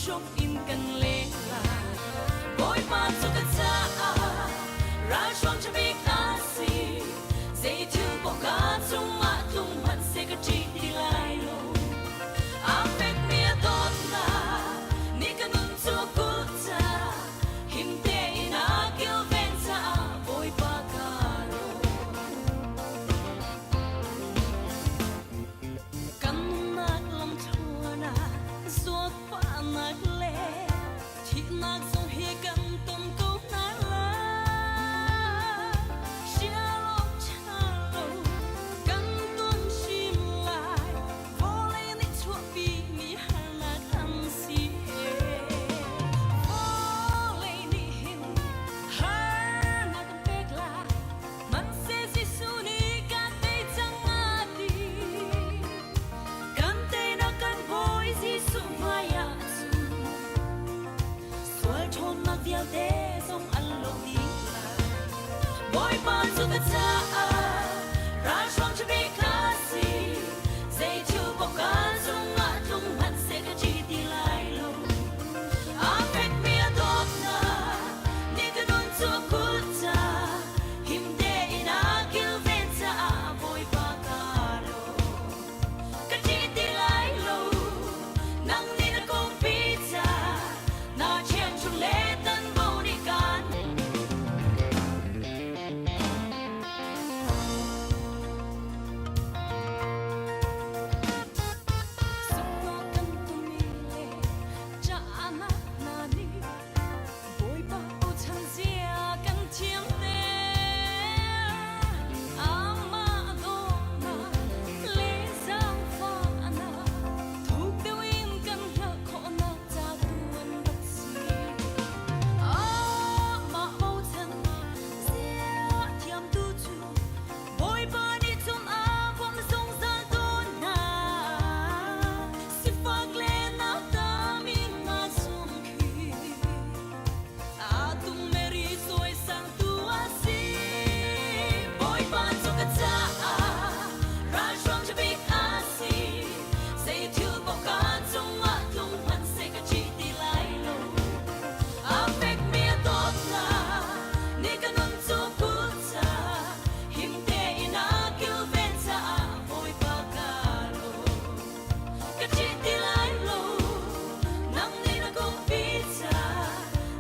shop in kan le la boy pa to ka sa ra shong to be classy say to boka to ma to man se ka chi di lai lo affect me a thought na ni ka nun to ku ta him te ina kil venza boy pa ka lo kan na lam thua na so pa na le thi na so he kan tom ko na la sia lo cha lo kan ton sim lai vo le ni chua pi mi ha na kan si vo le ni hin ha na kan pek la man se si su ni ka te chang a ti kan te na kan boy si su ma ya su swal thon na dial de song an lo di la boy pa su ka cha ra shong to be classy say to boka so ma tung man se ka chi di lai lo affect me a dot na ni ka don to ku ta him de ina kil venza boy pa ka lo ka chi di lai lo nang ni na kong pizza na chen chu le tan bo ni kan Sumno kan tumile cha ana na ni boy pa o chan zia kan thiam te ama do na le sang fa ana thuk de win kan la kho na cha tuan bat si ama mo chan zia thiam tu chu boy pa ni tum a pom song san do na si fa gle na ta mi na sum khi tum meri soy sang tu asi boy pa to ka ta ra shong to be asi say to boka to ma tung man se ka chi di lai lo affect me a thought na ni ka nun to puta him te ina kil venza boy pa ka lo ka chi di lai lo nang ni na kong pizza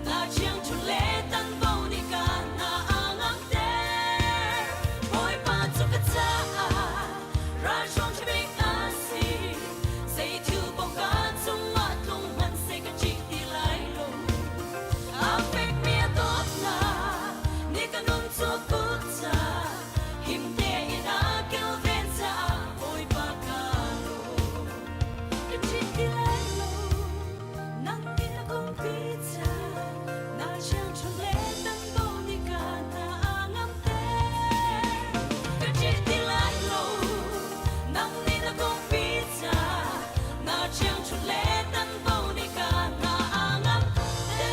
na chiang chu le tan bo ni ka na angam te boy pa to ka ta ra shong to be asi say to boka to ma tung man se ka chi di lai lo affect me a thought na ni ka nun to puta him te ina kil venza boy pa ka lo ka chi di lai lo nang ni na kong pizza na chiang chu le tan bo ni ka na angam te ka chi di lai lo nang ni na kong pizza na chiang chu le tan bo ni ka na angam te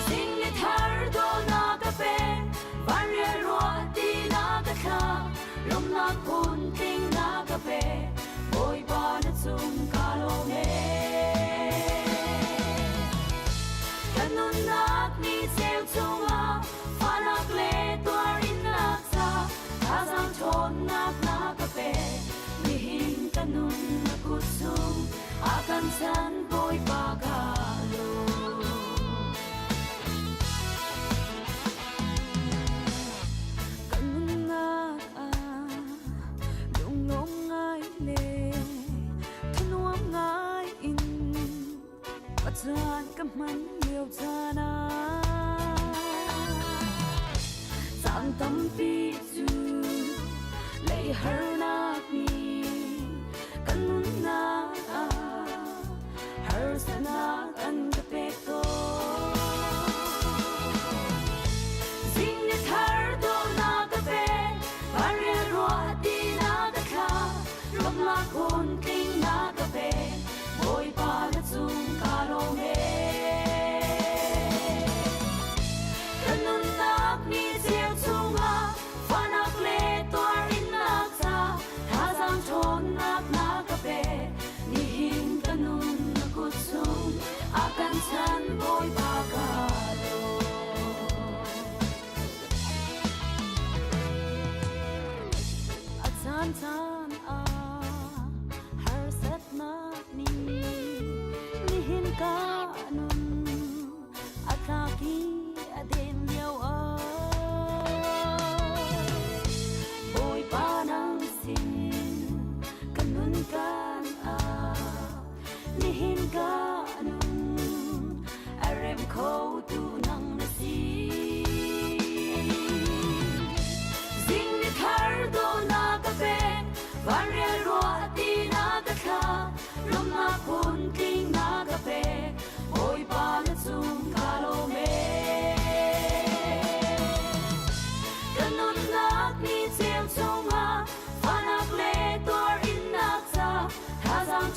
Sing it hard do na ka pe van re ro ti na ka tha lom na kun ting na ka pe boy ba na chung ka lo me kanon nak ni sel chunga fa nak le twar in nak sa ka sang thon nak na ka pe mi hin kanun na ku sung akan san boy pa ka lo Kanunak lung lom ngai le thunuam ngai in pachan kaman liu chana sang tam pi chu lei har nak ni kanunak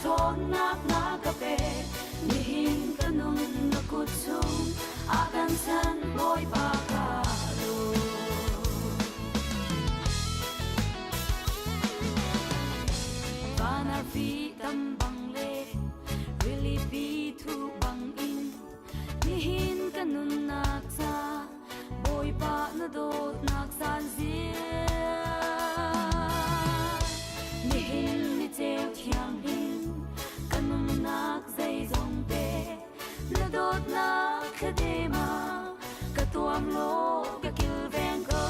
thon nak na ka pe ni hin kanun na kutsum akan san boy pa ka lo banar fi tam bang le really be thu bang in ni hin kanun nak sa boy pa na do nak san zia ni hin ni teo thiang hin kanun nak zai zong te na dot na khadema ka tuam lo ka kil veng ko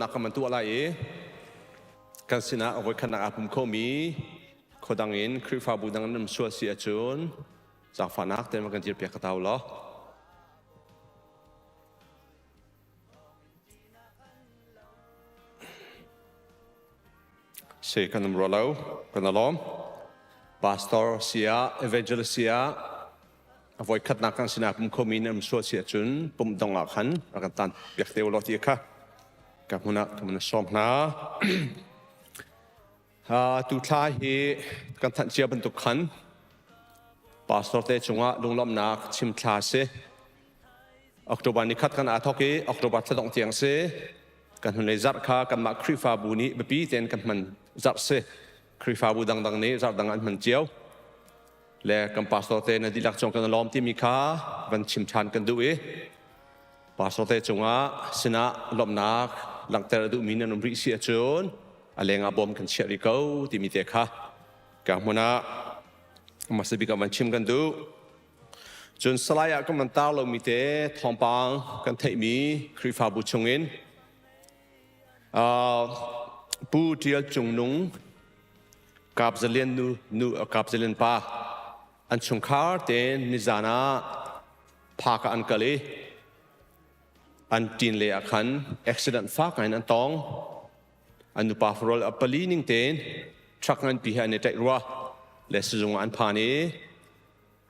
นักมันตัวอะไรกันสินะเอาไว้ขณะอาภุมเขามีขดังอินคริฟาบูดังนั้นชัวเสียจนจากฝันนักแต่มันกันจีบเปียกเตาหรอเสกกันนำรอเรากันนล้อมพาสตอร์เสียเอเวนเจลิเสียเอาไว้ขณะกันสินะอาภุมเขามีนั้นชัวเสียจนปุ่มดงหลักหันอากันตันเปียกเตวรอที่ค่ะกับมุนักมันสมนะตุลาฮีกันทันเชียบรรทุกขันพาสตอร์เตจงะลงล้อมนักชิมทาเซออกตัวบันนี้คัดกันอาทอกีออกตัวบัตรสะดองเตียงเซกันหุ่นเลยจัดข้ากันมาคริฟาบูนี้แบบปีเต็นกันมันจัดเซคริฟาบูดังนี้จัดดังอันมันเจียวและกันพาสตอร์เตนดีลักจงกันล้อมที่มีข้าวันชิมชันกันด้วยพาสตอร์เตจงะสินะล้อมนักหลังแต่ดูมีนันริเสียจนอะไรงาบอมกันเชียริเกาที่มีเตะค่ะกับมุนะมาสบิกับมันชิมกันดูจนสลายก็มันตาเรามีเตะทองปังกันเทมีคริฟาบุชงอินปูเทียจงนุงกับเจเลนนูกับเจเลนปาอันชงคาร์เตนนิจานาพากันกะเลอันตินเลยอาคันอุบิเหตุฟ้ากันอันตองอันนุปาฟรอลอัปลีนิงเตนทรักงันปีฮันเนตัยรัวและสุจงอันพานี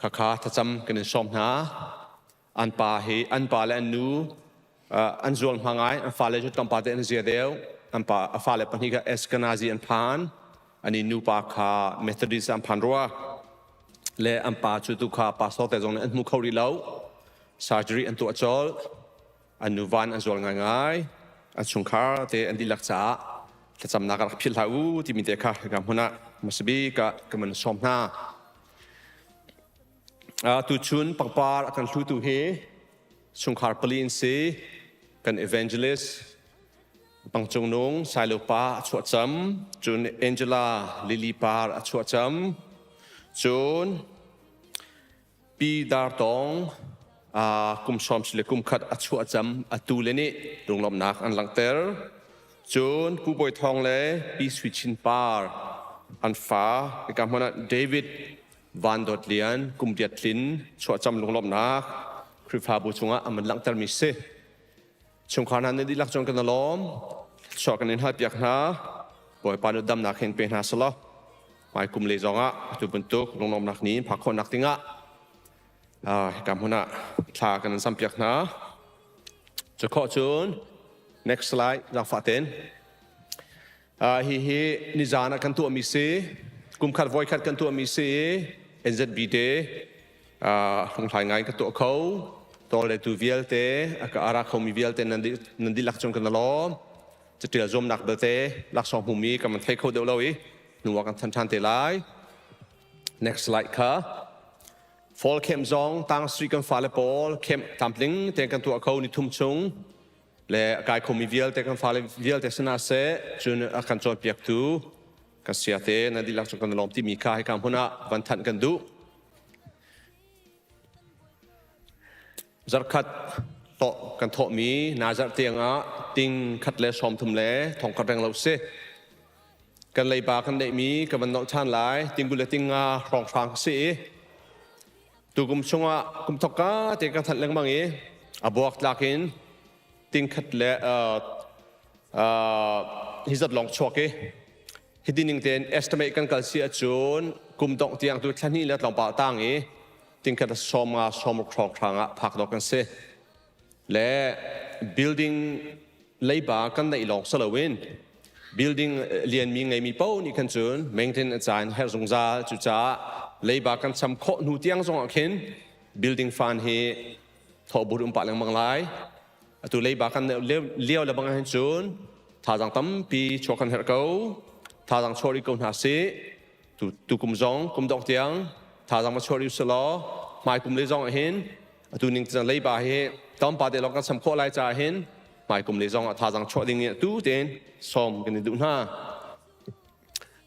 ข้าข้าทัศน์กันในสมนาอันปาเฮอันปาและอันนูอันจวนพังไงอันฟาเลจุดตั้มปาเตนเสียเดียวอันปาฟาเลปนิกาเอสกนาซีอันพานอันนี้นูปาข้าเมทอดิสอันพันรัวและอันปาจุดตุข้าปาสโตเตจงอันมุขริลาวซาร์จรีอันตัวจอลอันนูวันอันจวนง่ายอันชงคาร์เตอันดีลักษาแต่จำนักพิลาอูที่มีเด็กค่ะกับหัวหน้ามัสบีกับมันสมนาตุชุนปังปาร์กันทุเฮชงคาร์ปลินซีกันเอเวนเจลิสปังจงนงไซโลปาชวดจำจุนเอ็นเจล่าลิลีปาร์ชวดจำจุนปีดาร์ตองกุมชอมสิเลกุมขัดชวดจำตูเลนิลงลมนักอันหลังเตอร์จนผู้บอยทองเลยปีสวิชินปาร์อันฟ้ากับมันเดวิดวันดอดเลียนกุมเดียดลินชัวจำลงลมนักคริฟาบูชงะมันหลังเตอร์มิเซชงขานนั้นดีลักจงกันล้อมชอกันนินหัดอยากนะบอยปานุดำนักเห็นเป็นหาสละหมายกุมเลจงะจุบรรทุกลงลมนักนี้พักคนนักติงะกับมันทากันสัมผัสนะจะขอจนnext slide เราฝากเต็นฮีนิจานะกันตัวมีเซกุมขัดไว้ขัดกันตัวมีเซNZBD ลงถ่ายงานกันตัวเขาตัวเลยตัววิลเตกับอาราเขามีวิลเตนันดีลักจงกันล้อจะเตือนจมหนักเบลเตลักสองภูมิกับมันเทคเขาเดียวเลยหนูว่ากันทันเตลัย next slide ค่ะ fall เข้มจงตั้งสตรีกันฟ้าเลบอลเข้มตัมพลิงเตกันตัวเขาในทุ่มชงและการคอมีวิลเตกันฟ้าเลวิลเตสนาเซจนอาการจนเปียกตูกันเสียเตนันดีลักจงกันล้อมที่มีค่าให้การพนักวันทันกันดูจัดขัดโตกันโถมีนาจัดเตียงติงขัดเลสอมทุ่มเลทองกระเรงเราเซกันเลยบากันได้มีกับมันนอกชานหลายติงกุเลติงรองฟังเสีตูกุมชงกุมทอกะเตียกันทัดเลี้ยงบางบวกลักินติงขัดเลฮิจัดลองชวกฮิดินิงเตนเอสติเมกันกัลเสียจูนกุมตองเตียงตัวชั้นนี้เล็ดลองเป่าตั้งติงกันสมสมครองครั้งพักดอกกันเสและ building เลยบากันได้ลองสลาวิน building เรียนมีไงมีเป้านี่กันจน maintain อาจารย์ให้สงสารจุจ้าเลยบากันสำคัญหนูเตียงสงอาคิน building ฟันให้ทอบุรุษปะเลี้ยงบางหลายตัวเลยบากันเลี้ยวและบางให้จนท่าจังตั้มปีชกันเฮร์เก้าท่าจังชอริกงหาเสตุกุมจงกุมดอกเตียงท่าจังมาชอริสลอหมายกุมเลยจงเห็นตัวนึงจะเลยบาให้ตอนปาเดลกันสำคัญหลายจ่าเห็นหมายกุมเลยจงท่าจังชอดิ้งเนี่ยตู้เต็นสมกันดูหน้า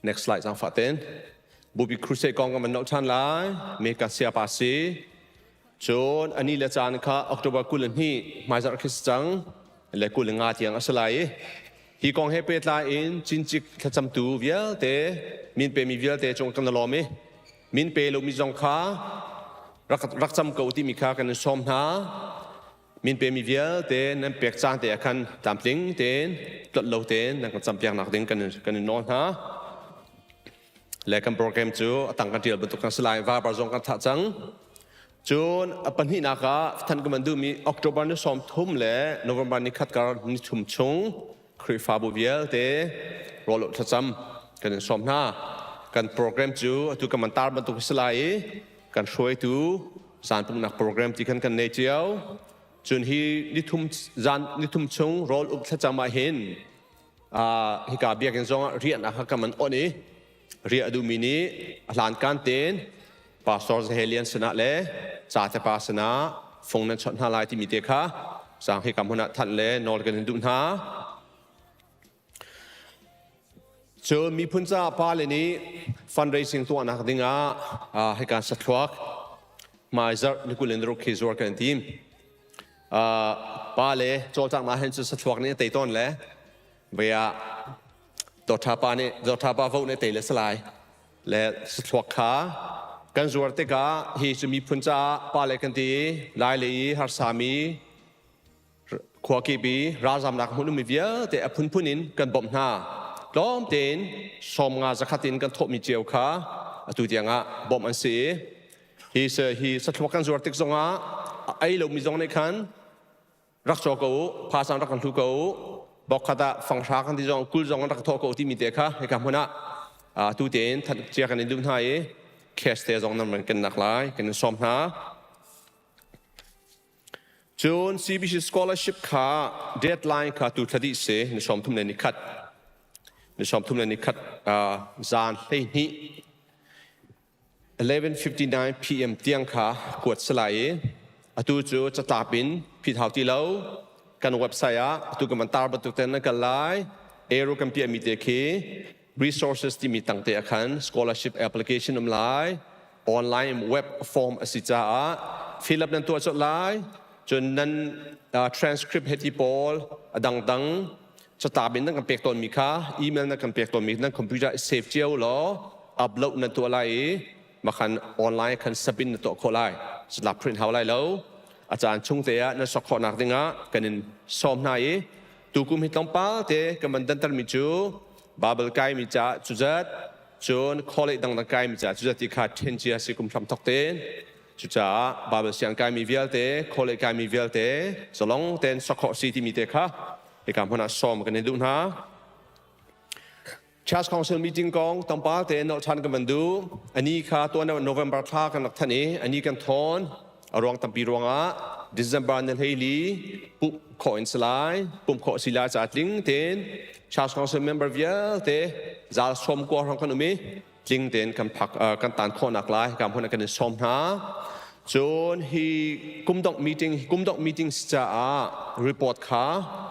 next slide จังฝาเต็นบุบิครูเซกองกันมันนอกชั้นหลายเมกาเซียปาซีจนอันนี้ละจานค่ะออกตัวกุลนี่หมายจากคริสจังและกุลงาเตียงอัศลัย hi kong he pe tla in chin chik thacham tu vial te min pe mi vial te chong kan lo me min pe lo mi jong kha rak cham ko ti mi kha kan som na min pe mi vial te nan pek chang te kan tampling ten tlot lo ten nan kan cham piak nak ding kan non ha le kan program chu atang kan tial betuk kan slai va bar jong kan tha chang chun pan hi na ka than kan du mi october ni som thum le november ni khat kar ni thum chung khri fa bu vial te rolo tha cham kan som na kan program chu tu kan man tar betuk slai kan shoi tu san pung nak program ti kan nei chiao chun hi ni thum chung roll up tha chama hin hi ka bia kan zong rian a ka man oni ria du mini hlan kan ten pastor helian sana le cha te pa sana phong nan chon ha lai ti mi te kha sang hi kam huna than le nol kan dum ha chu mi phun cha pa le ni fundraising to anak dinga hi kan sathuak mai zar ni kulen ro khizor kan team pa le chol chang ma hen chu sathuak ni te ton le biaดอทาปาเนี่ยดอทาปาฟูเนี่ยเตะเลสลายและสวกขากันจวดเตกาฮีจะมีพุนจ้าปาเลกันตีลายลีฮาร์สามีขวากีบีราจำนักหุ่นมีเวียแต่พุนนินกันบ่มหน้าล้อมเต็นสมงาจะขัดตินกันทบมีเจียวขาตัวเดียงะบ่มอันสีฮีสวกกันจวดเตกซงะไอเรามีซงในขันรักโจกูพาสังรักกันทุกูบอกขดาฟังชากันที่จงกุลจงรักทอกอุติมิเตะค่ะให้คำพูดนะตูเต็นทัดเจียกันในดุนไทยแคสเตจงนั้นมันกันนักหลายกันสมหาจน CBC scholarship ค่ะ deadline ค่ะตูทัดดิเสในสมทุ่มในนิคัดในสมทุ่มในนิคัดจานให้นี้ 11:59 p.m. เที่ยงค่ะกวดสลายตูจูจะตาบินผิดหาวที่เรากันเว็บไซต์ตุกมันตาร์บัตุเตนกันไลเอโรกันเปียมีเตคี resources ที่มีตั้งแต่ขัน scholarship application นำไลออนไลน์เว็บฟอร์มสิจ้าฟิลลับนั้นตัวจดไลจนนั้น transcript เฮติโพลดังจะตาบินนั่งกันเปียกตนมีค่าอีเมลนั่งกันเปียกตนมีนั่งคอมพิวเตอร์เซฟเจียวหรออัพโหลดนั้นตัวไลมาขันออนไลน์ขันสปินนั่นตัวโคไลสลับพรินท์เฮาไลแล้วอาจารย์ชงเตะนั่นสกอนักดิ่งะกันสอมนายตุกุมหิตลงป้าเตะกันมันดันตันมิจูบาเบลไกมิจ่าจุดจัดจนคอลเลดังไกมิจ่าจุดจัดที่ขาดเทนเจียสิกุมทำทอกเตนจุดจ่าบาเบลเสียงไกมิเวลเตะคอลเลไกมิเวลเตะสลองเตนสกอซีที่มีเตะค่ะในการพนันสอมกันดูนะชาร์ลส์คอนเซิลมีจิงกองตั้งป้าเตะนอชันกันมันดูอันนี้ค่ะตัวนั้นโนเวมเบอร์ท่ากันนักท่านนี้อันนี้กันทอนรวงตั้งปีรวงอ่ะดิสเซมบาร์นั่นเฮลีปุ๊บขออินสไลด์ปุ๊บขอสิลาจัดลิงเตนชาร์ลส์คอนเซิลเมมเบอร์เวียเตะจะสมกว่าของกันมีลิงเตนกันพักกันตันข้อนักไล่การพูดกันสมหาจนฮีกุมดอกมีติ้งจะรีพอร์ตค่ะ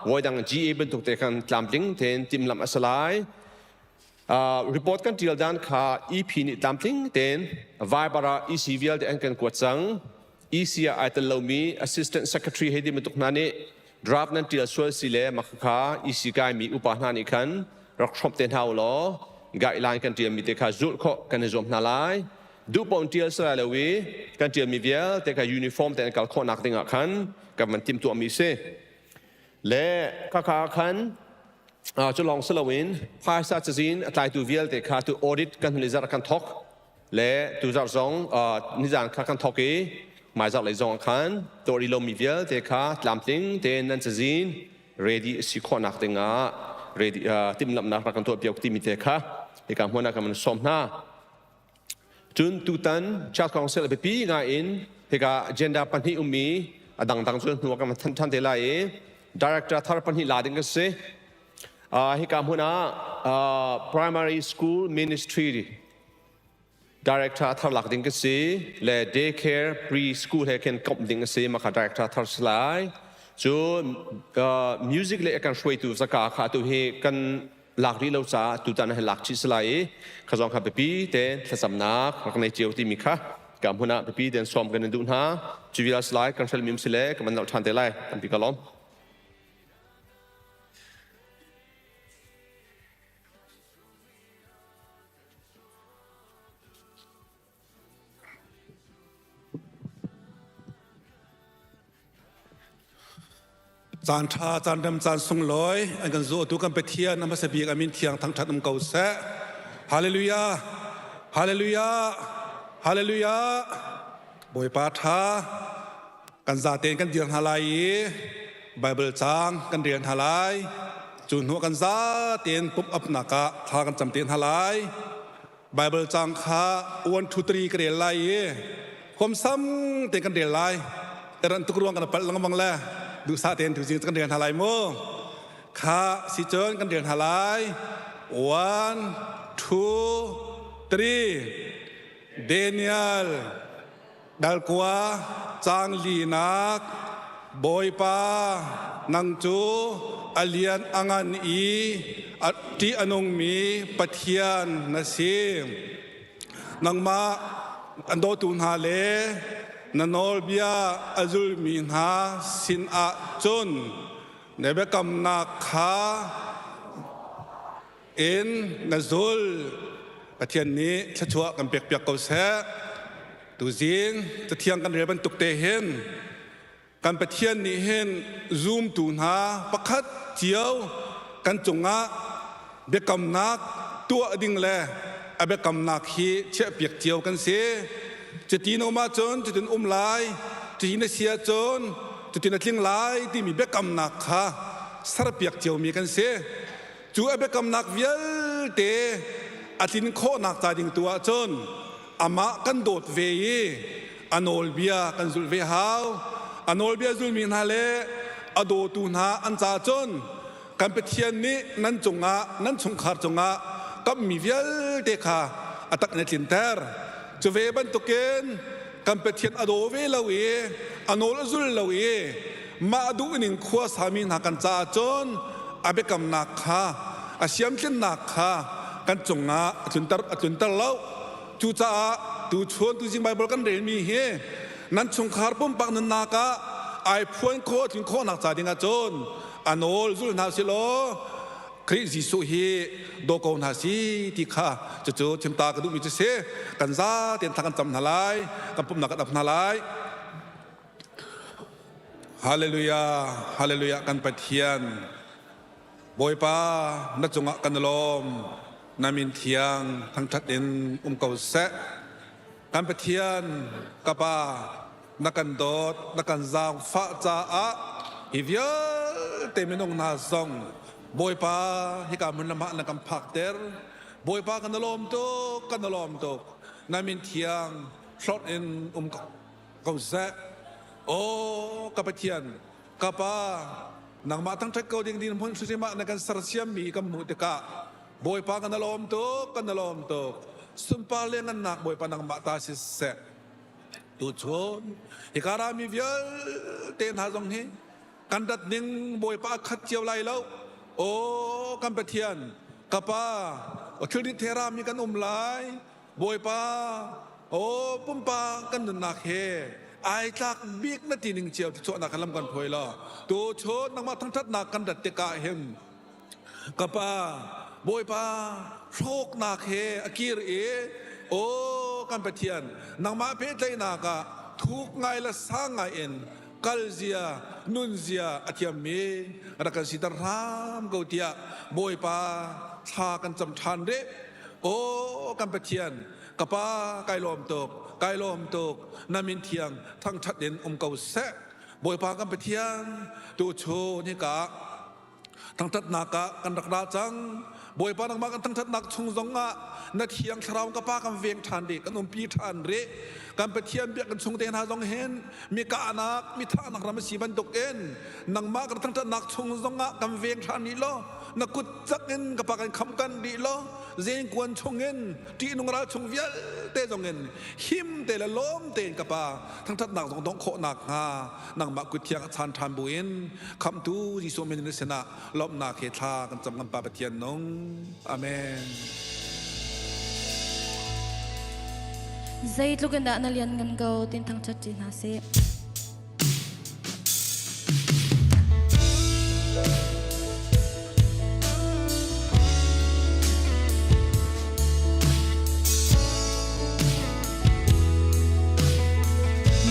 ว่าดัง GA เป็นตัวเตะกันตามลิงเตนทีมลำอัสไลรีพอร์ตกันที่เราดันค่ะ EP นี่ตามลิงเตนไวบาร์ ECVL เดนกันกวดจังECA ไอตันเรามี Assistant Secretary ให้ดีมาตุกนั้นนี่ draft นั้นที่เราช่วยสิเลมักค่ะ ECA มีอุปกรณ์นี่กันรักชมเต็นเฮาล้อ guideline กันที่มีเตค่ะจุดข้อกันในจอมนาลายดูปอนที่เราสลายเลยวิกันที่มีเวียเตค่ะยูนิฟอร์มแต่การข้อนักดิ่งกันกับมันทีมตัวมีเสและค่ะกันจะลองสลาวินภายใต้จีนตายตัวเวียเตค่ะตัว audit กันนิจารกันทอกและตัวจารสองนิจารกันทอกหมายจากหลายจงขันตัวรีโลมีเวียเตค่ะลำติงเตนนันจีน ready สิข้อนักดิ่งready ทีมลำนักกันตัวเปียกทีมเตค่ะในการหัวหน้ากันมันสมหน้าจนตุตันชาติของเซลเบปีงาอินเฮกาเจนดาปันหิอุมีดังจนหัวกันมันทันเทลาย director ทารปันหิลาดิงกันเสเฮกาหัวหน้าprimary school ministry director ทารหลักดิงกันเสและ daycare preschool เฮกันกบดิงกันเสมาค่ะ director ทารสลายจนmusic เลยกันช่วยตัวสักการะตัวเฮกันหลักที่เราจะตุตันให้หลักที่สลายขจรขับไปปีเต้นสำนักในเจียวที่มีค่ะกับหัวหน้าไปปีเต้นซ้อมกันในดุนฮะชีวิตสลายกันเชลมิมสิเล่กับมันเราทันเตลัยกันปีกล้อม จานทาจานดำจานทรงลอยอันกันโซตุกันไปเทียนน้ำมันเสบียงอามินเทียงทั้งทัดน้ำเก่าแสฮาเลลูยาฮาเลลูยาฮาเลลูยาบอยปาทากันซาเตนกันเดียนฮาลายไบเบิลจางกันเรียนฮาลายจุนหัวกันซาเตนปุ๊บอับนักะทากันจำเตนฮาลายไบเบิลจางข้าอ้วนทุตรีกันเรียนไลความซ้ำเตนกันเรียนไลแต่รันตุกรวงกันปัดลังบังแลดูซาเตนถึงจริงกันเรียนฮาลายโมข้าสิเจนกันเรียนฮาลาย 1 2 3 Daniel Dalkwa Chang Linak Boypa Nangchu Alian Angan I Ati Anong Mi Pathian Nasim Nangma Ando Tunhale Nanolbia Azul Minha Sin A Chun Nebekam Nakha In Nazul ประเทศนี้ชัวๆกันเปียกๆเกาแซ่ตูจิงจะเที่ยงกันเรียบรรทุกเตเห็นกันประเทศนี้เห็นซูมตูนหาประคัดเจียวกันจงะเบียกำนักตัวดิ่งแลอเบียกำนักฮีเชื่อเปียกเจียวกันเสียจะตีนออกมาจนจะถึงลายจะยินเสียจนจะตีนทิ้งลายที่มีเบียกำนักค่ะสารเปียกเจียวมีกันเสียจูอเบียกำนักเวียลเตอาทินโคนักใจดิ่งตัวจนอามากันโดดเวียอโนลเบียกันจุลเวียฮาวอโนลเบียจุลมินฮาเลอโดตูนหาอันจ่าจนกันไปเทียนนี้นั้นจงะนั้นชงขาดจงะกับมีเวียลเดคาอัตักในจินเตอร์จะเวบันตุเกนกันไปเทียนอโดเวลาเวอโนลจุลลาเวมาดูนิงขวาสามินหากันจ่าจนอาเบกำนักฮาอาเซียมเช่นนักฮากันจงะจุนตร์เล่าจูจ้าตูชวนตูจิงไบเบิลกันเรียนมีเฮนั้นชงคาร์ปุ่มปักนันนากะไอพวนโคถึงโคนักจ่าดิงาจนอโนลจุลนาสิโลคริสิสุเฮโดโกนาสีติคาจะเจอชิมตากระดูมิจเสกันซาเตียนทางกันจำนาลายกันปุ่มนักดับนาลายฮาเลลูยาฮาเลลูยากันปะเทียนบอยป้านักจงะกันลมนามินเทียงทั้งทัดเอ็นเก่าแสการปะเทียนกบ้านักกันโดดนักกันจางฟ้าจ้าฮิวเยเตมินงนาซองบอยป้าฮิกามันละมานักกันพักเตอร์บอยป้ากันลมโตกันลมโตนามินเทียงช็อตเอ็นเก่าแสโอ้กับปะเทียนกบ้านักมาทั้งทัดเก่าดิ่งดินพ้นสุริมานักกันสารเสียมีกับมุติกาบอยปากันนลมตุกันนลมตุสุนปาเลงันนักบอยปานังมาตาสิเสตุชนฮิการามีเวียเตนหาจงเฮกันดัดนิ่งบอยปาขัดเจียวไหลแล้วโอ้กันปะเทียนกับป้าคิริเทรามีกันไหลบอยปาโอ้ปุ่มปากันนักเฮไอจากบิ๊กนาทีหนึ่งเจียวที่ชวนนักขลังกันพอยละตุชนนักมาทั้งทัดนักกันดัดเตกะเฮมกับป้าบอยป้าโชคนาเคอกีรโอ้กันปะเทียนนางมาเพใจนากะทุกไงละสร้างไงเอ็นกัลเซียนุนเซียอธิยมเมรักสิตรามเกาเตียบอยป้าชากันจำทันเดโอ้กันปะเทียนกะป้าไกลมตกนามินเทียงทั้งชัดเด่นเก่าแสบอยป้ากันปะเทียนตูโชนี่กะทั้งทัดนากะกันรักราจังบอยปานักมากันทั้งทัดนักชงจงะนักเทียงคราวกับป้ากันเวียงทานเด็กกันนมปีทานเรกันไปเทียนเบียกันชงเตนหาจงเห็นมีกานักมีท่านักรำสีบันตกเอ็นนักมากันทั้งทัดนักชงจงะกันเวียงทานนี่ล้อนักกุดจักเงินกับป้ากันคำกันดีล้อเจงกวนชงเงินที่นุ่งราชงเวียเตจงเงินหิมเตละล้มเตนกับป้าทั้งทัดนักต้องโคนักหานักมากุดเทียงทานทานบุญคำตูจิโซเมนิสนะล้อมนาเขตากันจำกันป้าปะเทียนน้องอาเมน Zait lu ganda na lian ngan go tin thang chat chin ha se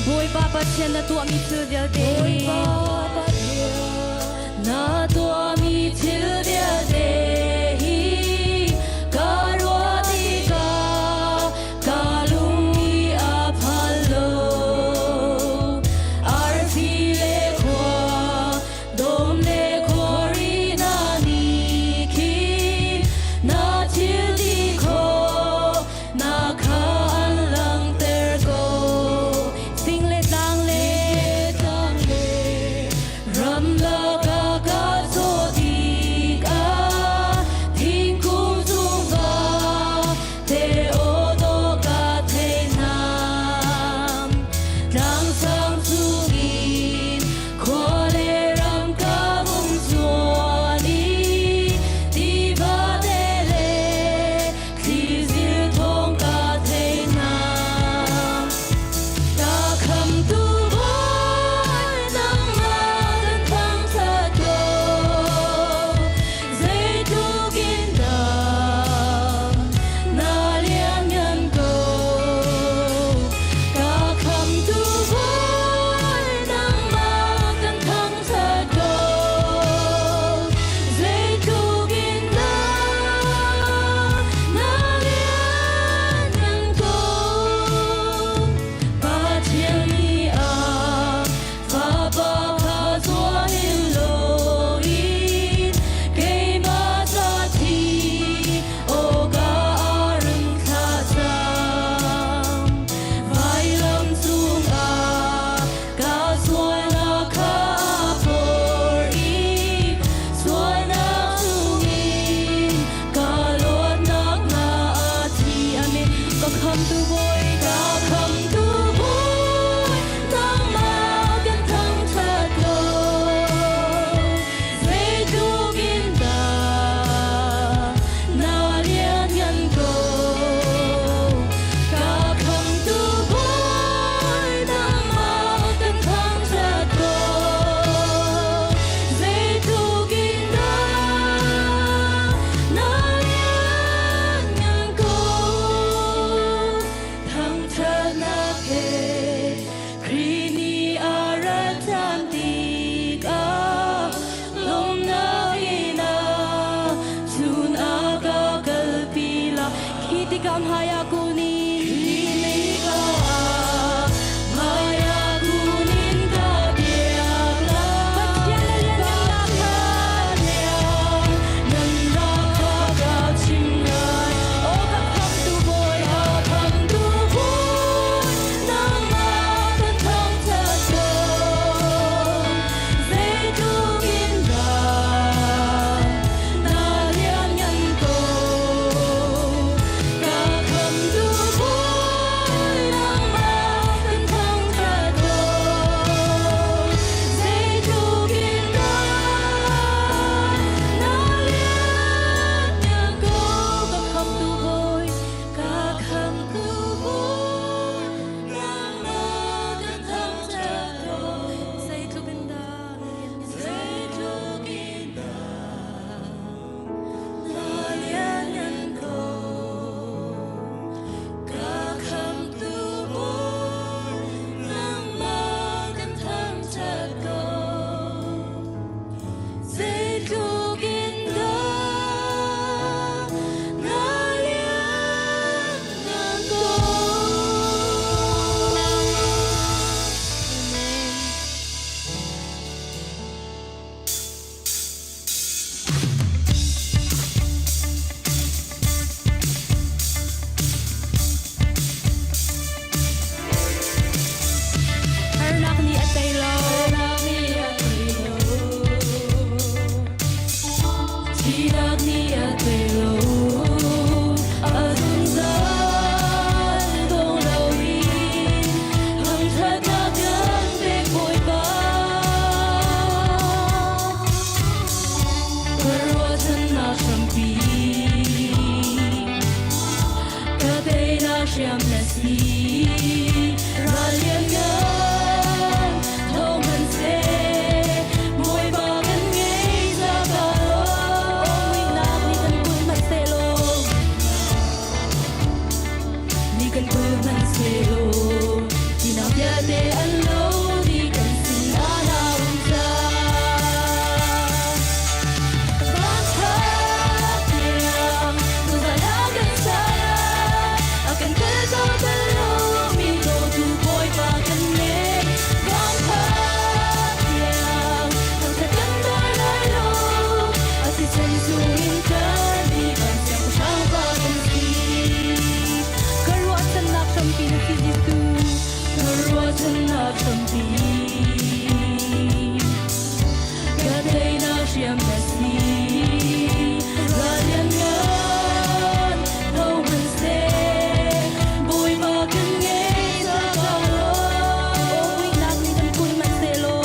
Boy papa chen na tu ami chu del de Boy papa tâm tí cả đây nào riêng là gì và liên ngân đâu mình sẽ bồi vào cơn nghe ra vào ôi lạc đi cần cùi mình sẽ lô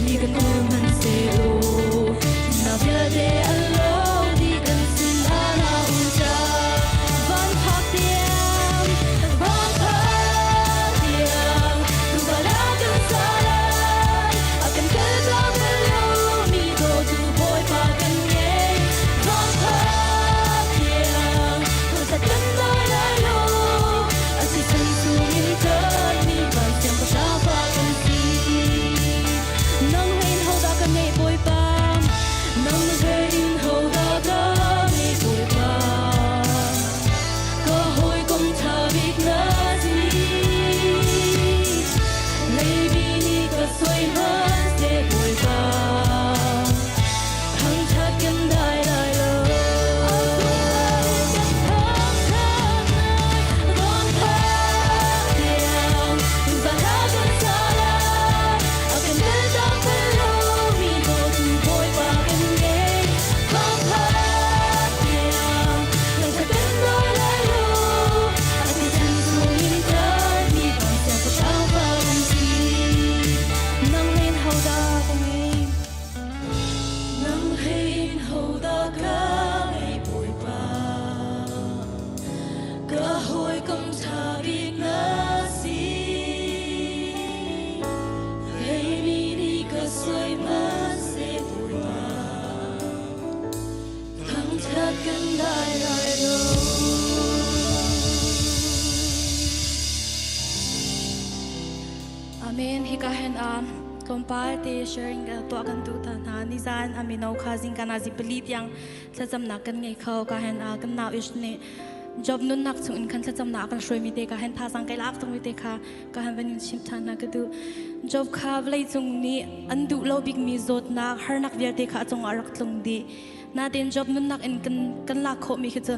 đi cần cùi mình sẽ lô nào giờ để anh lô đi cần xin anh nào ra vẫn thắc tiêm vẫn thắc tiêm dù bao đã cần xa lắm akan kết bên nhau mi đồ dù bồi và cần nghe vẫn thắc tiêm không sẽ cần nói lại lâu anh sẽ sẵn sàng nhìn tới mi và xem có sao và cần gì nắng lên hậu đã cần nghe bồi ba nắng về in hậu đã nghe bồi ba cơ hội cùng thà biết là gì lấy vì ni có xoay mất sẽ bồi ba thằng cha cần đại đại lỡ thằng cha này còn thà tiền và đã cần xa lắm akan datang belum minggu tu boy pakai nghe không thà tiền yang takkan nói lại lâu akan dần xuống nhìn tới mi còn xem có sao và làm gì nắng lên hậu đã có nghe nắng lên hậu đã cả ngày bồi ba cơ hội công thà biết là gì ngày mi đi cơ xoay mất sẽ bồi ba thằng cha cần đại đại đâu Amen. Hikahen komparte sharing to akan tu tan nizan aminau khazing kana zipelit yang tlatsam na kan ngai khau kahen kan nau isne job nun nak chung kan tlatsam na kan shroi mi te kahen thasang kai lak tung mi te kha kahen vanin chim than na kadu job kha vlai chung ni andu lo big mi zot na har nak ver te kha chung arak tlung di na den job nun nak in kan lak kho mi khicha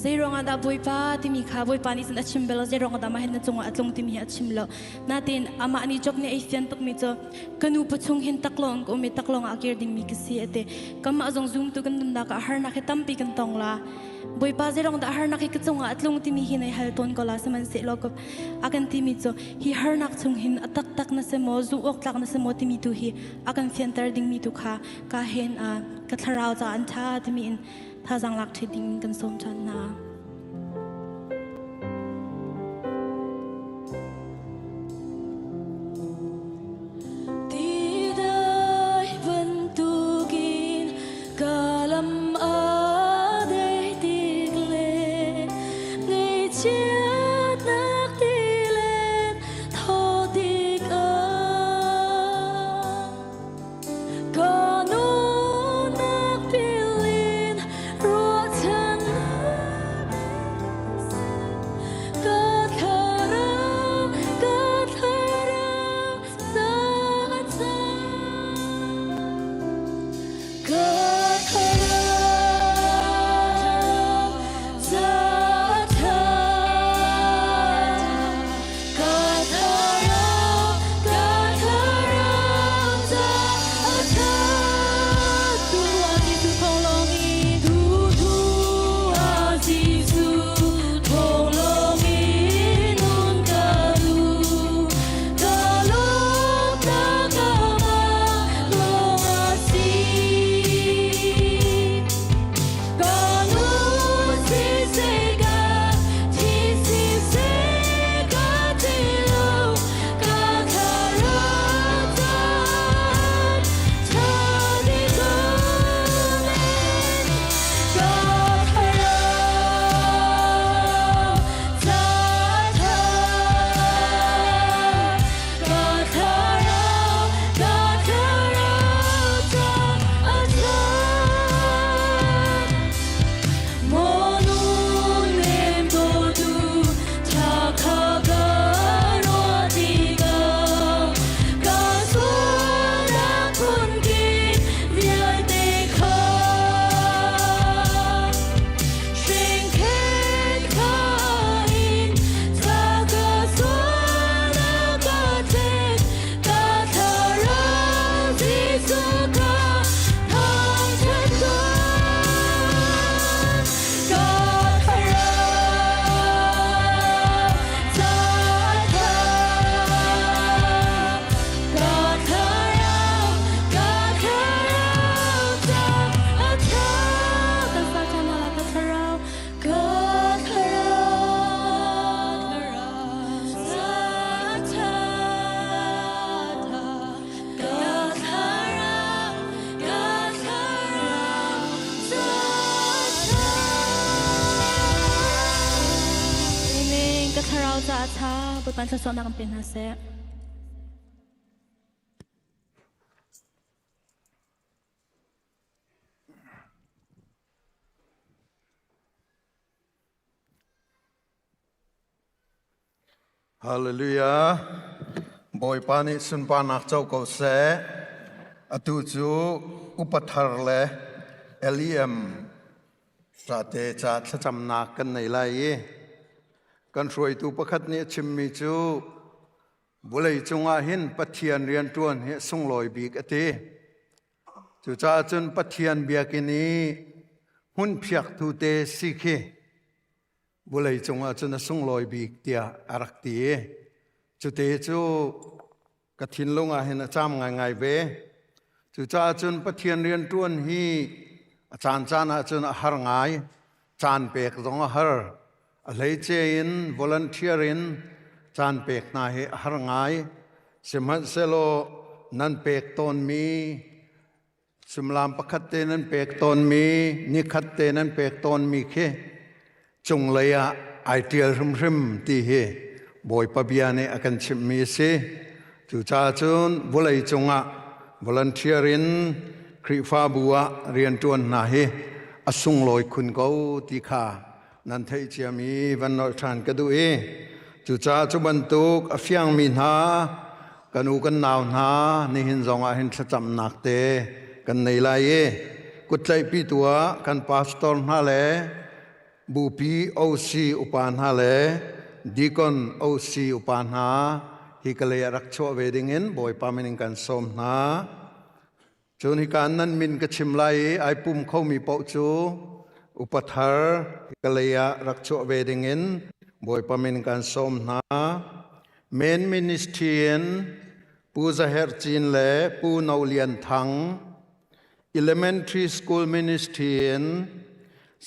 zero nga da boi pa ti mi kha boi pa ni san achim belo zero nga da ma hen na chung atlung ti mi achim lo na den ama ni job ni asian tuk mi cho kanu pachung hin taklong ko mi taklong akir ding mi kisi ate kam azong zoom tu kan dun da ka har na khitam pi kan tong la boi pa zero nga da har na khi ka chung atlung ti mi hin ai hal ton ko la saman se lo ko akan ti mi cho hi har nak chung hin atak tak na se mo zu ok tak na se mo ti mi tu hi akan center ding mi tu kha ka hen ka tharau cha an tha ti mi in tha jang lak thi ding kan som chan na Tidak bentukin kalam adai tigle Ngay chiết nak đi lên thô đi cơ Có nụ nak pilin ruột chân าชาบุปันสะสมนักเป็นฮาเซฮาเลลูยาบอยปานิสุนปานักเจ้าเกษอตุจูอุปทารเลเอลียมจะเตจัดจำนักกันในไลกันช่วยตูประคัดนี้ชิมมิจูบุเลยจงอาหินปะเทียนเรียนตวนเฮส่งลอยบีกอติจูจ้าจนปะเทียนเบียกินีหุ่นเพียกตูเตสิเคบุเลยจงอาจนส่งลอยบีกเตียอารักตีจุเตจูกฐินลงอาหินจามง่ายๆเวจูจ้าจนปะเทียนเรียนตวนฮีอาจารย์จานอาจนหารงายจานเปกตรงหาเลยเจอินวอลันเทียรินจานเปกนาเฮหารงายสมัดเซโลนันเปกตนมีสมลามประคัตเตนันเปกตนมีนิคัตเตนันเปกตนมีเคจงเลยไอเทียริมตีเฮบอยปะเบียเนอกันชิมมีเซจูจ้าจุนบุเลยจงวอลันเทียรินคริฟาบัวเรียนจวนนาเฮอสุงลอยคุณเขาตีขานันเทเจียมีวันนอทานกระดูเอจุจ้าจุบันตุกอฟยังมีนากันอูกันนาวนานี่หินจงอาหินสจำนักเตกันในลายกุดใจปีตัวกันพาสตอร์นาเลบูปีโอซีอุปานนาเลดีกอนโอซีอุปานนาฮิกเลยรักชั่วเวดิงเงินบ่อยปามินิกันสมนาจนฮิการนั้นมินกชิมไลไอปุ่มเขามีเป้าจูอุปทารกเลยรักชั่วเวดิงเงินบ่อยปามินิกันสมนาเมนมินิสเทียนปูจะเฮรจินเล่ปูนาวเลียนทัง elementary school ministerian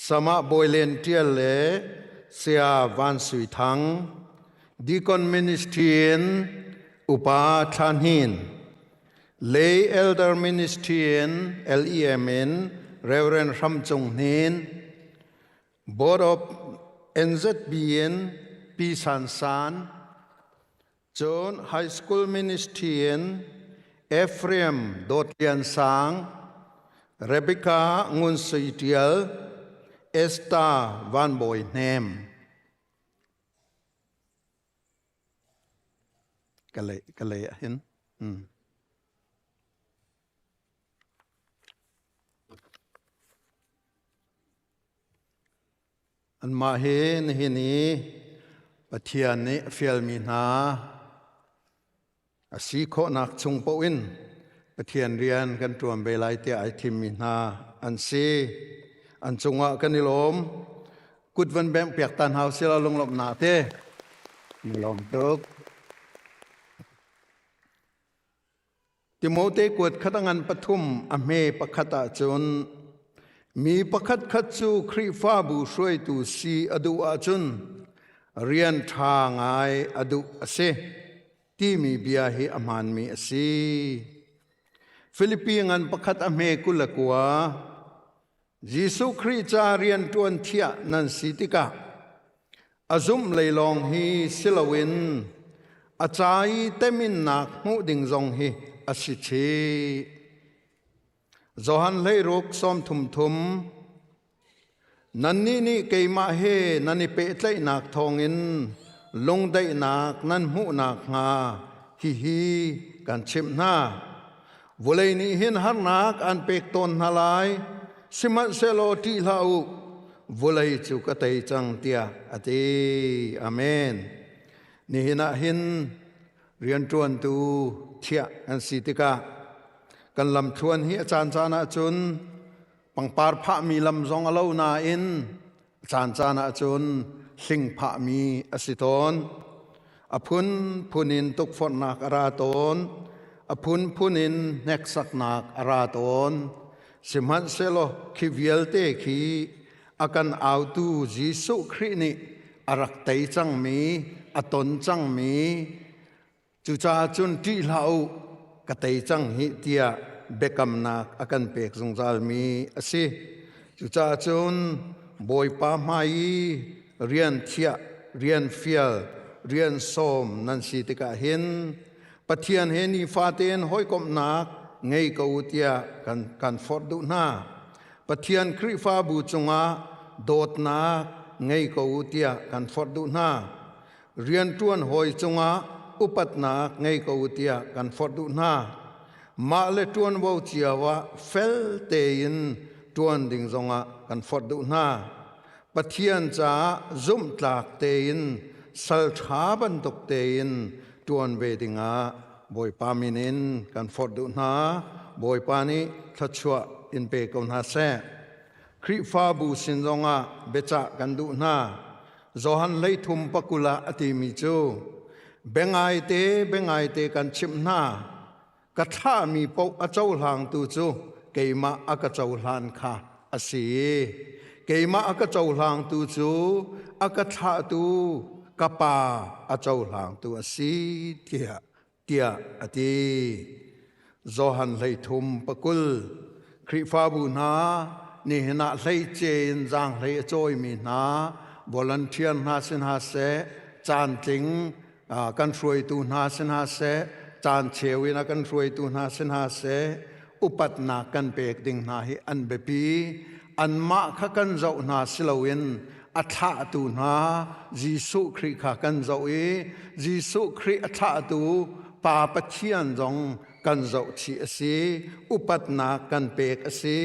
สมาบอยเลนเทียเล่เสียวันสุยทัง deacon ministerian อุปาทานหิน lay elder ministerian LEMN Reverend Ram Chung Nin board of NZBN P San San John High School Ministerian Ephraim Dot Lian Sang Rebecca Ngun Suitial Esther Van Boy Nam กันเลยเห็นอันมาเห็นนี้ปะเทียนนี้เฟียลมีนาสีโคนักชงปวินปะเทียนเรียนกันตัวเบลัยเตียไอทิมมีนาอันซีอันจงว่ากันนิลมกุดวันแบงเปียกตันเฮาเสียลงหลบหนาเต้นิลมตุกติโมเตกวดขัดงันปฐุมอเมปขัดจนมีปขัดขัดจูครีฟ้าบูช่วยตูซีอดุอาจุนเรียนทางไออดุอเซที่มีเบียเฮอมานมีอซีฟิลิปปีงันปขัดอเมกุลกัวยิสุคริจาเรียนตวนเทียนันสิติกาอาซุมเลยลองฮีสิลวินอาจายเตมินนักมุดิงจงฮีอาสิเชจอหันเลยรุกซ้อมทุมนันนี่เกยมาเฮนันนี่เปตเลยนักทองอินลงได้นักนันหูนักงาฮีกันชิมหน้าวุเลยนี่เห็นหานักอันเปกตนฮาลายสิมัเซโลที่ลาววุเลยจุกเตยจังเตียอติอาเมนนี่เห็นเรียนจวนตูเทียอันสิติกากันลำชวนที่อาจารย์จานาจุนปังปาร์พะมีลำซองอลาวนาอินอาจารย์จานาจุนสิงพะมีอสิตนอภุนพุนินตุกฝนนักอาราตนอภุนพุนินเนกสักนักอาราตนสิมันเซโลคิเวลเตคีอากันเอาตูจิสุครินิอารักเตจังมีอตนจังมีจุจาจุนที่เรากะเตจังฮิเตียเบกัมนักอากันเปกสงจาลมีอสิจุจาจุนบอยปาไมเรียนเทียเรียนเฟียล เรียนส้มนันสิติกาเห็นปะเทียนเฮนีฟาเตนห้อยกบนักไงกูเตียกันฟอดดูหน้าปะเทียนคริฟาบูจงอาโดดนักไงกูเตียกันฟอดดูหน้าเรียนจวนหอยจงอาอุปัตนักไงกูเตียกันฟอดดูหน้ามาเลจวนวาวเจียวะเฟลเตยินจวนดิ่งจงอากันฟอดดูหน้าปะเทียนจะซุ่มตากเตยินสัลชาบันตกเตยินจวนเวดิงาบอยปามินินกันฟอดดูหน้าบอยปานิทัชวะอินเปกอนฮาเซคริฟาบูสินจงอาเบจะกันดูหน้าโจฮันเลยทุมปกุลาอติมิจูเบงไอเตกันชิมหน้ากระท่ามีปกอเจ้าหางตูจูเกยมาอากเจ้าหานค่ะอสีเกยมาอากเจ้าหางตูจูอากท่าตูกะปาอเจ้าหางตูอสีเตียอติโจฮันเลยทุมปกุลคริฟาบูนานี่หน้าเลยเจนจางเลยโจยมีนาบอลันเทียนหาสินหาเสจานจิงกันช่วยตูหาสินหาเสจานเชวินะกันช่วยตูหาสินหาเสอุปัตนากันเปกดิ่งนาฮิอันเบปีอันมาขกันเจ้านาสิลวินอัฐาตูนาจิสุคริขกันเจ้าจิสุคริอัฐาตูปาปเชียนจงกันเจ้าชีอสีอุปัตนากันเปกอสี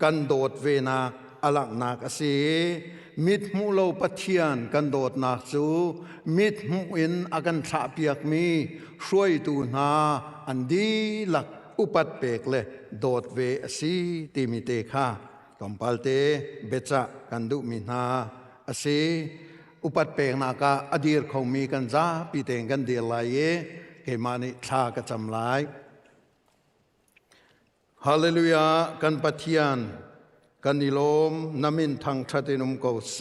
กันโดดเวนาอลักนาอสีมิดมูโลปเทียนกันโดดนักจูมิดมูอินอากันฉาเปียกมีช่วยตูนาอันดีหลักอุปัตเปกเลยโดดเวสีติมิเตค่ะตอมปัลเตเบจะกันดุมินาอสีอุปัตเปกนากาอดีรคงมีกันจ้าปีเตงกันเดียลายเกมานิทากระจำลายฮาเลลูยากันปเทียนกันนิลมนามินทางทัตินุมโกเส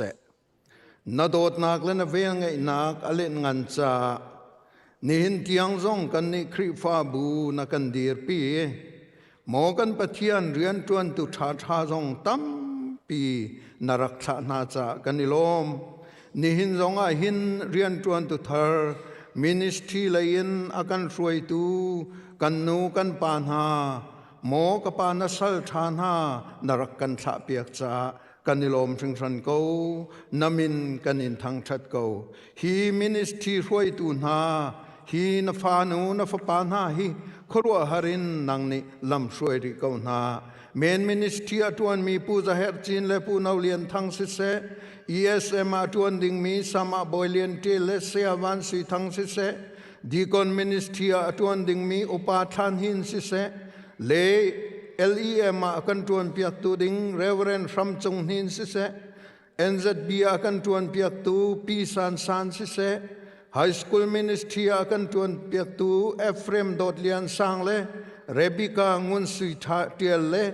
นาโดดนักและนาเวงไงนักอเลนงันจานิหินเตียงซงกันนิคริฟาบูนักันดีร์ปีหมอกันปะเทียนเรียนจวนตุชาชาซงตั้มปีนรักษานาจากันนิลมนิหินซงอาหินเรียนจวนตุเธอมินิสทรีเลยนอากันช่วยตูกันนูกันปานหาหมอกปานัสัลชานานรักกันฉะเปียกจากันนิลมชิงชันโกนามินกันอินทางชัดโกฮีมินิสทรีช่วยตูนาฮีนฟานูนฟปานาฮีครัวหรินนังนิลำช่วยริโกนาเมนมินิสทรีอตวนมีปูจะเฮรจินและปูนาวเลียนทางสิเซESM อตวนดิ่งมีสมาบอยเลียนเตเลเซียวันสีทางสิเซดีกอนมินิสทรีอตวนดิ่งมีอุปาทานหินสิเซเล LEM akan tuan piak tu ding Reverend Sham Chung Hin si se NZB akan tuan piak tu P San San si se High School Ministry akan tuan piak tu Ephraim Dot Lian Sang le Rebecca Ngun Sui Tiel le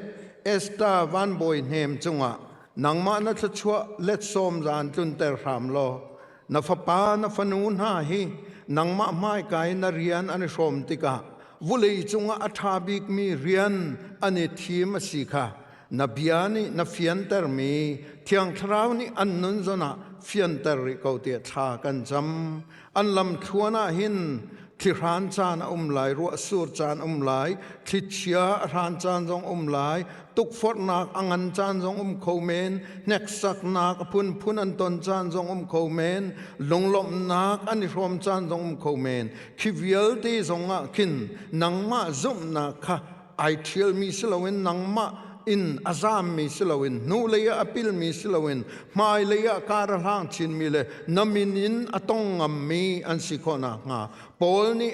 Esther Van Boy Nem Chunga nangma na chachwa let som zan tun ter ram lo na fapa na fanun ha hi nangma mai kai na rian an som tika vulei chunga athabik mi rian ani thim asikha na biani na fianter mi thiang thrau ni annun zona fianter ri ko te tha kan jam an lam thuana hin thi ran chan lai ru sur chan lai thi chia ran chan jong lai tuk for nak angan chan jong khomen nek sak nak phun an ton chan jong khomen longlom nak ani rom chan jong khomen khivial te jong a kin nangma zum na kha ai thiel mi silawin nangma in azam mi silawin nu leya apil mi silawin mai leya karahang chin mi le naminin atong ngam mi an sikona nga pol ni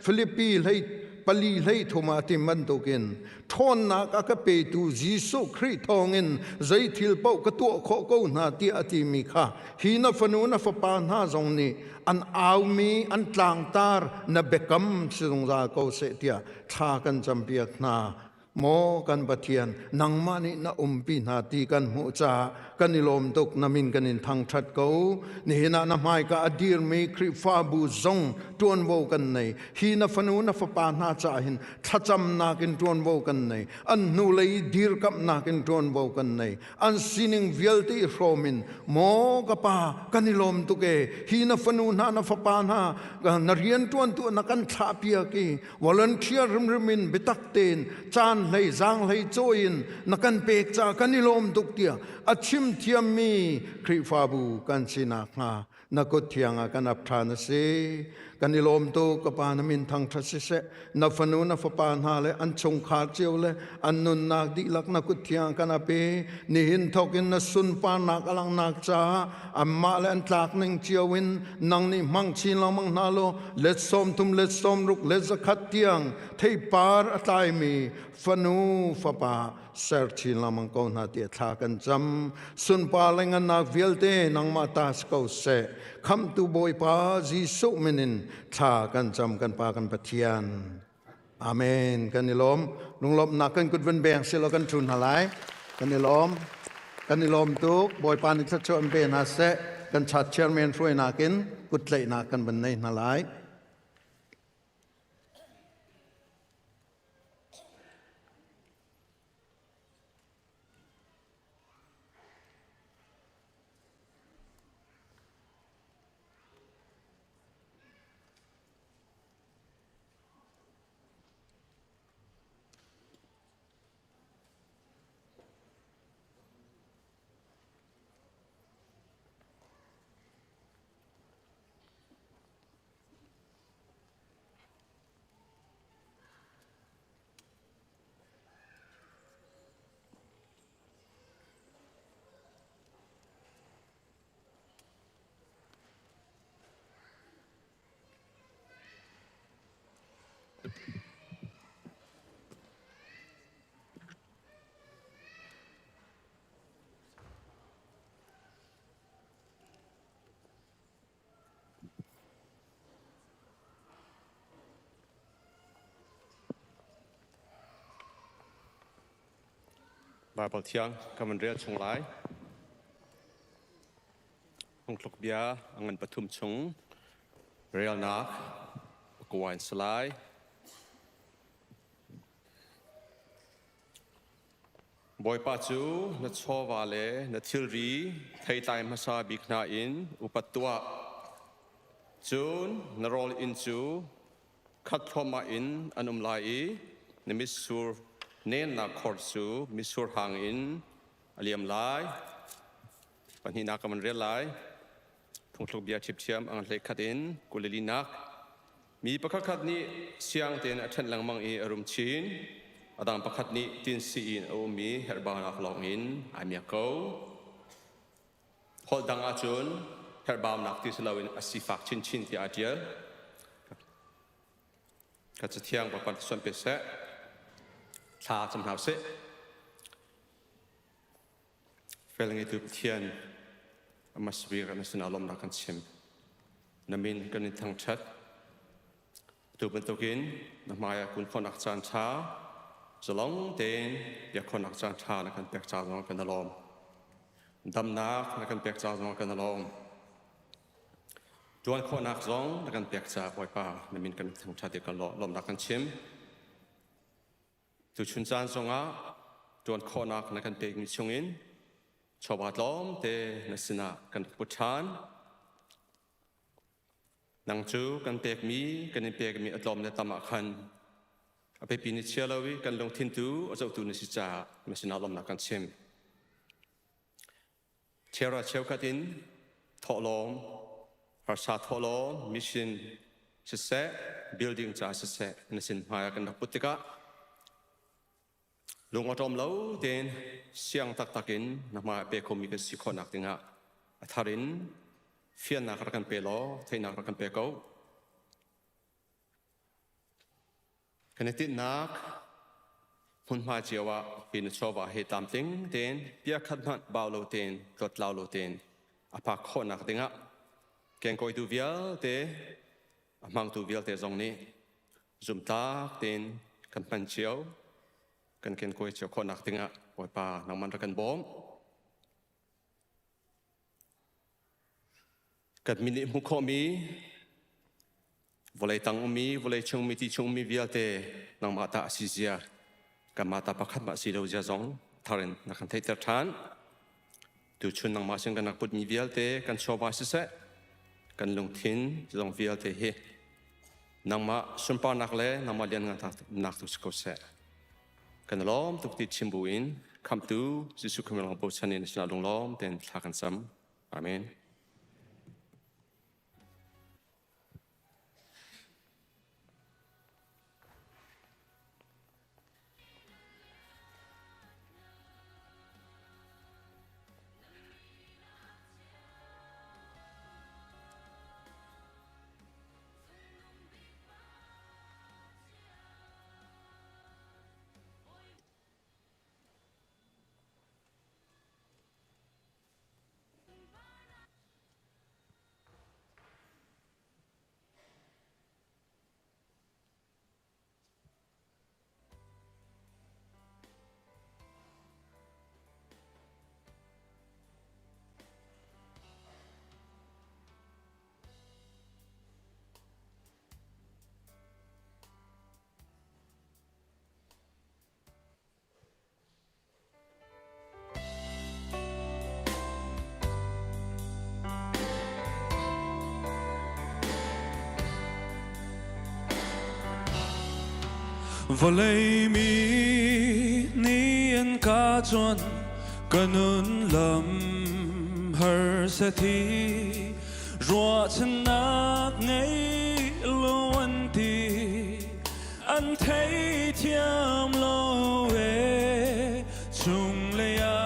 Philippi lei pali lei thuma ti man tokin thon na ka pe tu Jesu Christ thongin zai thil pau ka tu kho ko na ti ati mi kha hi na fanu na fa pa na jong ni an aw mi an tlang tar na bekam sung za ko se tia tha kan champiak na โมกันปะเทียนนังมานินะปีนาตีกันมุจากันนิลมตุกนามินกันนินทางชัดเกานี่นะนามายกาอดีร์มีคริฟาบูซงตวนโวกันในฮีนฟนูนฟปานาจาหินทัจำนากินตวนโวกันในอันนูเลยดีร์กับนากินตวนโวกันในอันซินิงเวลตีโรมินโมกปากันนิลมตุกเอฮีนฟนูนฟปานากันเรียนตวนตัวนักันทาเปียกีวอลันเทียร์มินบิตักเตนจานเลยจางเลยโจยินนักันเปกจากกันนิลมตุกเตียอัชิมเทียมมีคริฟาบูกันสินักนานักเทียงกันอับทานเสกันนิลมตุกปานมินทางทัศเสนฟนูนฟปานหาเลอันชงขาเจียวเลอันนุนนักดิลักนักเทียงกันอเปนิหินทกินนสุนปานักอลังนักจ้าอัมมาเลอันตากนึงเจียววินนังนี่มังชินลมังนาโลเลสซอมทุมเลสซอมรุกเลสขัดเทียงเทปาร์ตายมีฟนูฟปาเซอร์ชินลมังกอนาเตียทากันจำสุนปาเลงันนักเวลเตนังมาตาสกอเซคำตูบอยปาจีสุมินินทากันจำกันปากันปะเทียนอาเมนกันนิลมลุงลมนักกันกุดเวนแบงสิลกันทุนหลายกันนิลมตุกบอยปานิทัชโชมเบนาเซกันชัดเชอร์เมนช่วยนักินกุดเลยนักกันบันในหลายบาบเทียงกำมันเรียนชงไลคงคลุกเบียอังเงินปฐุมชงเรียลนักกวนสไลบอยป้าจูนัดชอวาเลนัดทิลรีไทยไตมาซาบิกนาอินอุปตัวจูนนรอลอินจูคัดพรมาอินอันุมไลนมิสซูร์เน้นนักขอดสูมิสูร์หางอินอเลียมไลปัญหานักมันเรียลไลทงทลุกเบียชิบเชียมอังเลขัดอินกุลลีนักมีประคัดนี้เสียงเต็นอัฐันหลังมังอีอารมณ์ชินอดังประคัดนี้ตินซีอินโอมีเฮร์บานักลองอินอามีเขาฮอลดังอาจุนเฮร์บามนักที่สลาวินอาศิฟักชินชินที่อาเจียลกัจจเทียงประปันส่วนเปเซชาจำหาวเสเฟลงิตุเทียนมาสวีกันในสนามลมรักกันชิมนามินกันในทางชัดตัวเป็นตัวกินน้ำมายคุณคนอักษรชาจะลองเดินอยากคนอักษรชาในการเปียกจ่าลงกันตลอดดำนักในการเปียกจ่าลงกันตลอดจวนคนอักษรในการเปียกจ่าปล่อยป่านามินกันทางชัดเดียวกันลมรักกันชิมตัวชุนจานทรงอาจวนคนอักในการเปียกมิชงอินชาวบ้านล้อมเตนสินะกันพุทธานนังจูกันเปียกมีกันเปียกมีอัตลอมในตามขันอภิปินิเชียลวิกันลงทินตูอจุตุนิสิจาไม่สินาลมนักกันเชมเชียร์เชียวกัดินทอลอมภาษาทอลอมมิชันสิเซบิลดิ้งจ่าสิเซในสินหายกันนักพุทธิกะลงอารมณ์แล้วเดินเสียงตักตักินนักมาเปคมีกันสิคนนักติงะทารินเฟียนนักรักกันเปลอไทยนักรักกันเปเก้าขณะที่นักหุ่นมาเจียวว่าพินชอบว่าเหตุตามติงเดินเปียขัดมันบ่าวโลเดินรถลาวโลเดินอภักคนนักติงะแกงกอยดูเวียลเตมังดูเวียลเตจงนี้จุ่มตาเดินกันปันเจียว กันเกินคุยเจ้าคนนักติงะปล่อยป่านังมันรักกันบ่มกัดมินิมุขมีวลัยตังมีวลัยชงมีที่ชงมีวิลเตนังมาตาสิเซียกันมาตาประคับมาสิเราจะจงทารินนักขันเทตทานดูชุนนังมาเชิงกันนักปุตมีวิลเตกันชอบมาสิเสกันลงทิ้นจงวิลเตเฮนังมาสุนปานักเล่นังมาเลียนงานนักตุสโกเสกันล้อมตุกติดชิมบุอินคำตูจิสุขมิลังโปชันินชนะลงล้อมเต็นทักกันซ้ำอาเมนVolei mi ni an ka chuan kanun lam har sa thi rua chan nak ngei lo an ti an thấy thiam lo e chung le ya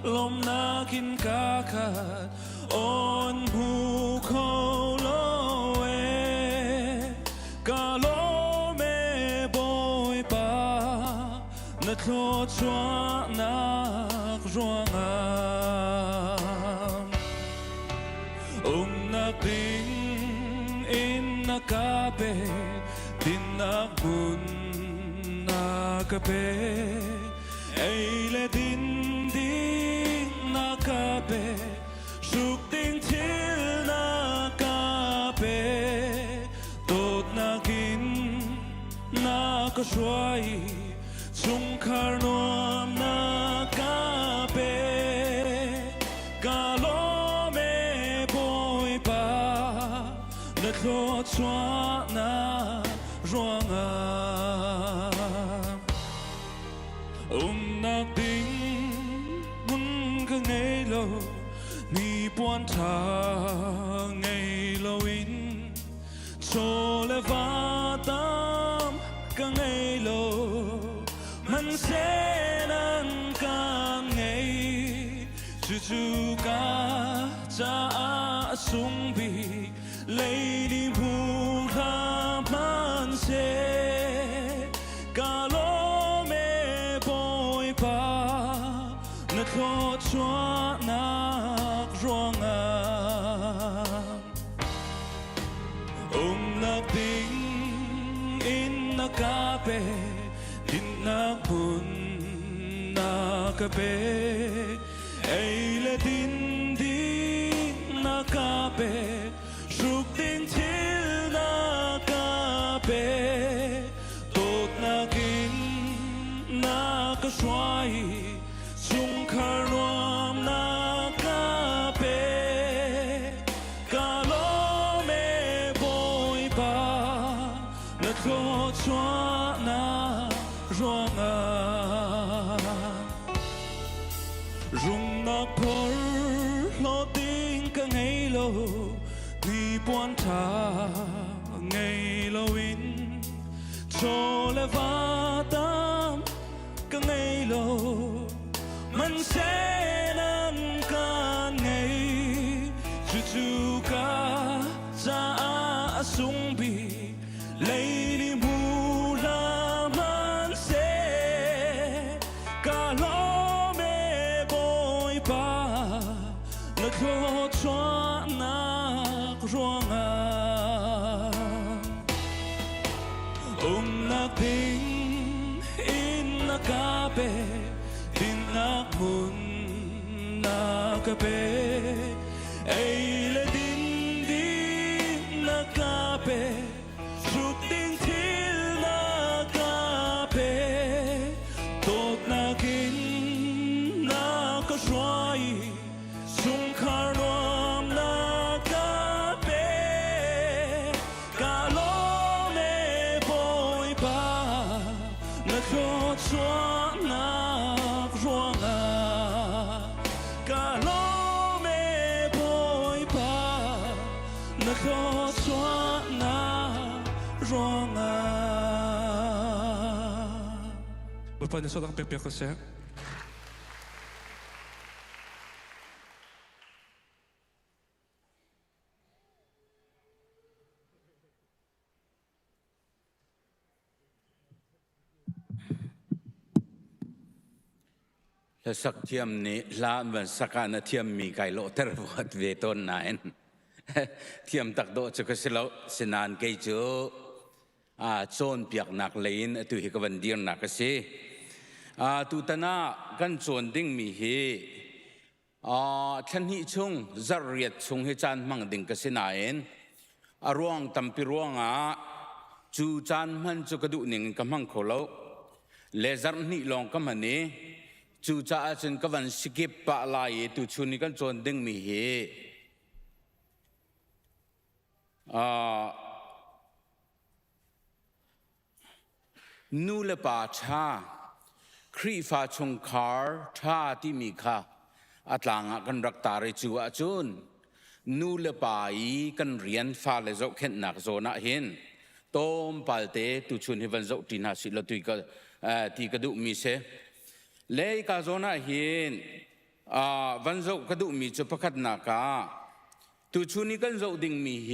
lom na kin ka khat on bu kho lo e ka lo na thlo chua nak ruanga na ting in na ka pe tin na bun na ka pe ai le din din na ka pe suk ting thil na ka pe tot na kin na ka shuai chung khar nuam na ka pe ka lo me boy pa na thlo chua na ruanga na ding mun ka ngei lo ni puan tha ngei lo in cho le va tam ka ngei lo man se nan ka ngei chu chu ka cha sung bi lady bu tha man se ka lo me boy pa na kho chua na ruanga na ting in na ka pe din na bun na ka pe ai le din din na ka pe suk din thil na ka pe tot na kin na ka shuai chung khar nuam na ka pe ka lo me boy pa na tho chua na ruanga rung na por lo ting ka ngei lo ni puan tha ngei lo in cho le va tam ka ngei lo man se nan ka ngei chu chu ka cha sung bi lady bu la man se ka lo me boy pa na kho chua na ruanga na ting in na nakape Dinamun nakape Eile din nakape Shooting till nakape Tot nagin nakasway Sung karwang nakape Kalome boy pa Nakot swan nakruanga Kalome boy pa Nakot swan nakruanga Berpada seorang pepek kesehatanและสักเทียมนี้ลาเหมือนสักการเทียมมีไก่โลเตอร์วัดเวตนนายเทียมตักโดจะก็สิเราสนานไก่จูโซนเปียกหนักเลยนตุหิกวันเดียงหนักสิตุตนากันโซนดิ้งมีเฮฉันหิชงจารียดชงให้จานมังดิ้งกสินายนร่วงตัมปิร่วงจูจานมันจะกระดูหนึ่งกำมังโคโลเลซาร์นี่ลองกำมันนี้จูจ่าจนก็วันสกิปปะลายตุชุนิกันจนดึงมีเหนูเลปาชาครีฟาชงคาร์ชาที่มีค่ะอัตลางกันรักตาเรจูอาจุนนูเลปาอีกันเรียนฟาเลโจเข็นหนักโซน่าเห็นต้มปัลเตตุชุนให้วันโจตินาสิลตุยก็ที่กระดูมีเสเลยกาโซน่าเห็นวันโจกระดูมีจุดประคัดนักตุชุนิกันโจดิ่งมีเฮ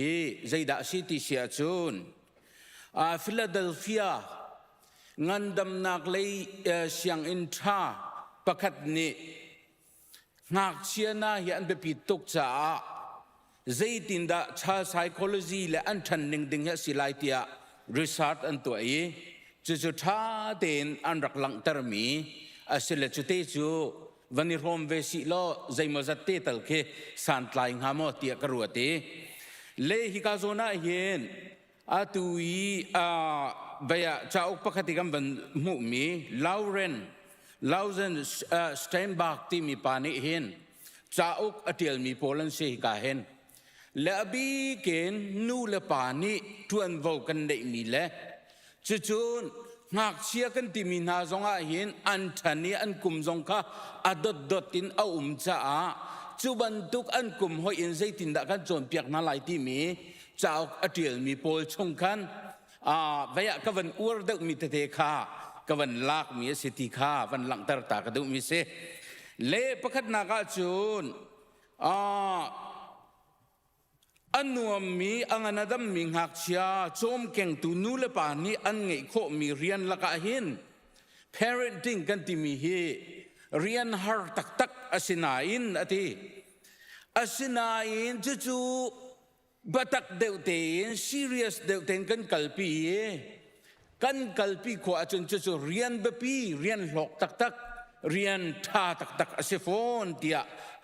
ใจด่าสิติเสียจุนฟิลาเดลเฟียงันดำนักเลยเสียงอินทราประคัดนี้นักเชียน่าเห็นเป็นปิดตุกจ้าใจตินดาชา psychology และอันทันหนึ่งดึงให้สิไลที่research อันตัวเอจุดท้าเด่นอันรักหลังตรมีสิเลจุดเตจูวันนี้รวมเวสิโลใจมาจัดเตตัลเคสันตลายหามอตีกระรัวเตเลหิกาโซน่าเห็นตุยเบียจ้าอุปกติกันบันมุมีลาวเรนสเตนบาร์กที่มีปานิเห็นจ้าอุกอเทียลมีโพลันเซหิกาเห็นและบีเกนนูเลปานิทวนโวกันได้มีเลจุนหากเชียกันที่มีนาจงอาเห็นอันทันนี้อันกุมจงค่ะดดตินเอาจ้าจุบันตุกอันกุมหอยอินใจตินดักกันจนเปียกนาลายที่มีจ้าอเทียลมีโพลชงกันเวียกวันอวดมีเตะค่ะกวันลากมีสิทธิค่ะวันหลังตระตากระดูมีเสเล่ประคัดนากาจุนอันนัวมีอังนัดมิงหักเชียโจมเก่งตูนูเลปานีอันไงโคมีเรียนละกะหิน parenting กันที่มีเฮเรียนฮาร์ตักอสินาอินอธิอสินาอินจู่บัตักเดวเตน serious เดวเตนกันกัลปีกันกัลปีขวาจนจู่เรียนแบบปีเรียนหลอกตักเรียนท่าตักอสิฟอนเตีย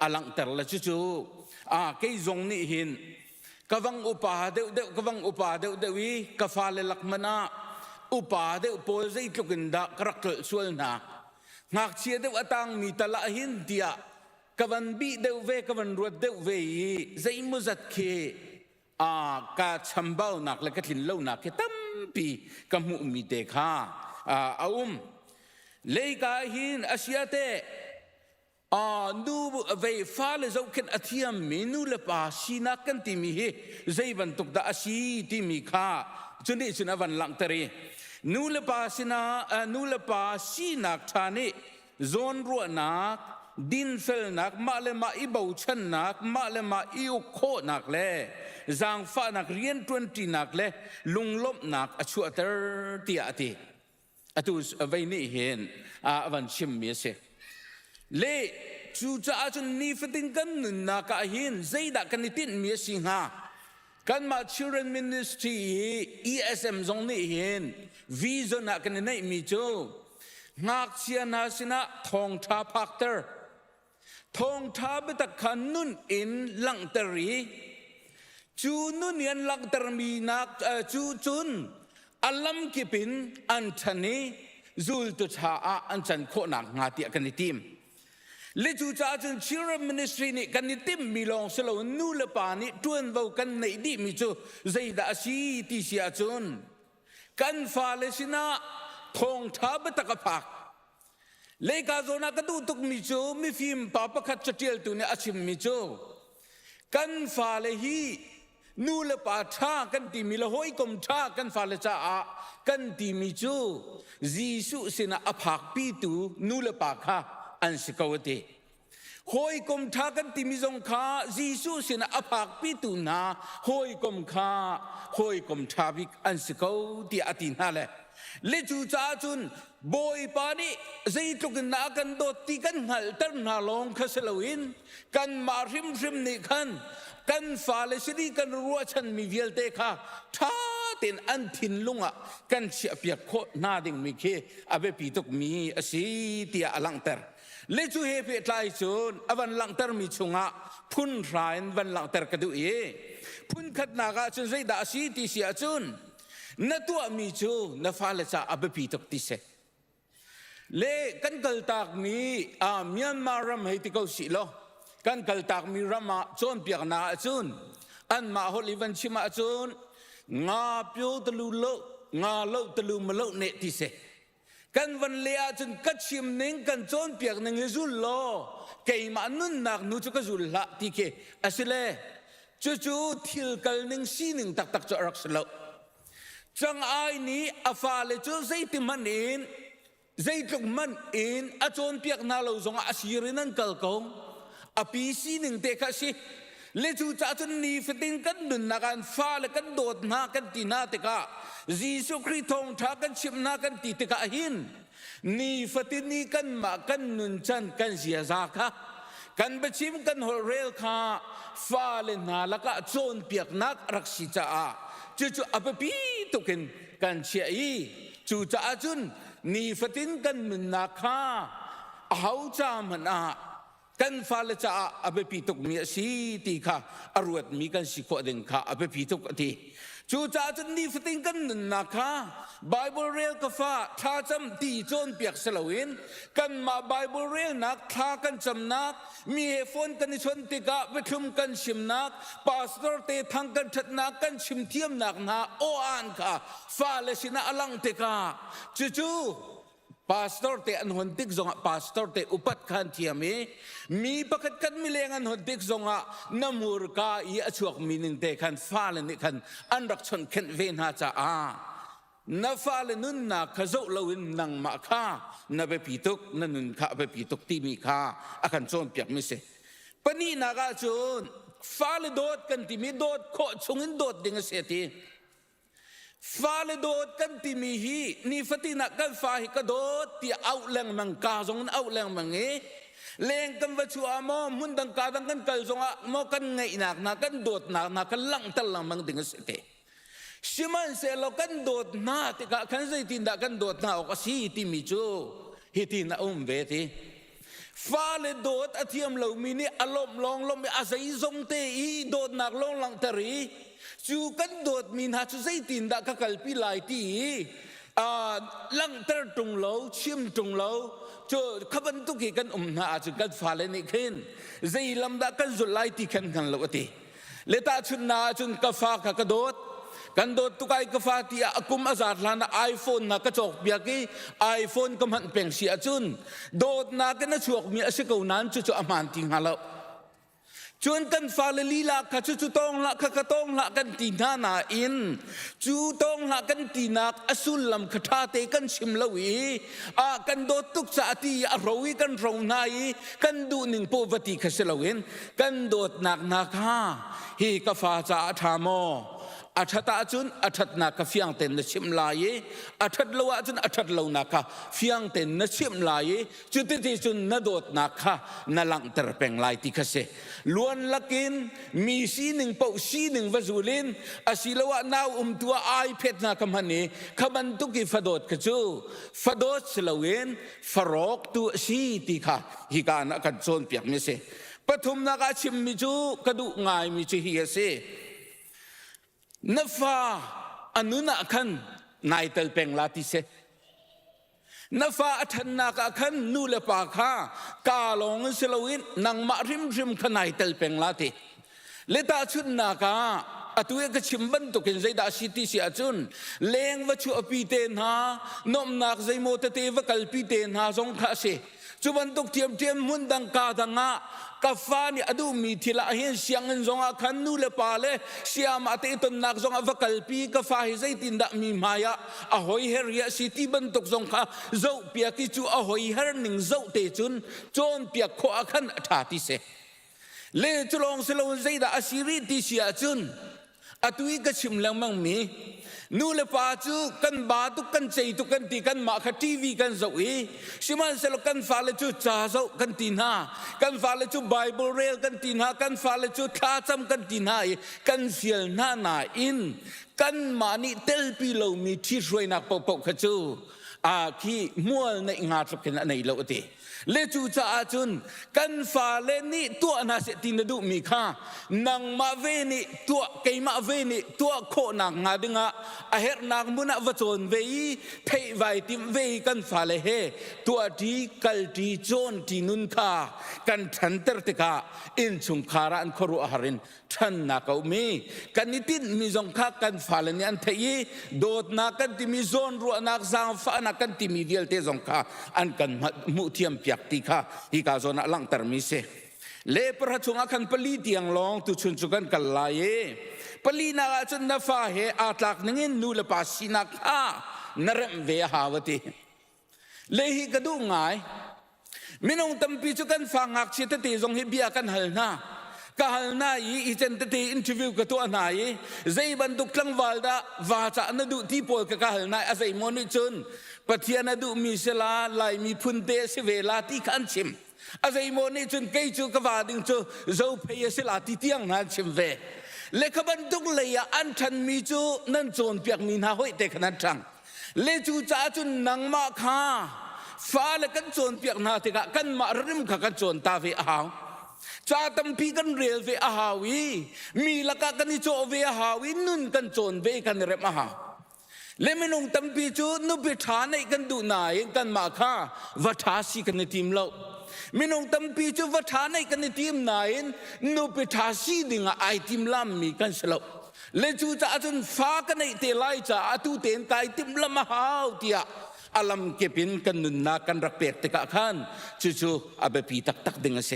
อลังเตอร์ละจู่เกยจงนี่เห็นกวังอุปาเดวกวังอุปาเดวีกฟาเลลักมนาอุปาเดวโพใจตุกินดากรักสวลนาหากเชียเดวตังมีตละหินเตียกวันบีเดวเวกวันรวดเดวเวใจมุจัดเคกาชัมเบาหนักและกถินเล่าหนักตั้มปีกมุมีเตค่ะเลยกาหินอาเซียเตนูเวฟ้าเลเจ้าเข็นอธิยมเมนูเลปาชีนักกันที่มีเฮใจบันตุกดาอาชีที่มีค่าจนนี้ชนะวันหลังเตรีนูเลปาชีนักชานีโซนรัวนักดินเฟลนักมาเลมาอิบาวชันนักมาเลมาอิอุโคนักเล่จางฟ้านักเรียน20นักเล่ลุงลบนักอชัวเตอร์ตีอาทิตุสเวนี่เห็นวันชิมเมียเสเล่จู่จ้าจนนี่ฟติงกันนุนนักเห็นใจดักกันนิตินเมียสิงหากันมา Children Ministry ESM จงนี่เห็นวิจนักกันในมีโจ งากเชียนาสินะทองทาพักเตอร์ทองทาเบตะคันนุนอินลังเตอรีจูนุนยันลังเตอร์มีนักจูจุนอัลลัมกิปินอันทันีจูลตุชาอันจันโคนักงาติกันนิติมเลจูจ้าจนชิรมินิสทรีนี่กันนิติมมีลองสโลนูเลปานี่ทวนเบากันในดิมิจูใจดาชีติเสียจนกันฟาเลสินะทองทับตะกพักเลกาโซนักดูตุกมิจูมีฟิมปาปะขัดเจียลตุเนอชิมมิจูกันฟาเลฮีนูเลปาท่ากันตีมิละหอยกมท่ากันฟาเลจ้ากันตีมิจูจีสุสินะอภักปีตูนูเลปาค่ะอันสกาวเตหอยกมท่ากันตีมิจงค่ะจีสุสินะอภักปีตูนาหอยกมค่ะหอยกมท่าบิกอันสกาวเตอตินาเลเลจูจ้าจุนบอยปานีใจตุกนากันโดตีกันหัลตันนาลงคสลวินกันมาริมนี่กันฟาเลสรีกันรัวชันมีเวลเตค่ะท่าเต็นอันทินลุงอ่ะกันเสียเปียกโคนาดิงมีเคอเบปีตุกมีอสีเตียอลังเตอร์เลจูเฮเปตไลจูนอวันลังเตอร์มีชุงอ่ะพุนรายน์วันลังเตอร์กระดูเอพุนขัดนากาจุนใจดาสีติเสียจุนนัดตัวมีจูนัฟาเลซ่าอเบปีตุกติเสเลกันกัลตากมีเมียนมารำให้ติเขาสิโลกันกัลตากมีรำมาจนเปียกนาจุนอันมาฮอลิวันชิมาจุนงาเปียวตะลุโลงาโลตะลุมโลเนติเสกันวันเลียจุนกัดชิมนิงกันจนเปียกนิงจุลโลเกยมานุนนักนุจุกจุลละติเคอสิเลจู่ๆทิลกัลนิงซีนิงตักจะรักสโลจังไอ้นี้อาฟาเลจูใจติมันอินใจตุกมันอินอาจนเปียกนาเราจงอาศิรินันกัลกงอาปีซีหนึ่งเตะสิเลจูจ้าจนนีฟติงกันดุนนักันฟาเลกันโดดนากันตีนาเตกะจีสุคริทองทากันชิมนากันตีเตกะหินนีฟตินีกันมากันนุนจันกันเสียซาค่ะกันไปชิมกันหัวเรลค่ะฟาเลนาละก็จนเปียกนักรักษาจ้าจู่ๆอับปีตุกินกันเชียอีจู่จ้าจุนนีฟตินกันมุนนาคาเอาจามันกันฟาเลจ้าอับปีตุกมีสีตีค่ะอรวดมีกันสิขวดิงค่ะอับปีตุกตีจู่จ้าจุนนีฟตินกันมุนนาคาไบเบิลเรียลกฟ้าท่าจำตีจนเปียกสลาวินกันมาไบเบิลเรียลนักท่ากันจำนักมีเฮฟอนกันชนติกะไปทุมกันชิมนักปาสตอร์เตทังกันทัดนักกันชิมเทียมนักนาโออันค่ะฟาเลสินาอลังติกะจู่ปาสตอร์เตอันหนติกจงปาสตอร์เตอุปัตขันเทียมีประคัดกันมิเลงอันหนติกจงน้ำมูรกาอีอชวกมีหนึ่งเตขันฟาเลนิขันอันรักชนเข็นเวนหาจ้านาฟาเลนุนนาขจุลวินนังมาค่านาเบปีตุกนันนุนข้าเบปีตุกที่มีค่าอาการโจนเปียกมิเสปนีนากาโจนฟาเลโดดกันที่มีโดดโคชงอินโดดดิ่งเสียทีฟาเลโดดกันที่มีฮีนี่ฟตินักกันฟาฮิกโดดที่เอาแรงมังกาจงเอาแรงมังเอแรงกันวัชัวมอมุนดังกาดังกันกัลจงมอกันไงนักนักกันโดดนักกันลังตะลังมังดิ่งเสียทีชิมันเสลกันโดดนาติกะขันใจตินดากันโดดนาออกสีติมิจูฮิตินาเวทีฟาเลโดดอาเทียมเหล่ามีนี่อารมณ์ลองลมอาศัยทรงเตอีโดดนักลงหลังตรีจูกันโดดมีนาจูใจตินดากะกัลปิลายตีลังตรตรงเหลาชิมตรงเหลาจูขบันตุกิกันนาจูกันฟาเลนิขึ้นใจลำดากันจุลายตีกันกันเหลาตีเลตาชุนนาจุนกฟ้ากะโดดกันโดดตุกายกฟ้าที่อากุมอาซาดลานะไอโฟนนักกระจกเบียกี้ไอโฟนก็มันเป็นเสียจุนโดดนักกันนะชวกมีอาศัยกูนั้นจู่ๆอามันทิ้งหาเราจนกันฟาเลลีลาค่ะจู่ๆต้องละค่ะก็ต้องละกันตีนานาอินจู่ต้องละกันตีนักอสุลลำคทาเตกันชิมลวีกันโดดตุกสาตีอรวีกันรองนายกันดูหนึ่งโปวติขสลาวินกันโดดนักนักฮะฮีกฟ้าจะทามอ อัฐตาจุนอัฐนักฟิยังเต็นนชิมลายอัฐลวะจุนอัฐลวนักฟิยังเต็นนชิมลายจุดที่จุนนโดดนักนลังเตอร์เปงลายติคเสล้วนลักินมีสีหนึ่งเป่าสีหนึ่งวจูลินอาศิลวะนาวตัวไอเพชรนักมันนี่ขบันตุกิฟดดกจูฟดดสลาวินฟรอกตัวสีติค่ะฮิกานักกันโซนเปียกมิเสปฐุมนักชิมมิจูกระดูง่ายมิจูฮิเสนฟ้าอนุนักขันนายเตลเป็งลาติเสนฟ้าอัฐนักขันนูเลปาคากาลงสลาวินนังมาริมริมขนายเตลเป็งลาติเลตาชุนนักอตัวเอกชิมบันตุกินใจดาสิติเสียจุนเลงวัชุอปีเตนหานมนักใจโมเตเตวกัลปีเตนหาทรงข้าเสจุบันตุกเทียมเทียมมุนดังกาดังกาฟานี่อดูมีทีละเห็นเสียงเงินทรงขันนูเลปาเลเสียมาเตตุนนักทรงวกัลปีกาฟาให้ใจตินดามีมายาอหอยเฮรียสิติบันตุกทรงข้าเจ้าเปียกิจูอหอยเฮรนิงเจ้าเตจุนจนเปียกขวาขันถาติเสเลจุลองสลวนใจดาอสิริติเสียจุนอตุยกชิมลังมังมีนูเลปาจูกันบาตุกันใจตุกันตีกันมาคทีวีกันเจ้าอีชิมันเสลกันฟาเลจูจ่าเจ้ากันตีนากันฟาเลจูไบเบิลเรลกันตีนากันฟาเลจูท่าจำกันตีนากันเสียหน้าหนาอินกันมานิเตลปีโลมีที่ช่วยนักปกปกขจูคีมัวในงาสักขณะในโลกตีเลจูจ่าจุนกันฟาเลนี่ตัวนาเสตินดูมีค่านังมาเวนี่ตัวเกยมาเวนี่ตัวโคนังงาดึงอาเฮรนักมุนวจนเวย์เทวายติมเวย์กันฟาเลเฮตัวดีกัลดีโจนที่นุนค่ากันทันเตอร์ติกาอินชุงคารันครูอาหารินท่านนักเอามีกันนิตินมีจงค่ากันฟาเลนี่อันเทยีโดดนักกันที่มีโซนรัวนักสางฟ้านักกันที่มีเดียลเตจงค่าอันกันมุเทียมอยากตีค่ะที่กาโซนักลังตรมิเสเลประชุงอาคันปลีตียงลองตุชุนจุกันกัลลายปลีนาจนนาฟ้าเฮอาตักนึงนูเลปัสสินักนรมเวหาวติเลหิกระดูง่ายมินงตัมปีจุกันฟังหักชิตติจงฮิบียกันหัลนากาลนาอีเจนตติอินทิวิวกับตัวนายใจบันทุกครั้งวาลดาวาจานดูที่ปอยกับกาลนายอาศัยมนุษย์จนปฏิญาณดูมีเสลาลายมีพุนเตสเวลาที่ขันชิมอาศัยมนุษย์จนเกยจูกับวาดิงจูเจ้าเพยเสลาที่เตียงนั้นชิมเวเลขบันทุกเลยอันทันมีจูนั่นโจนเปียกมีนาห้อยเตขนาดจังเลจูจ้าจุนนังมาคาฟ้าเลกันโจนเปียกนาติกะกันมาริมกันโจนตาเวอาวจ่าตัมพีกันเรียลเวอาฮาวีมีลักกันนิโจเวอาฮาวีนุนกันโจนเวกันเรมหาเลมินงตัมพีจูนุบิฐานในกันดูนายกันมาค่าวัฏาสีกันในทีมเรามินงตัมพีจูวัฏาในกันในทีมนายนุบิฐาสีดิ่งไอทีมลำมีกันสลบเลจูจ่าจนฟ้ากันในเตลัยจ่าตูเตนไกทีมลำมหาเตียอาลัมเก็บินกันนุนนากันรักเปียกติกะขันจู่ๆอาเบปีตักตักดิ่งเส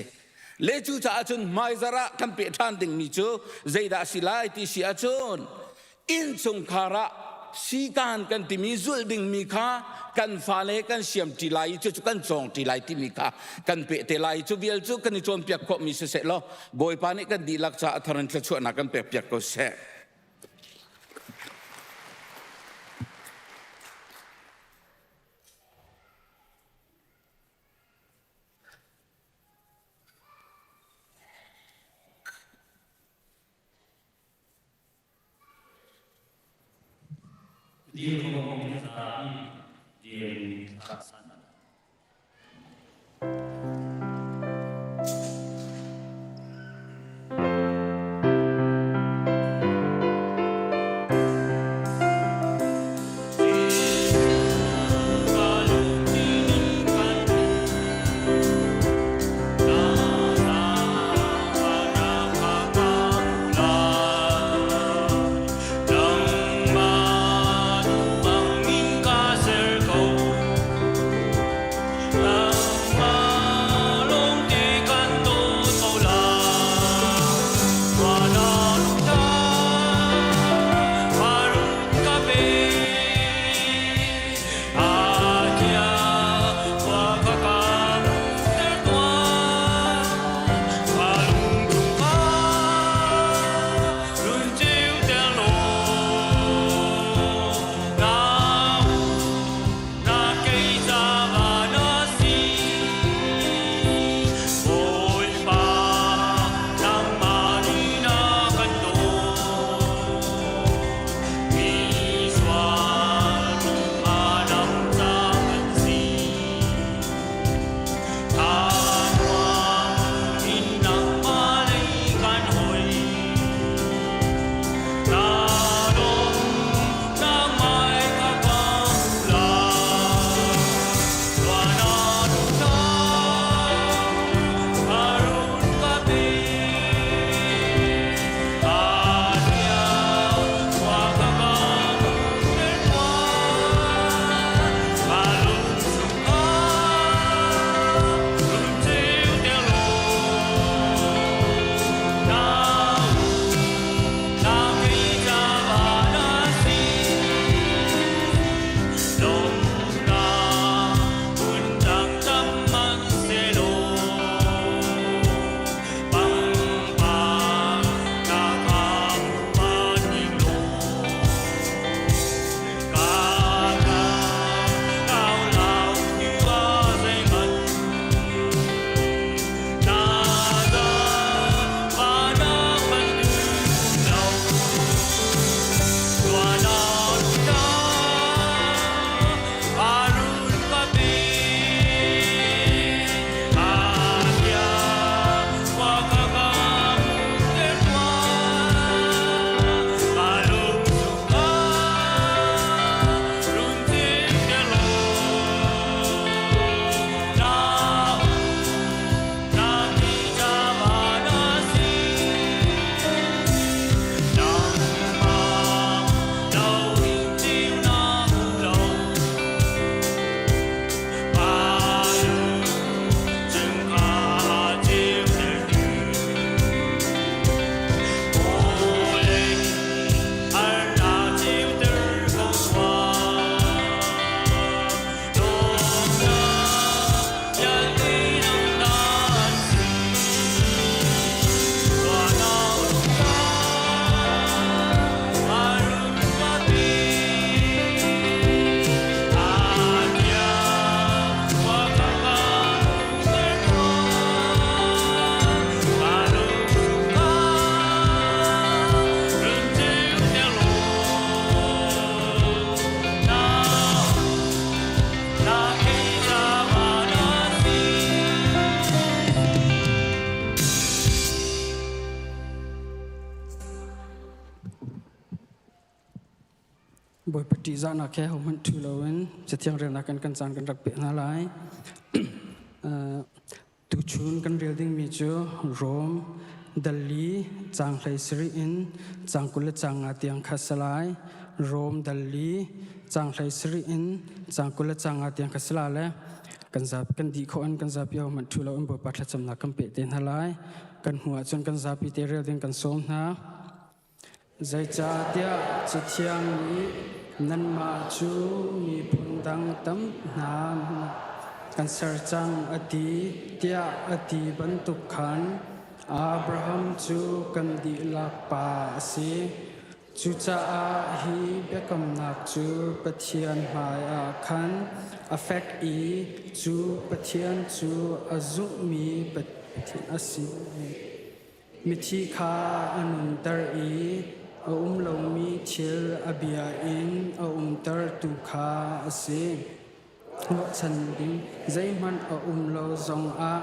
เลจูจ่าจนไม่จระกันเปียทันดิ่งมีจูใจดาสิไลที่เสียจนอินสงคาระสีการกันที่มีจุลดิ่งมีค่ากันฟาเลกันเสียมที่ไลจูกันจงที่ไลที่มีค่ากันเปียที่ไลจูเบียลจูกันนิจมเปียกขบมีเสร็จแล้วบอยปานิกันดีลักษณะทารันจะชวนนักกันเปียกก็เสร็จ bồi bát đi ra nà khe hồng hân thu lâu in sẽ thiang riêng nà kan chang kan rak pe na lai tu chun kan real ding mi chu Rome Delhi chang hlei sri in chang kul chang a tiang khasalai Rome Delhi chang hlei sri in chang kul chang a tiang khasala le kan zap kan di kho an kan zap yo man thu lâu in bồi bát la cham na kan pe te na lai kan hua chun kan zap pi te real ding kan som na zai cha tia chi thiang ni nan ma chu mi phun dang tam na kan sar chang ati tia ati ban tu khan Abraham chu kan di la pa si chu cha a hi bekam nak chu pathian mai a khan affect i chu pathian chu azu mi pathian asi mi thi kha anun tar i lo mi thil abia in tar tu kha ase lo chan ding zai man lo zong a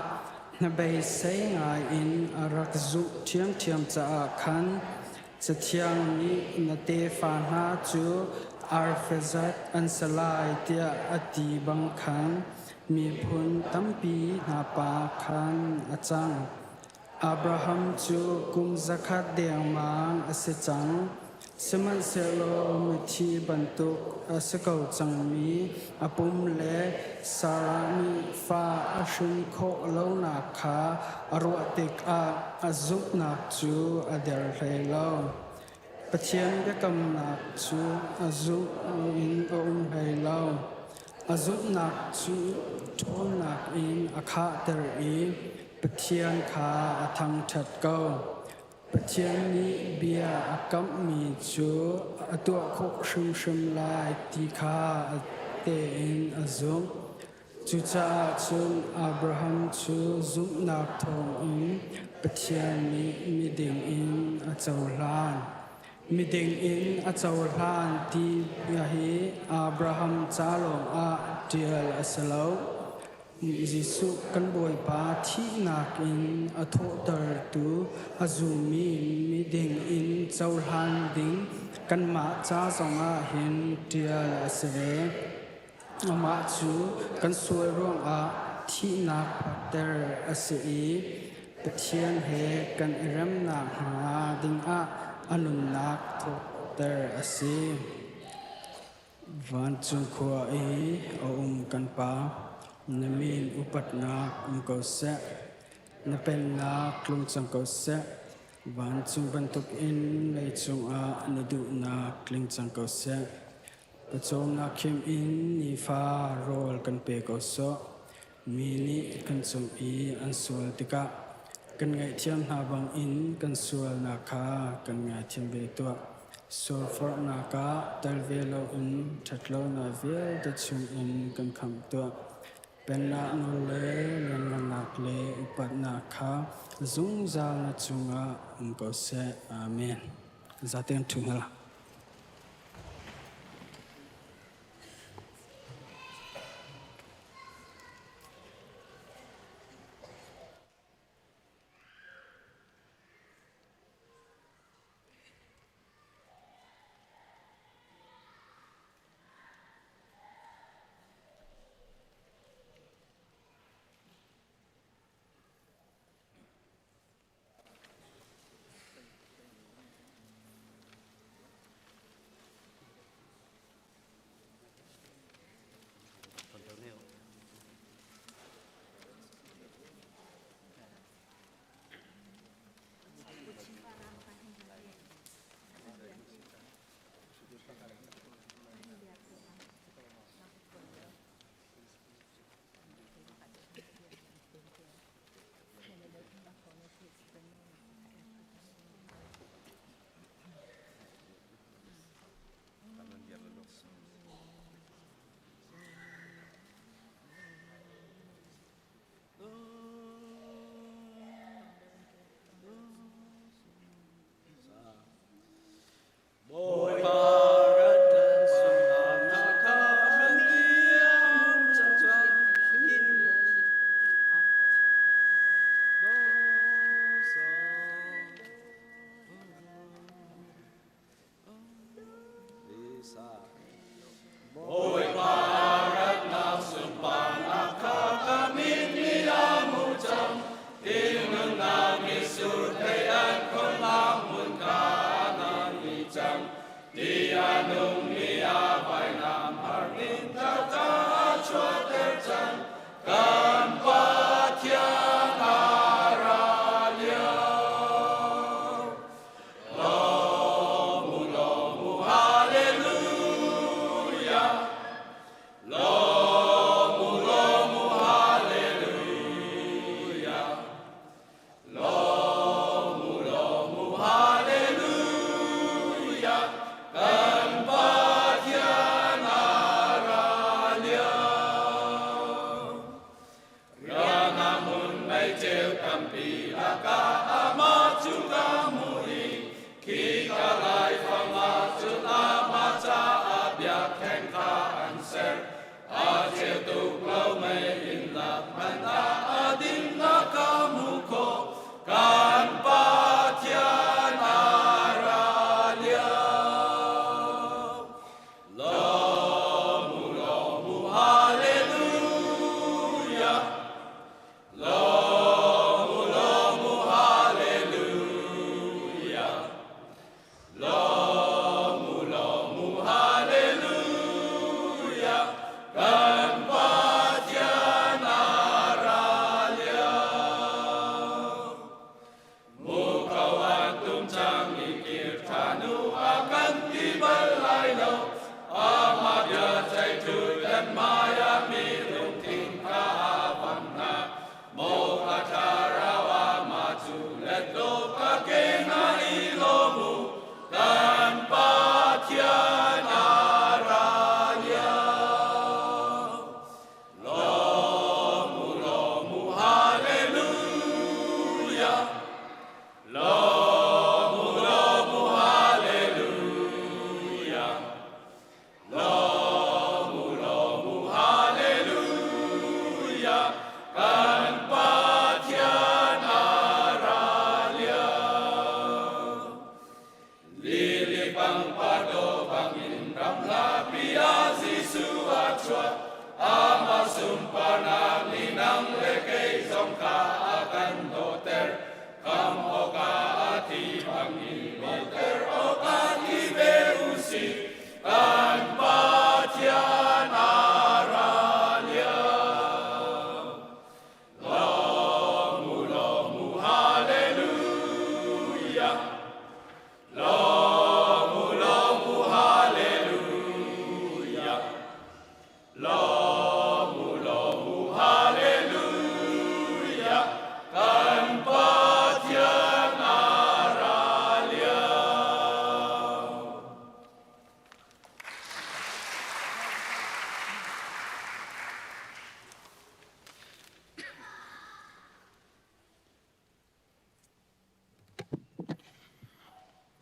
na bay say ngai in arak zu thiam cha khan cha thiang ni na te fa na chu arfezat an salai tia ati bang khan mi phun tampi na pa khan achang Abraham chu kum zakat deang mang ase chang seman selo mithi bantuk asakau chang mi apum le sarami fa ashun kho lo na kha arwa tek a azuk na chu ader hle lo pathian be kam na chu azuk in hle lo azuk na chu thon na in akha ter i pathian kha athang that ko pathian ni bia akam mi chu atua kho shum lai ti kha te in azum chu cha chun Abraham chu zum nak thong in pathian ni mi ding in a chawlan mi ding in a chawlan ti ya hi Abraham cha long a tial asalo Giêsu kan boi pa thi nak in a tho tar tu azumi mi ding in chawlan ding kan ma cha zonga hin tia asre ama chu kan suai rong a thi nak ter ase pathian he kan ram na ha ding a anun nak tho ter ase van chung khwa kan pa namin upat na kau se na pen na klung chang kau se van chung bantuk in lei chung a nadu na kling chang kau se pachom na khim in ni fa rol kan pe kau so mi ni kan chung i an sul tika kan ngai thiam na bang in kan sul na kha kan ngai thiam be to so for na ka tal ve lo in thatlo na ve ta chung in kan kham to pen na no le len nak le upat na kha zung za na chunga ko se amen zaten thungala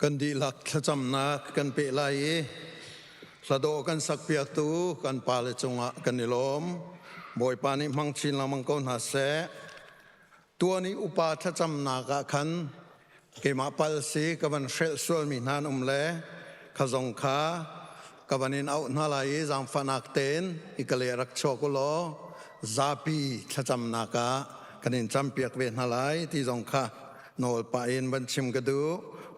กันดีหลักขจำนักกันเปลัยสะดวกันสักเปียกตูกันปาเลจงะกันนิลมบอยปานิมังชินละมังกรหาเสตัวนี้อุปาทจำนักขันเกมาปัลสีกับวันเชลส่วนมีนานเลขจงขากับวันนินเอาหน้าลายจำฟันักเตนอิกเลรักโชกุโลซาปีขจำนักกันนินจำเปียกเวหน้าลายที่จงขาโนลปาอินบัญชิมกระดู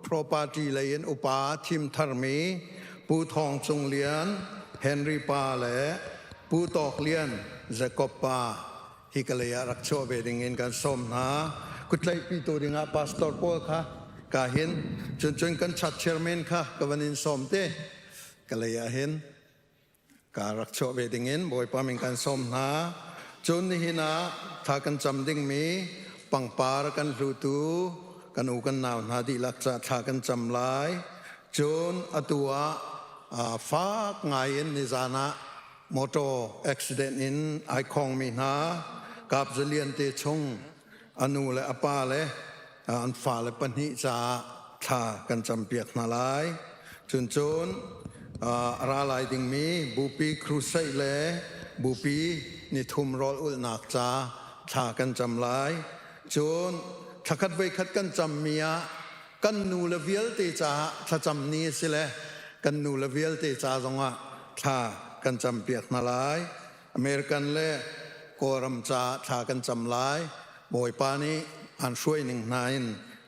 property เลยนอุปาทิมธรมีปูทองจงเลียนเฮนรี่ปาและปูตอกเลียนเจคอบปาฮิกเลยรักโชเบดิงเงินกันสมนะกุดไลปีตัวดิงาพาสตอร์พอลค่ะกาเห็นจนกันชัดเชอร์เมนค่ะกับวันนินสมเต้ก็เลยเห็นการักโชเบดิงเงินบ่อยปามิงกันสมนะจนนี่นะถ้ากันจำดิ่งมีปังปาร์กันรูตูกันอูกันนาวนาดีลักษะทากันจำลายจนอตัวฟ้างายนิจานะมอเตอร์อุบิเหตุอินไอคองมีนากับเจริญเตชงอนุและอปาเลอันฟ้าและปนิจาทากันจำเปียกนาลายจนราลายดิ่งมีบุปีครูไซเลบุปีนิทุมรอลอุลนักจาทากันจำลายจนถ้าขัดไปขัดกันจำเมียกันนูเลเวลเตจาถ้าจำนี้สิเลกันนูเลเวลเตจาตรงว่าถ้ากันจำเปียกนาลายอเมริกันเล่กอรัมจาถ้ากันจำลายบ่อยปานี้อันช่วยหนึ่งนาย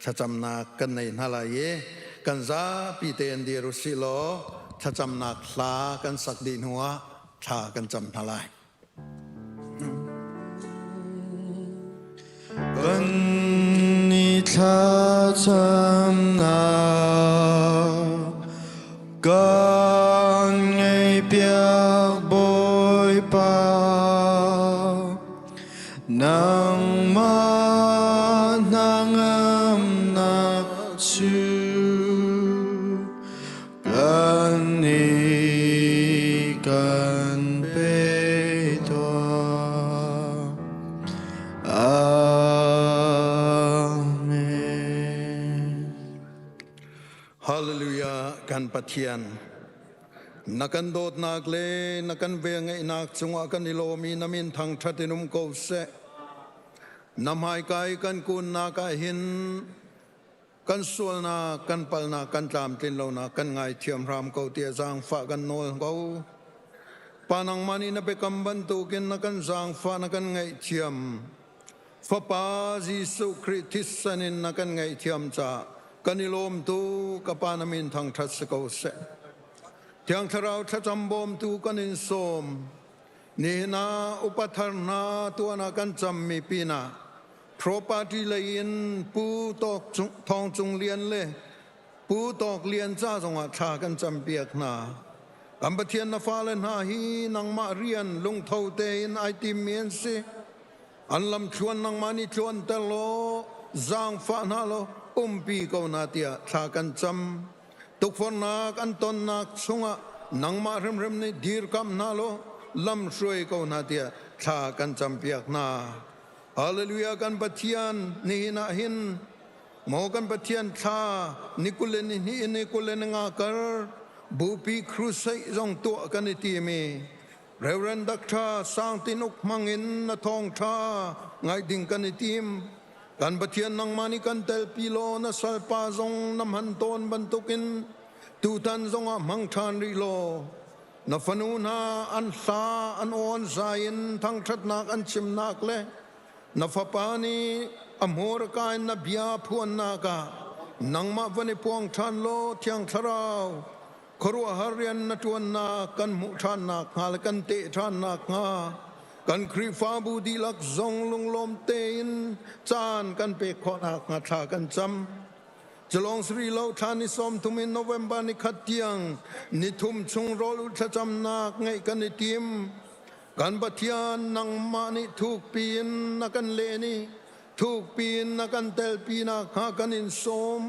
ถ้าจำนากันในนาลาย กันซาปีเตนดีรุสิโลถ้าจำนักลากันสักดินหัวถ้ากันจำทลายกันนิทาจำนักกันไงเปียกบอยปานางมานางนักชูกันนี้กันเปตัวอาเมนฮาเลลูยากันปะเทียนนักันโดดนักเลนักันเวงไอนักจงอากันนิโลมีนามินทางทัตินุมโกเสนำหายกายกันกุนนากันหินกันสวลนากันปัลนากันจามตินโลนากันไงเทียมรามเกาเตียจางฟ้ากันโนเกาปานังมานีนับไปกำบันตุกินนักันจางฟ้านักันไงเทียมฟ้าปาจิสุคริติสนินนักันไงเทียมจ่ากันนิโลมตูกับปานามินทางทัศเกาเสเทียงทเราทัจำบอมตูกันอินโสมนี่นาอุปทารนาตัวนักันจำมีปีนาเพราะปาฏิเลยินปูตอกทองจุงเลียนเลยปูตอกเลียนจ้าจงอาชากันจำเปียกนาอัมบเทียนนาฟ้าเลนหาฮีนังมาเรียนลงเท่าเตยนไอติเมียนสิอันลำชวนนังมานิชวนเตโลจางฟ้านาโลปีเกานาเตียชากันจำตุกฝนนักอันตนนักชงะนังมาเริ่มในดีร์กำนาโลลำช่วยเกานาเตียชากันจำเปียกนาฮาเลลูยากันปะเทียนนี่นาหินโมกันปะเทียนชานิกุเลนนี่นิกุเลนงากรบูปีครูไซจงตัวกันตีเมเรเวนดักชาสร้างตินุกมังอินนาทองชาไงดิ่งกันตีมกันปะเทียนนังมานิกันเตลปิโลนาสัลปาจงนำหันตนบรรทุกินตูตันจงมังทานริโลนาฟนูนาอันสาอันออนไซน์ทั้งชัดนักอันชิมนักเลนฟปานีอโมรกายนบียาพวนนากานังมาวันในพวงทันโลเทียงทราวครัวฮาริยันนจวนนากันมุทานนักหาลกันเตทานนักงากันครีฟาบูดีลักซงลุงลมเตนจานกันเปกขอนักงาชากันจำจะลองสรีเลาทานิสอมทุมินโนเวมบานิขัดเตียงนิทุมชงรอลุทจำนักไงกันในทีมกันปะเทียนนังมานิถูกปีนนักันเลนีถูกปีนนักันเตลปีนักหากันอินโสม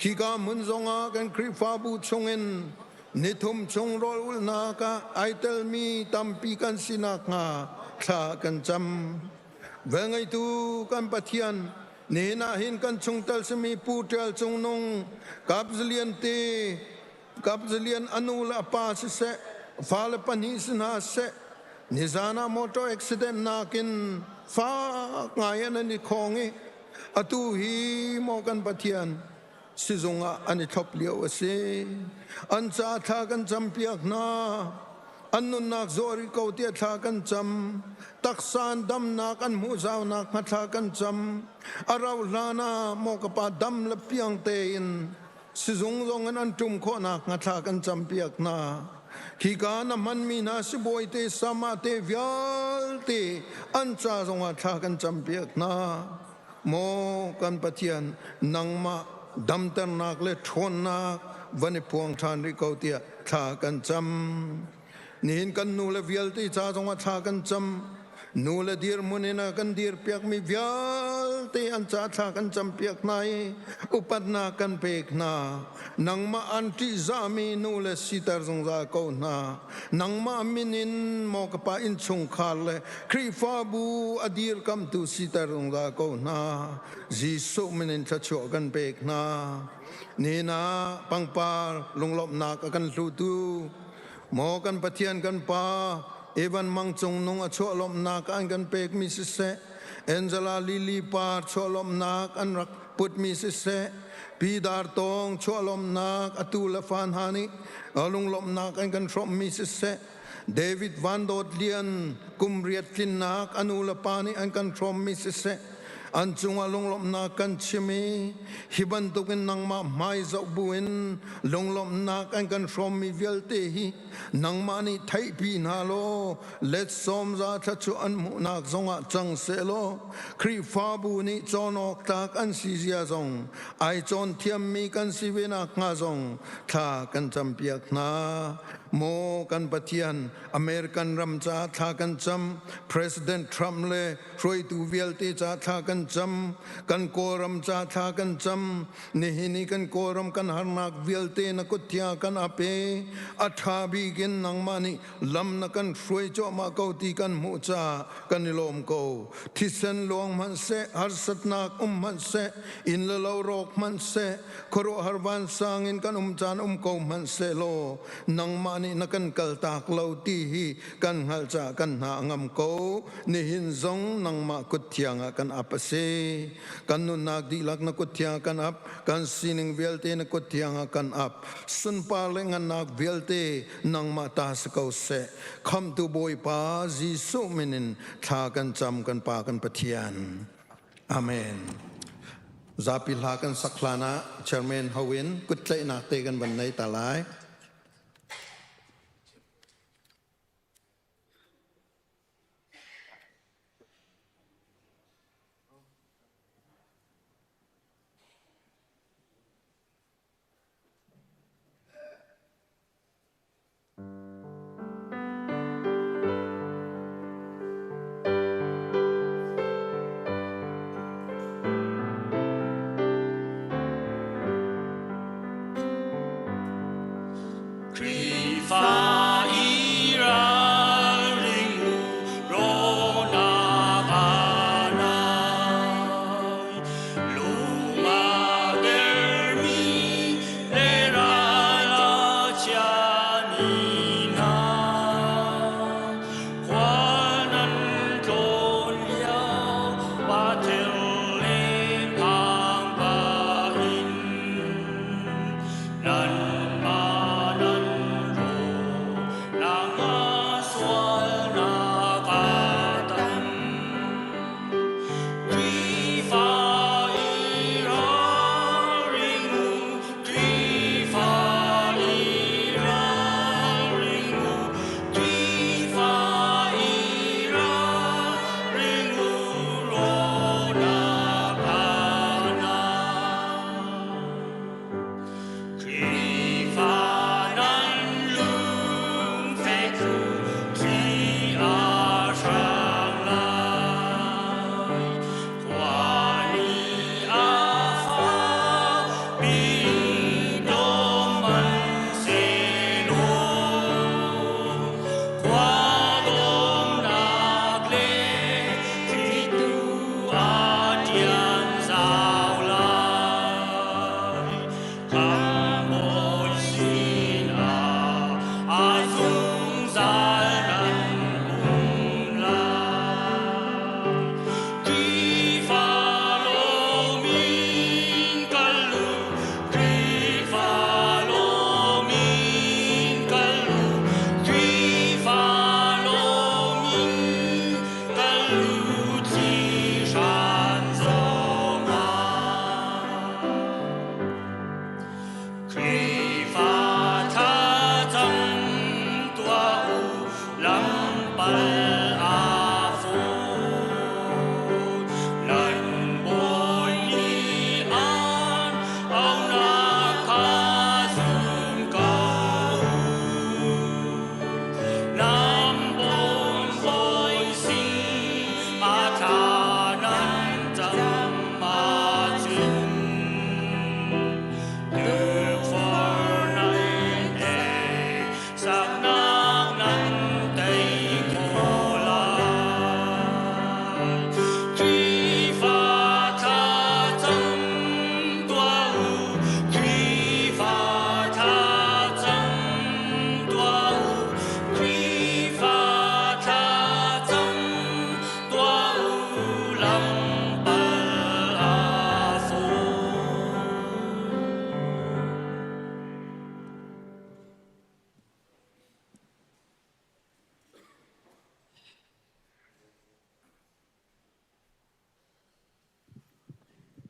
ขีกามุนจงอากันคริฟาบูชงเอ็นนิทุมชงรอลนักไอเตลมีตัมปีกันสินักงาชากันจำเวงไอตูกันปะเทียนนี่นาหินกันชงเตลสมีปูเตลชงนงกับเลียนเตกับเลียนอนุลาปาสเสฟาลปนิสนาเสนิจานาโมโตเอ็กซิเดนนากินฟ้างายันนิคองอตูฮีโมกันปะเทียนสิจงอันนี้ทบเลี้ยวเสอันจาทากันจำเปียกนาอันนุนนักโซริเกาเตียทากันจำตักสานดำนักอันมูซาวนักมาทากันจำอาราวลานาโมกปาดำละเปียงเตยนสิจงอันจุมโคนักมาทากันจำเปียกนาขีกานามันมีนาสิบอยเตสามาเตวิอัลเตอันจาจงอาชากันจำเปียกนาโมกันปะเทียนนังมาดำเตนักเลทวนนักวันนี้พวงทานริเกาเตียชากันจำนี่กันนูเลวิอัลเตจาจงอาชากันจำนูเลดีร์มุนีนากันดีร์เปียกมีวิอัลเตอันจาชากันจำเปียกนายอุปัตนากันเปียกนานังมาอันติจามีนูเลสิตาจงจาเกานานังมามินินโมกปาอินชงคาเลครีฟาบูอดีร์กัมตุสิตาจงจาเกานาจิสุมินินชัชโอกันเปียกนานี่นาปังปาลงลบนักกันลูตูโมกันปะเทียนกันปาเอวันมังจงนงอชลมนากันเปกมิสเซเอ็นจลาลิลีปาชลมนากันรักปุตมิสเซปีดาร์ตองชลมนาอตูลฟานฮานิลุงลมนากันทรมมิสเซเดวิดวันโดดเลียนกุมเรียดฟินนาอนูลปานิกันทรมมิสเซ an chunga lunglom na kan chimi hiban tukin nang ma mai zo buin lunglom na kan from mi velte hi nang mani thai pi na lo let som za tha chu an mu nak zonga chang se lo khri fa bu ni chonok tak an si zia zong ai chon thiam mi kan si ve na nga zong tha kan cham piak na mo kan pathian American ram cha tha kan cham President Trump le roi tu velte cha tha kan cham kan koram cha tha kan cham nihini kan koram kan harnak velte na kuthya kan ape atha bi gen nang mani lam na kan roi cho ma ko ti kan mu cha kan lom ko thisen long man se har satnak man se in la lo rok man se khoro harban sang in kan chan ko man se lo nang mani na kan kal tak lo ti hi kan hal cha kan na ngam ko ni hin zong nang ma kuthya kan apase kan nu nak di lak na kuthya kan ap kan sining velte na kuthya kan ap sun pa lengan nak velte nang ma ta ko se kham tu boy pa jisu minin tha kan cham kan pa kan pathian amen zapilha kan saklana chairman hawin kutlai na te kan ban nai talai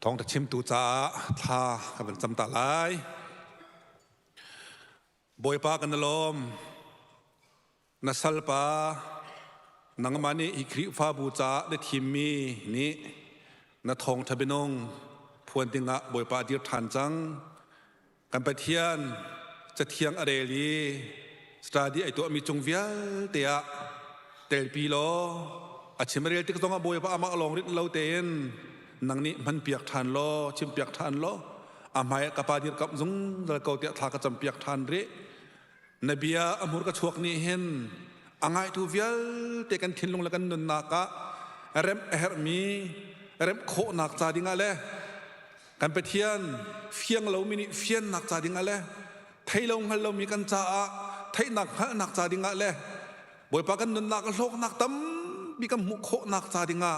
ท้องตะชิมตูจ้าท่ากับจำตาลายบอยปากันนลมนัสลปานังมานีอิคริฟาบูจ้าได้ทีมมีนี้นัทองทบินงพวนติงะบอยปาดิรทันจังกันไปเทียนจะเทียงอะไรลีสตาดีไอตัวมีจงเวียเตียเตลปีโลอาชิมเรียลที่ต้องบอยปาอามาลองริดเลาเตนนังนี้มันเปียกทันโลชิมเปียกทันโลอามากับปาดิรกับซุงแล้วก็เตียทากระจำเปียกทันเรนบียอมูรกชวกนี้เห็นอ่างไอทูเวียลเตกันทิ้งลงแล้วกันนุนนักะเริ่มเฮร์มีเริ่มโคนักจาดิงอะไรกันไปเทียนเฟียงเรามินิเฟียนนักจาดิงอะไรไทยเรามีกันจ้าไทยนักจาดิงอะไรบอยปากันนุนนักโลกนักตั้มมีกันมุโคนักจาดิงะ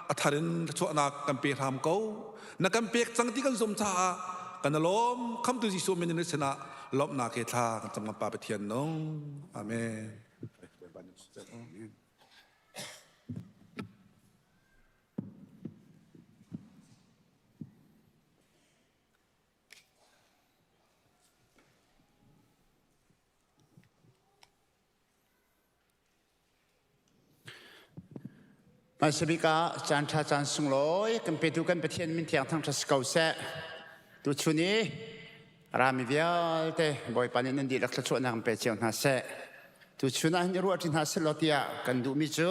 อัฐารินชวนักกันเปียรามเก้านักกันเปียกจังที่กันสมชากันล้มคำตุจิสุเมนินชนะลบนาเกธากันจำนำปาไปเทียนน้องอาเมนมาสบิกาจานชาจานสุงลอยกันไปดูกันไปเทียนมินเทียงทั้งทัศกาเสดูชุนี้รามิเวียลเตบอยปานินันดีลักษณะนางเป็ดเจียงนาเสดูชุนั้นรัวที่นาเสลอตียกันดูมิจู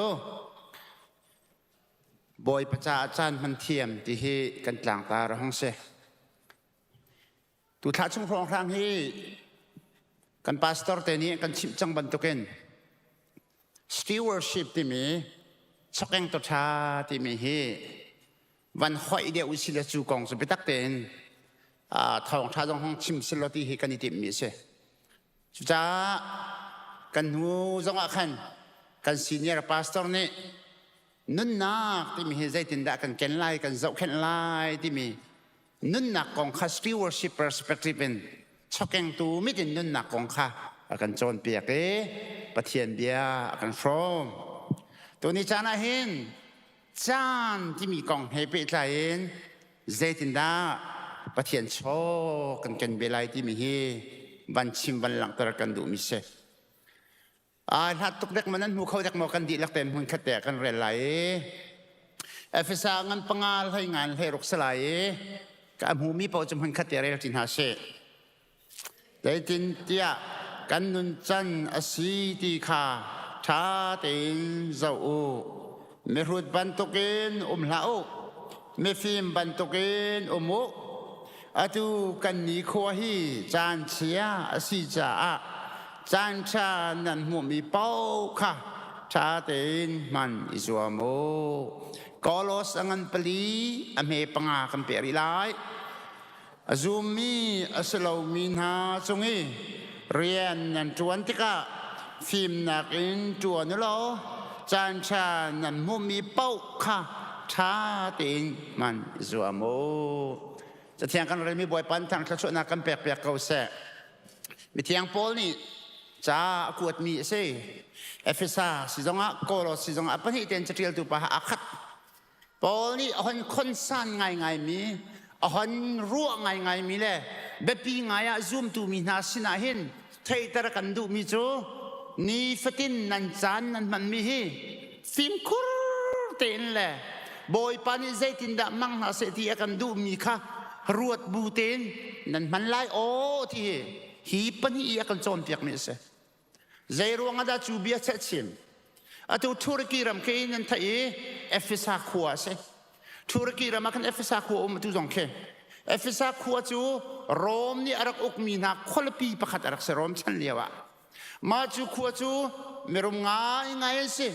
บอยประจาจานมันเทียมที่ฮีกันกลางตาเราห้องเสดูท้าชงพรองครั้งฮีกันพาสตอร์เตนี้กันชิมจังบันตุกินสตีวอร์ชิพที่มีสักแห่งตัวชาที่มีฮีวันหอยเดียวอุศิลจูกองสุพิตักเตนทองชาดงห้องชิมสิลที่ฮีกันนิติมีเสจุจ้ากันหูจงอาคันกันซีเนียร์พาสตอร์นี่นุ่นนักที่มีใจตินดากันเกนไลกันเจ้าเกนไลที่มีนุ่นนักของข้าสตีวอร์ชิพเปอร์สเปกทีฟเป็นสักแห่งตัวไม่ตินนุ่นนักของข้ากันโจนเปียกปะเทียนเบียกันฟรอมตัวนี้จานาเห็นจานที่มีกองเฮเปใจเห็นเจตินดาปะเทียนโชกันเบลัยที่มีเฮบันชิมบันหลังตระกันดูมิเซถ้าตุกเด็กมันนั้นหูเขาเด็กมอกันดีลักเต็มหุ่นขัดแตกกันเรลัยเอฟซางันปังอาลให้งานให้รกสลายกับหูมีเป่าจมหุ่นขัดแตกเรลจินหาเซเจตินเตียกันนุนจันอสีตีขาชาเต็นเจ้าโอเมรุดบันตุกินลาโอเมฟิมบันตุกินโมอาตูกันนิโคฮีจานเชียอสิจาจานชานันหัวมีเป้าค่ะชาเต็นมันอิจวาโมกอลอสงันปลีอเมปังอาคัมเปริไลอาซูมีอาสลามินฮาจงเเรียนนันจวนติกาฟิล์มนักอินจวนนี่หรอจานชานันมุมีเป้าค่ะชาติงมันจัวโมจะเทียงกันอะไรมีบอยปันทางชดนักกันเปียกเก่าแสมีเทียงโพลนี่จ้ากวดมีเซ่เอฟเอสาสิจงอ่ะโกโลสิจงอ่ะปนิเตนจะเรียลตัวปะอาคัดโพลนี่อันคนสั้นไงมีอันรั่วไงมีเลยแบบปีไงอะซูมตูมีนาสินาเห็นไทยตระกันดูมีจูนี่ฟตินนันจานนันมันมีฮีฟิล์มคุรเต็นเลยบอยปานิใจตินดามังนาเสตีกันดูมีค่ะรวดบูเตนนันมันไล่โอที่ฮีปนีกันโจนเปียกมิเสใจรวงอาดาจูเบียเซชิมอาตูทุรกีรำเคนันไทยเอฟซาขัวเสทุรกีรำกันเอฟซาขัวมาตูจงเคเอฟซาขัวจูโรมนี่อารักอุกมีนักคนละปีประคัดอารักเสโรมฉันเลียวะมาจูขัวจูเมรุมง่ายสิ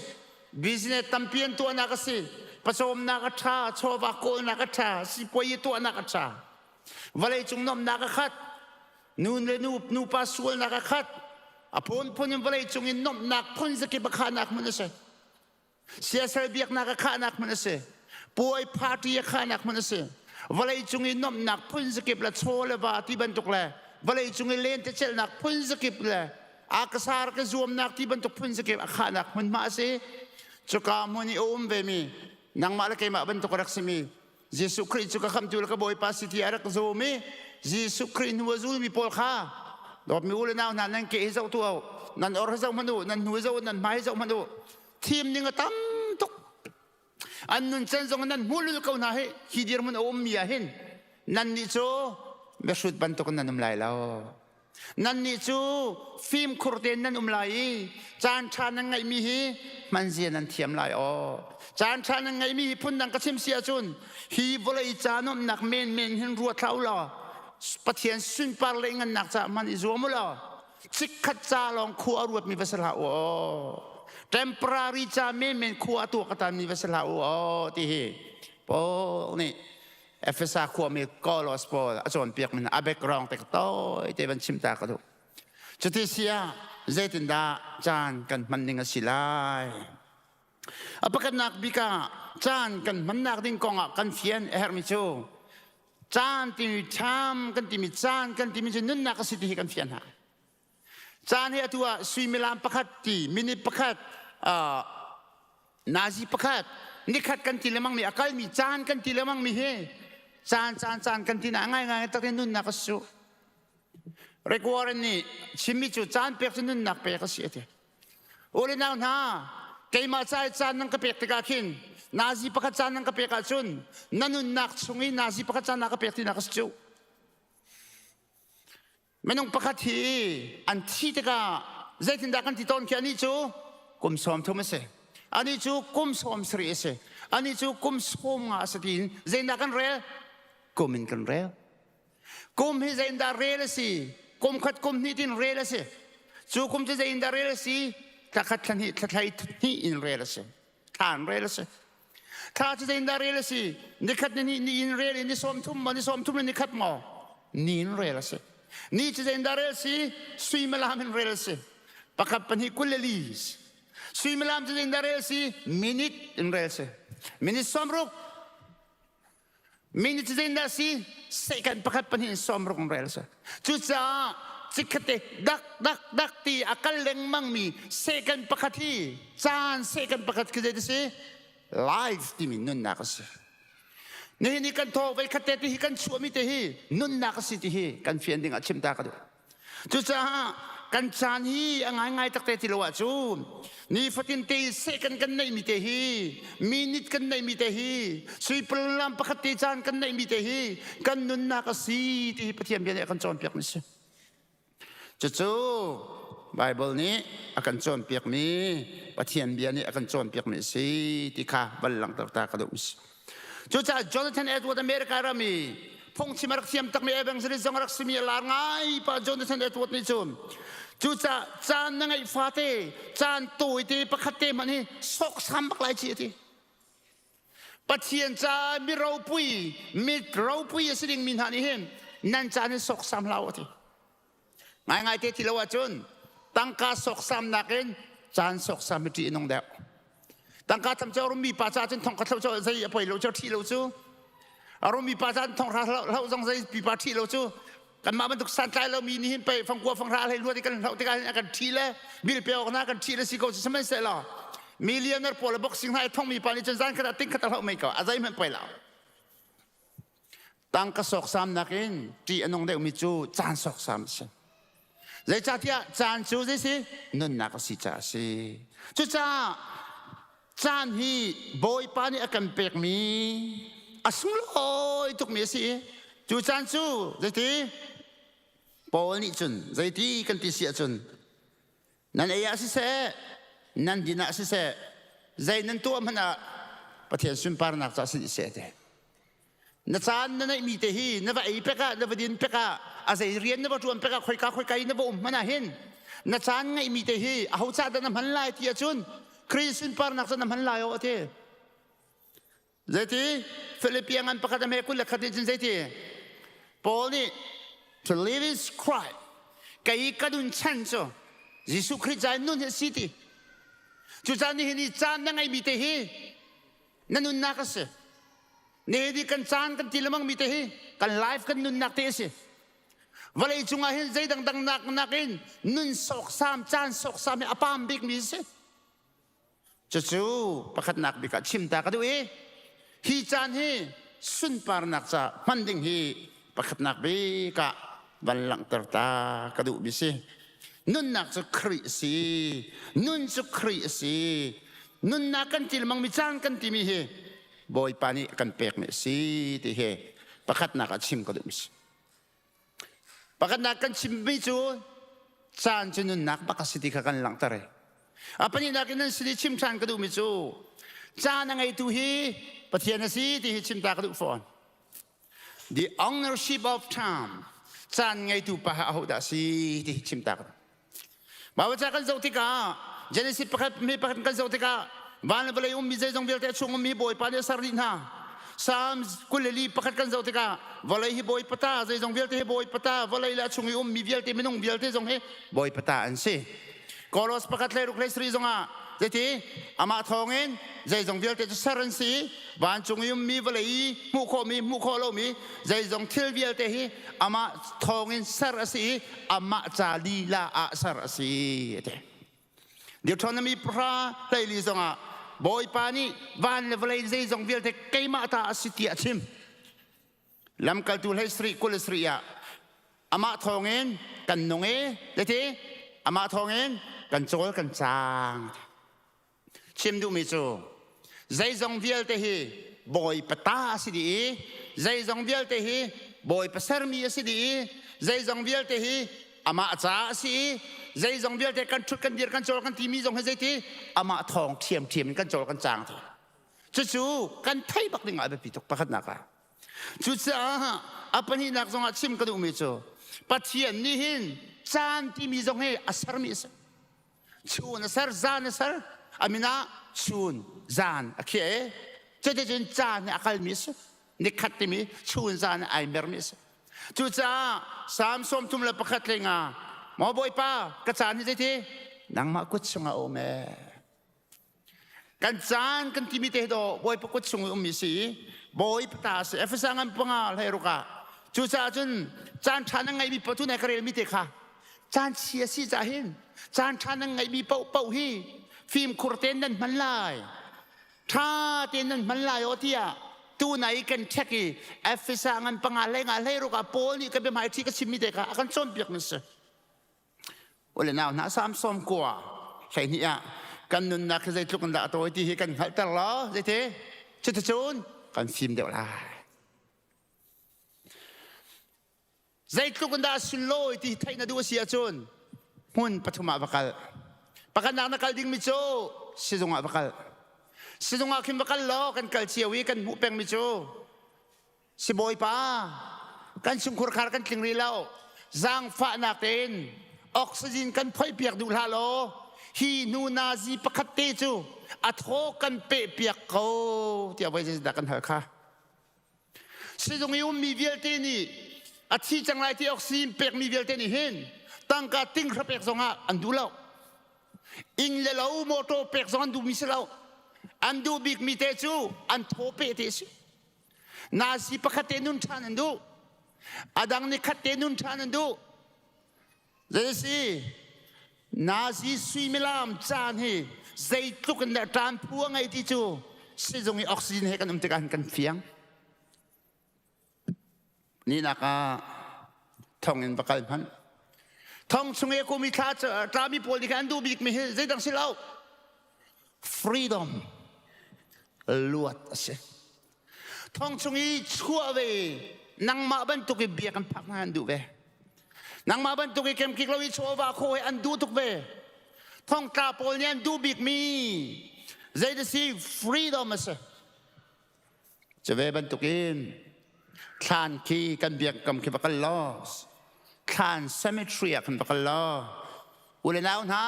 บิสเนสตั้มเพียนตัวนักสิผสมนักชาโชวาโกนักชาสิปวยตัวนักชาวะเลยจุงนมนักขัดนูนเลนูปาสวลนักขัดอภนยังวะเลยจุงอินนมนักพนสกิบขานักมันเสเสียสระเบียกนักขานักมันเสป่วยพาร์ตี้ขานักมันเสวะเลยจุงอินนมนักพนสกิบละโชเลบาที่บรรทุกเลวะเลยจุงอินเลนเตเชลนักพนสกิบเลอากาศารกซูมนักที่บรรทุกพุ่นสเก็บขานักมันมาสิจุกามุนีโอมเวมีนังมาลเกมาบรรทุกรักษมี Jesu Christ ka kham tul ka boy pasi ti arak zomi Jesu Christ nuwa zul mi pol kha dop mi ule naw nan ke zau tu nan or zau manu nan nuwa zau nan mai zau manu team ni nga tam tok an nun chen zong nan mulul ka na he hidir mun om mi hin nan ni cho be shut ban tok nan umlai lao nan ni chu film kurten nan umlai chan chan nan ngai mi hi man zia nan thiam lai chan chan nan ngai mi phun nang ka chim sia chun hi volai chanom nak men hin ruwa thau la pathian sun par le ngan nak cha man izomula chik khat cha long khu arut mi vasala temporary cha men khu atu katan mi vasala ti hi po ni FSA ขวมีกอลสปอร์อาจารย์เปียกมันอาเบกรองแต่ก็ต่อยแต่บันชิมตากระดูจุดที่เสียเจตินดาจานกันมันนิ่งสิลายอภิกันนักบิกาจานกันมันนักดิ้งกองกันเฟียนเฮอร์มิโชจานที่มีชามกันที่มีจานกันที่มีจะนุ่นนักสิทธิกันเฟียนหาจานที่ตัวสุยมิลามประคัตตีมินิประคัตนาซีประคัตนี่ขัดกันทีละมั่งมีอากาศมีจานกันทีละมั่งมีเฮจานกันที่ไหนง่ายตั้งแต่นุ่นนักสุเรียกว่านี่ชิมิจูจานเปียกนุ่นนักเปียกเสียทีโอเลน่าหน้าเกี่ยมาใจจานนั่งกระเปียกติกาขินนาซีประคัตจานนั่งกระเปียกกาจุนนั่นนุ่นนักชงอีนาซีประคัตจานนั่งกระเปียกที่นักสุไม่ต้องประคัตทีอันที่ติกาใจถึงดักกันที่ต้นแค่นี้จูกุมสอมทุ่มเสอันนี้จูกุมสอมสรีเสอันนี้จูกุมสอมงาสตินใจดักกันเร่กุมินกันเร่กุมให้ใจดักเร่เลยสิกุมขัดกุมนี่ดินเร่เลยสิจูกุมจะใจดักเร่เลยสิถ้าขัดทันที่ทัดที่อินเร่เลยสิทานเร่เลยสิถ้าจะใจดักเร่เลยสินี่ขัดนี่อินเร่เลยนี่สอมทุ่มนี่สอมทุ่มนี่ขัดหมอนี่อินเร่เลยสินี่จะใจดักเร่เลยสิสุยมาลามินเร่เลยสิปากกับปัญหาคุลลีสสุยมลามจะเดินได้เร็วสิมินิทอินเร็วสิมินิทสมรุกมินิทจะเดินได้สิเสกันประคัตปัญหาสมรุกเร็วสิจุดจ้าจิกเตดักตีอาการเล็งมั่งมีเสกันประคัตที่จานเสกันประคัตคือจะได้สิไลฟ์ที่มีนุ่นนักสินี่กันโทรไปคัตเตที่กันชัวมิเตหีนุ่นนักสิที่หีกันเฟียนดิ่งอาชิมตากระดูจุดจ้ากันจานฮีง่ายตักเตติลวะจูนี่ฟัตินเตเสกันในมิเตฮีมินิทกันในมิเตฮีสุยปลามปะคัตติจานกันในมิเตฮีกันนุนนักสีที่ปะเทียมเบียนกันจอนเปียกมิสิจูไบเบิลนี้กันจอนเปียกมีปะเทียมเบียนกันจอนเปียกมิสิที่ข้าบัลลังก์ตากระดูมิสจูจ้าจอนาธานเอ็ดเวิร์ดอเมริการามีพงชิมารักเทียมตักมีเอเวนซ์ริซงรักซิมีลาง่ายปะจอนาธานเอ็ดเวิร์ดนี่จูจูจ้าจานนั่งไอ้ฟาเต้จานตุยตีประคัตเตมันนี่สกซ้ำบักไลจีตีปะเทียนจามีเราปุยสิ่งมินหานี่เห็นนั่นจานนี่สกซ้ำเราตีง่ายเตที่เราว่าจนตั้งการสกซ้ำนักเองจานสกซ้ำไม่ตีนงเดียวตั้งการทำเจ้าเรามีปัจจัยจนทองกระทบเจ้าใจไปเราเจ้าที่เราจูเรามีปัจจัยทองเราต้องใจปีปาที่เราจูกันมาบรรทุกสันใจเรามีนี่ไปฟังกัวฟังราอะไรรู้ที่กันเราที่กันทีละบิลเปียวกันกันทีละสิโก้จะไม่เสร็จหรอมิลเลนเนอร์พอลบ็อกซิ่งให้ท่องมีปานิจนจานขนาดติ้งขนาดเราไม่ก่ออะไรมันไปแล้วตั้งกระสอบซ้ำนักเองที่อนงเดียวมีจูจานสอบซ้ำสิใจจ่าที่จานจูสินั่นนักสิจ่าสิจูจ่าจานฮีบอยปานี่อาการเปียกมีอาสมลอยทุกเมียสิจูจานจูใจที่ปอนี่จุนใจที่กันที่เสียจุนนั่นเอยสิเสนั่นดินาสิเสใจนั่นตัวมันอะประเทศสุนปาร์นักจะสิเสเดนั่นจานนั่นไอมีเตหีนั่นว่าไอเปกะนั่นว่าดินเปกะอาศัยเรียนนั่นว่าชวนเปกะค่อยไกนั่นว่ามันอะเห็นนั่นจานไงมีเตหีเอาจานนั่นมันลายที่จุนคริสสุนปาร์นักจะนั่นมันลายเอาเทใจที่ฟิลิปปินส์ประกาศไม่คุยเลยขัดจินใจที่ปอนี่to live is Christ กายกระดุนชันโซยิสุคริสต์ใจนุ่นเฮสิติจุดจานนี้นี่จานนั่งไอมีเตหีนั่นนุ่นนักเสนี่ดีกันจานกันทีละมั่งมีเตหีกันไลฟ์กันนุ่นนักเตสิวันนี้จุงอาเห็นใจดังนักเองนุ่นสกสามจานสกสามเนี่ยอปามบิ๊กมีสิจู่ประคัตนักบิ๊กชิมตากระดูฮีจานฮี สุนปาร์นักจะมันดิ่งฮีประคับนักบีกะบัลลังก์ตรตากระดูบิสินุนนักจะคริสีนุนจะคริสีนุนนักกันจิลมังมิจานกันติมีเฮบอยปานีกันเปกเมสีติเฮประคับนักชิมกระดูบิสิประคับนักกันชิมบิจูจานจุนุนนักบักสิติกันหลังตระapa ni nak nan sidi chim chan kadu mi chu cha na ngai tu hi pathian na si ti chim ta kadu phon the ownership of time chan ngai tu pa ha da si ti chim ta ba wa cha kan zau ti ka genesis pakhat mi pakhat kan zau ti ka ban balai mi zai jong bel te chung mi boy pa de sarin ha sam kuleli pakhat kan zau ti ka balai hi boy pata zai jong bel te boy pata balai la chung mi bel te minung bel te jong he boy pata an si Kolos pakat lay ruklay sri zonga zeti ama thongin zai zong vial te saran si ban chung yum mi valai mu kho lo mi zai zong thil vial te hi ama thongin sar si ama cha li la a sar si te Deuteronomy pra lay li zonga boy pani van le valai zai zong vial te kaima ta asiti achim lam kal tu lay sri kul sri ya ama thongin kan nonge zeti ama thonginกันโจลกันจางชิมดูมิจูใจจงเวียลเตฮีบอยปตาสิดีใจจงเวียลเตฮีบอยปเสรมีสิดีใจจงเวียลเตฮีอามาจ้าสิใจจงเวียลเตกันชุดกันเดียร์กันโจลกันทีมีจงให้ใจทีอามาทองเทียมกันโจลกันจางจู่กันไทยบักดึงอะไรปิดตกประคัดนักจู่อาปนีนักจงอาชิมกันดูมิจูปัจเจียนนี่หินจานที่มีจงให้อาสรมีสชูนสารจานสารอามินาชูนจานโอเคจะได้จนจานอาการมิสนิคัตติมีชูนจานไอเมอร์มิสจู่จ้าสามสมทุมละประคัตเลงาหมอบอยป้ากระจานนี่ทีนังมากุศลโอเมกันจานกันที่มีเตโดบอยปกุศลอุมิสีบอยปตาสเอฟซังอันปังอาลเฮรุกาจู่จ้าจนจานชันยังไงมีประตูในกระเรมิเตค่ะจานเชียสีจ่าหินจานชันยังไงมีเป่าฮีฟิล์มคูร์เตนนั่นมันลายท่าเตนนั่นมันลายโอเทียตัวไหนกันเช็คกี้เอฟซังอันปังอาเลงาเลรุกาโปนี่ก็เป็นหมายที่ก็ชิมิเตค่ะกันส้มเปียกนั่นสิโอ้เลยน่าหน้าซ้ำส้มกว่าใช่นี่อ่ะกันนุนนักใจทุกคนด่าตัวที่เฮกันหัดตลอดใจเทชุดจูนกันฟิล์มเดียวละใจทุกคนด่าสุดโลยที่ไทยน่าดูเสียจูนหุ่นปฐมบักลปกันนักลดิ่งมิโจสิจงอาบักลสิจงอาคิมบักลล้อกันกัลเชียวีกันมุเป็งมิโจสิบอยป้ากันชุงคุรคาร์กันติงรีเล่าจางฟ้านักเต้นออกซิเจนกันพ่อยเปียกดูลาโลฮีนูนาซีปะคัตเตจูอัดโคกันเปียกเขาที่เอาไว้จะดักกันเหรอคะสิจงยุมีเวลเตนี่อาทิตย์จังไรที่ออกซิเจนเปียกมีเวลเตนี่เห็นตั้งกาติ้งรับเปียกสองอันดูเล่าอิงเลล่าโมโตเปียกสองอันดูมิสเล่าอันดูบิกมีเตจูอันโทเปเตจูนาซีปะคัตเตนุนชานันดูอดังนิคัตเตนุนชานันดูเจสินาซีสุยมิลามจานเฮใจทุกคนเดินตามพวงไอที่จูสิจงมีออกซิเจนให้กันติกันเฟียงนี่นักท่องเงินประกันพันท่องชงเอกุมิทาตรามีโพลิกันดูบิกมีใจดังสิเล่า freedom ลวดเสท่องชงอีชั่วเวนังมาบันตุกเบียกันพักงานดูเวนังมาบันตุกเกมกิกลวิชัววาโคอันดูทุกเวท่องตราโพลเนี่ยดูบิกมีใจจะสิ freedom เสจะเวบันตุกินคลานคีกันเบียกกำคิบักลอสคลาน cemetery กันบักลออุเลนาวนา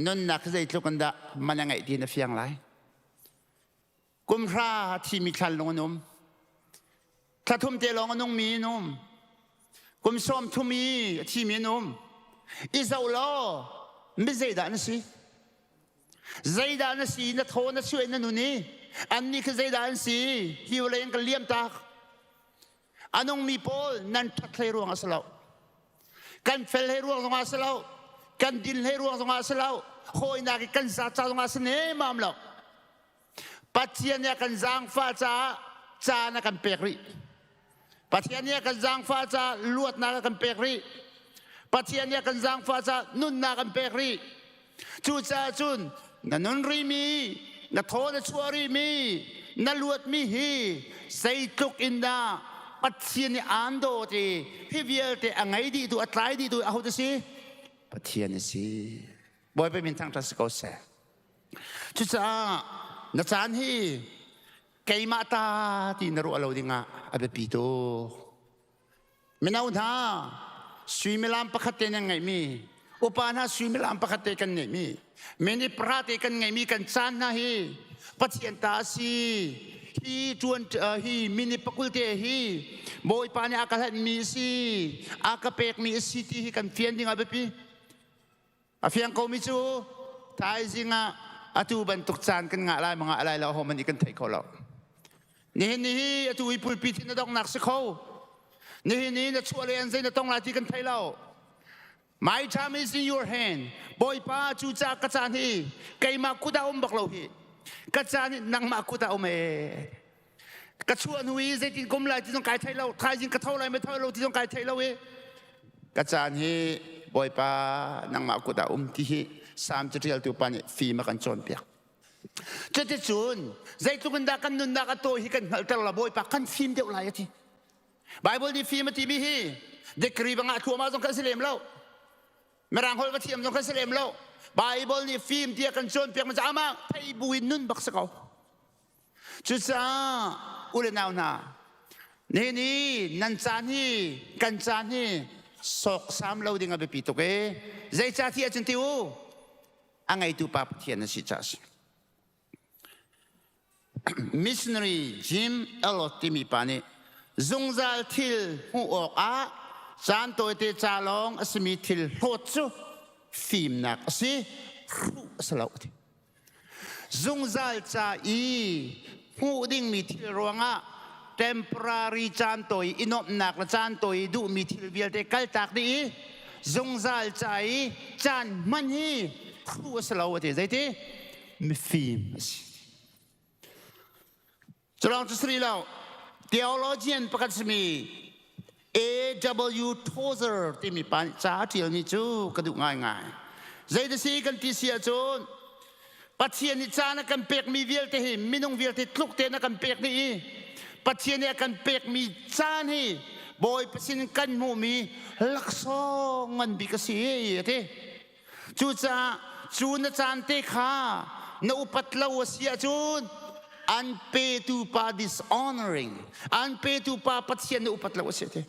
นุนนักใจทุกคนดะมันยังไงดีนะเฟียงไรกุมพระที่มีคลานลงนมถ้าทุ่มเตลงนงมีนมกุมส้มทุ่มีที่มีนมอิซาลอไม่ใจด่านสิใจด่านสินัทโทนัทช่วยนั่นนู่นนี่อันนี้คือใจด่านสิฮิวเลยกันเลี้ยมตาอันนงมีโพลนั่นทัดให้ร่วงอาสลาวกันเฟลให้ร่วงตรงอาสลาวกันดินให้ร่วงตรงอาสลาวโหยนักกันซาตรงอาสเนมามลาวปัจเจียนเนี่ยกันจางฟ้าจ้า จานะกันเปกริปัจเจียนเนี่ยกันจางฟ้าจะลวดนากันเปกริปัจเจียนเนี่ยกันจางฟ้าจะนุ่นนากันเปกริจูจ้าจุนนันนนรีมีนัทโทนชัวรีมีนัลวดมีฮีใส่ตุกอินดาปัจเจียนเนี่ยอันโดตีพี่เวียลแต่ไงดีตัวอะไรดีตัวเอาตัวสิปัจเจียนเนี่ยสิบอยไปเป็นทางทัศกเสจุจ้านัจานฮีไก่มาตาที่นรุอโลดิงะอาเบปิโตไม่น่าหน้าสวยไม่ลำประคัตเตนังไงมีอุปาณาสวยไม่ลำประคัตเตกันไงมีไม่ได้ประคัตเตกันไงมีกันจานนะฮีปัจเจียนตาสีฮีจวนฮีมินิปักุลเตฮีบอยปานี่อากาศมีสีอากาเปกมีสีที่กันเฟียนดิงอาเบปีอาเฟียงเขามิจูทายสิงะอาตูบันตุกจานกันงะอะไรมังอะไรเราหอมันอีกันไทยเขาเรานี่อาตูอิปุลปิทินต้องนักสิเขานี่นะชัวเรียนใจนะต้องลาที่กันไทยเรา My time is in your hand บอยป้าจูจากกระจานฮีไก่มาคุดาอมบักเราฮีกระจานนังมาคุดาอมกระชวนหุยใจที่กลมลายที่ต้องไกลไทยเราทายยิงกระเท่าไรไม่เท่าเราที่ต้องไกลไทยเรากระจานฮีบอยป้านังมาคุดาอมที่ฮีสามจะเรียลตัวปานี่ฟีมากันจนเปียกจะจะจุนใจตุกันดากันนุนดากันโตฮีกันแต่ละบอยป้ากันฟิล์มเดียวไรที่ไบเบิลที่ฟิล์มที่มีฮีเด็กรีบังอาทัวมาต้องกันเสลมเราไม่รังหอยกระเทียมต้องกันเสลมเราไบเบิลที่ฟิล์มที่กันจนเปียกมันจะอามาไทยบุยนุนบักสกาวจุดจ้าอุเลนาวนานี่นันจานฮีกันจานฮีสอกสามเราดิ่งอาเบปิตุกใจจ่าที่อาจารย์ติวอังไงตัวป้าเทียนสิจ้าmissionary Jim Elliot ที่มีปานี่จงจัลทิลหัวอกจานตัวเตจาลองสมิทิลโหดจูฟิล์มนักสิรู้สลาวที่จงจัลจ่าอีหัวดิ่งมีทิลรวงtemporary จานตัวอินอบนักจานตัวดูมีทิลเวียลเตกัลตักดีจงจัลจ่าอีจานมันฮีรู้สลาวที่ใจที่มีฟิล์มจะลองจะสรีแล้ว theologian ประกาศมี A.W. Tozer ที่มีปัญจาที่มีจูกระดูกง่ายใจจะสีกันที่เสียจนปัจเจียนิจานักันเปกมีเวียลเตหิมินงเวียลเตทุกเตนักันเปกนี่ปัจเจียนกันเปกมีจานฮีบอยปัจเจียนกันมูมีลักษณ์มันบิกสีเตจูจ้าจูนจานเตขาณอุปัตลาวเสียจูนunpay to pa dishonoring unpay to pa patsyan na upat lawas ito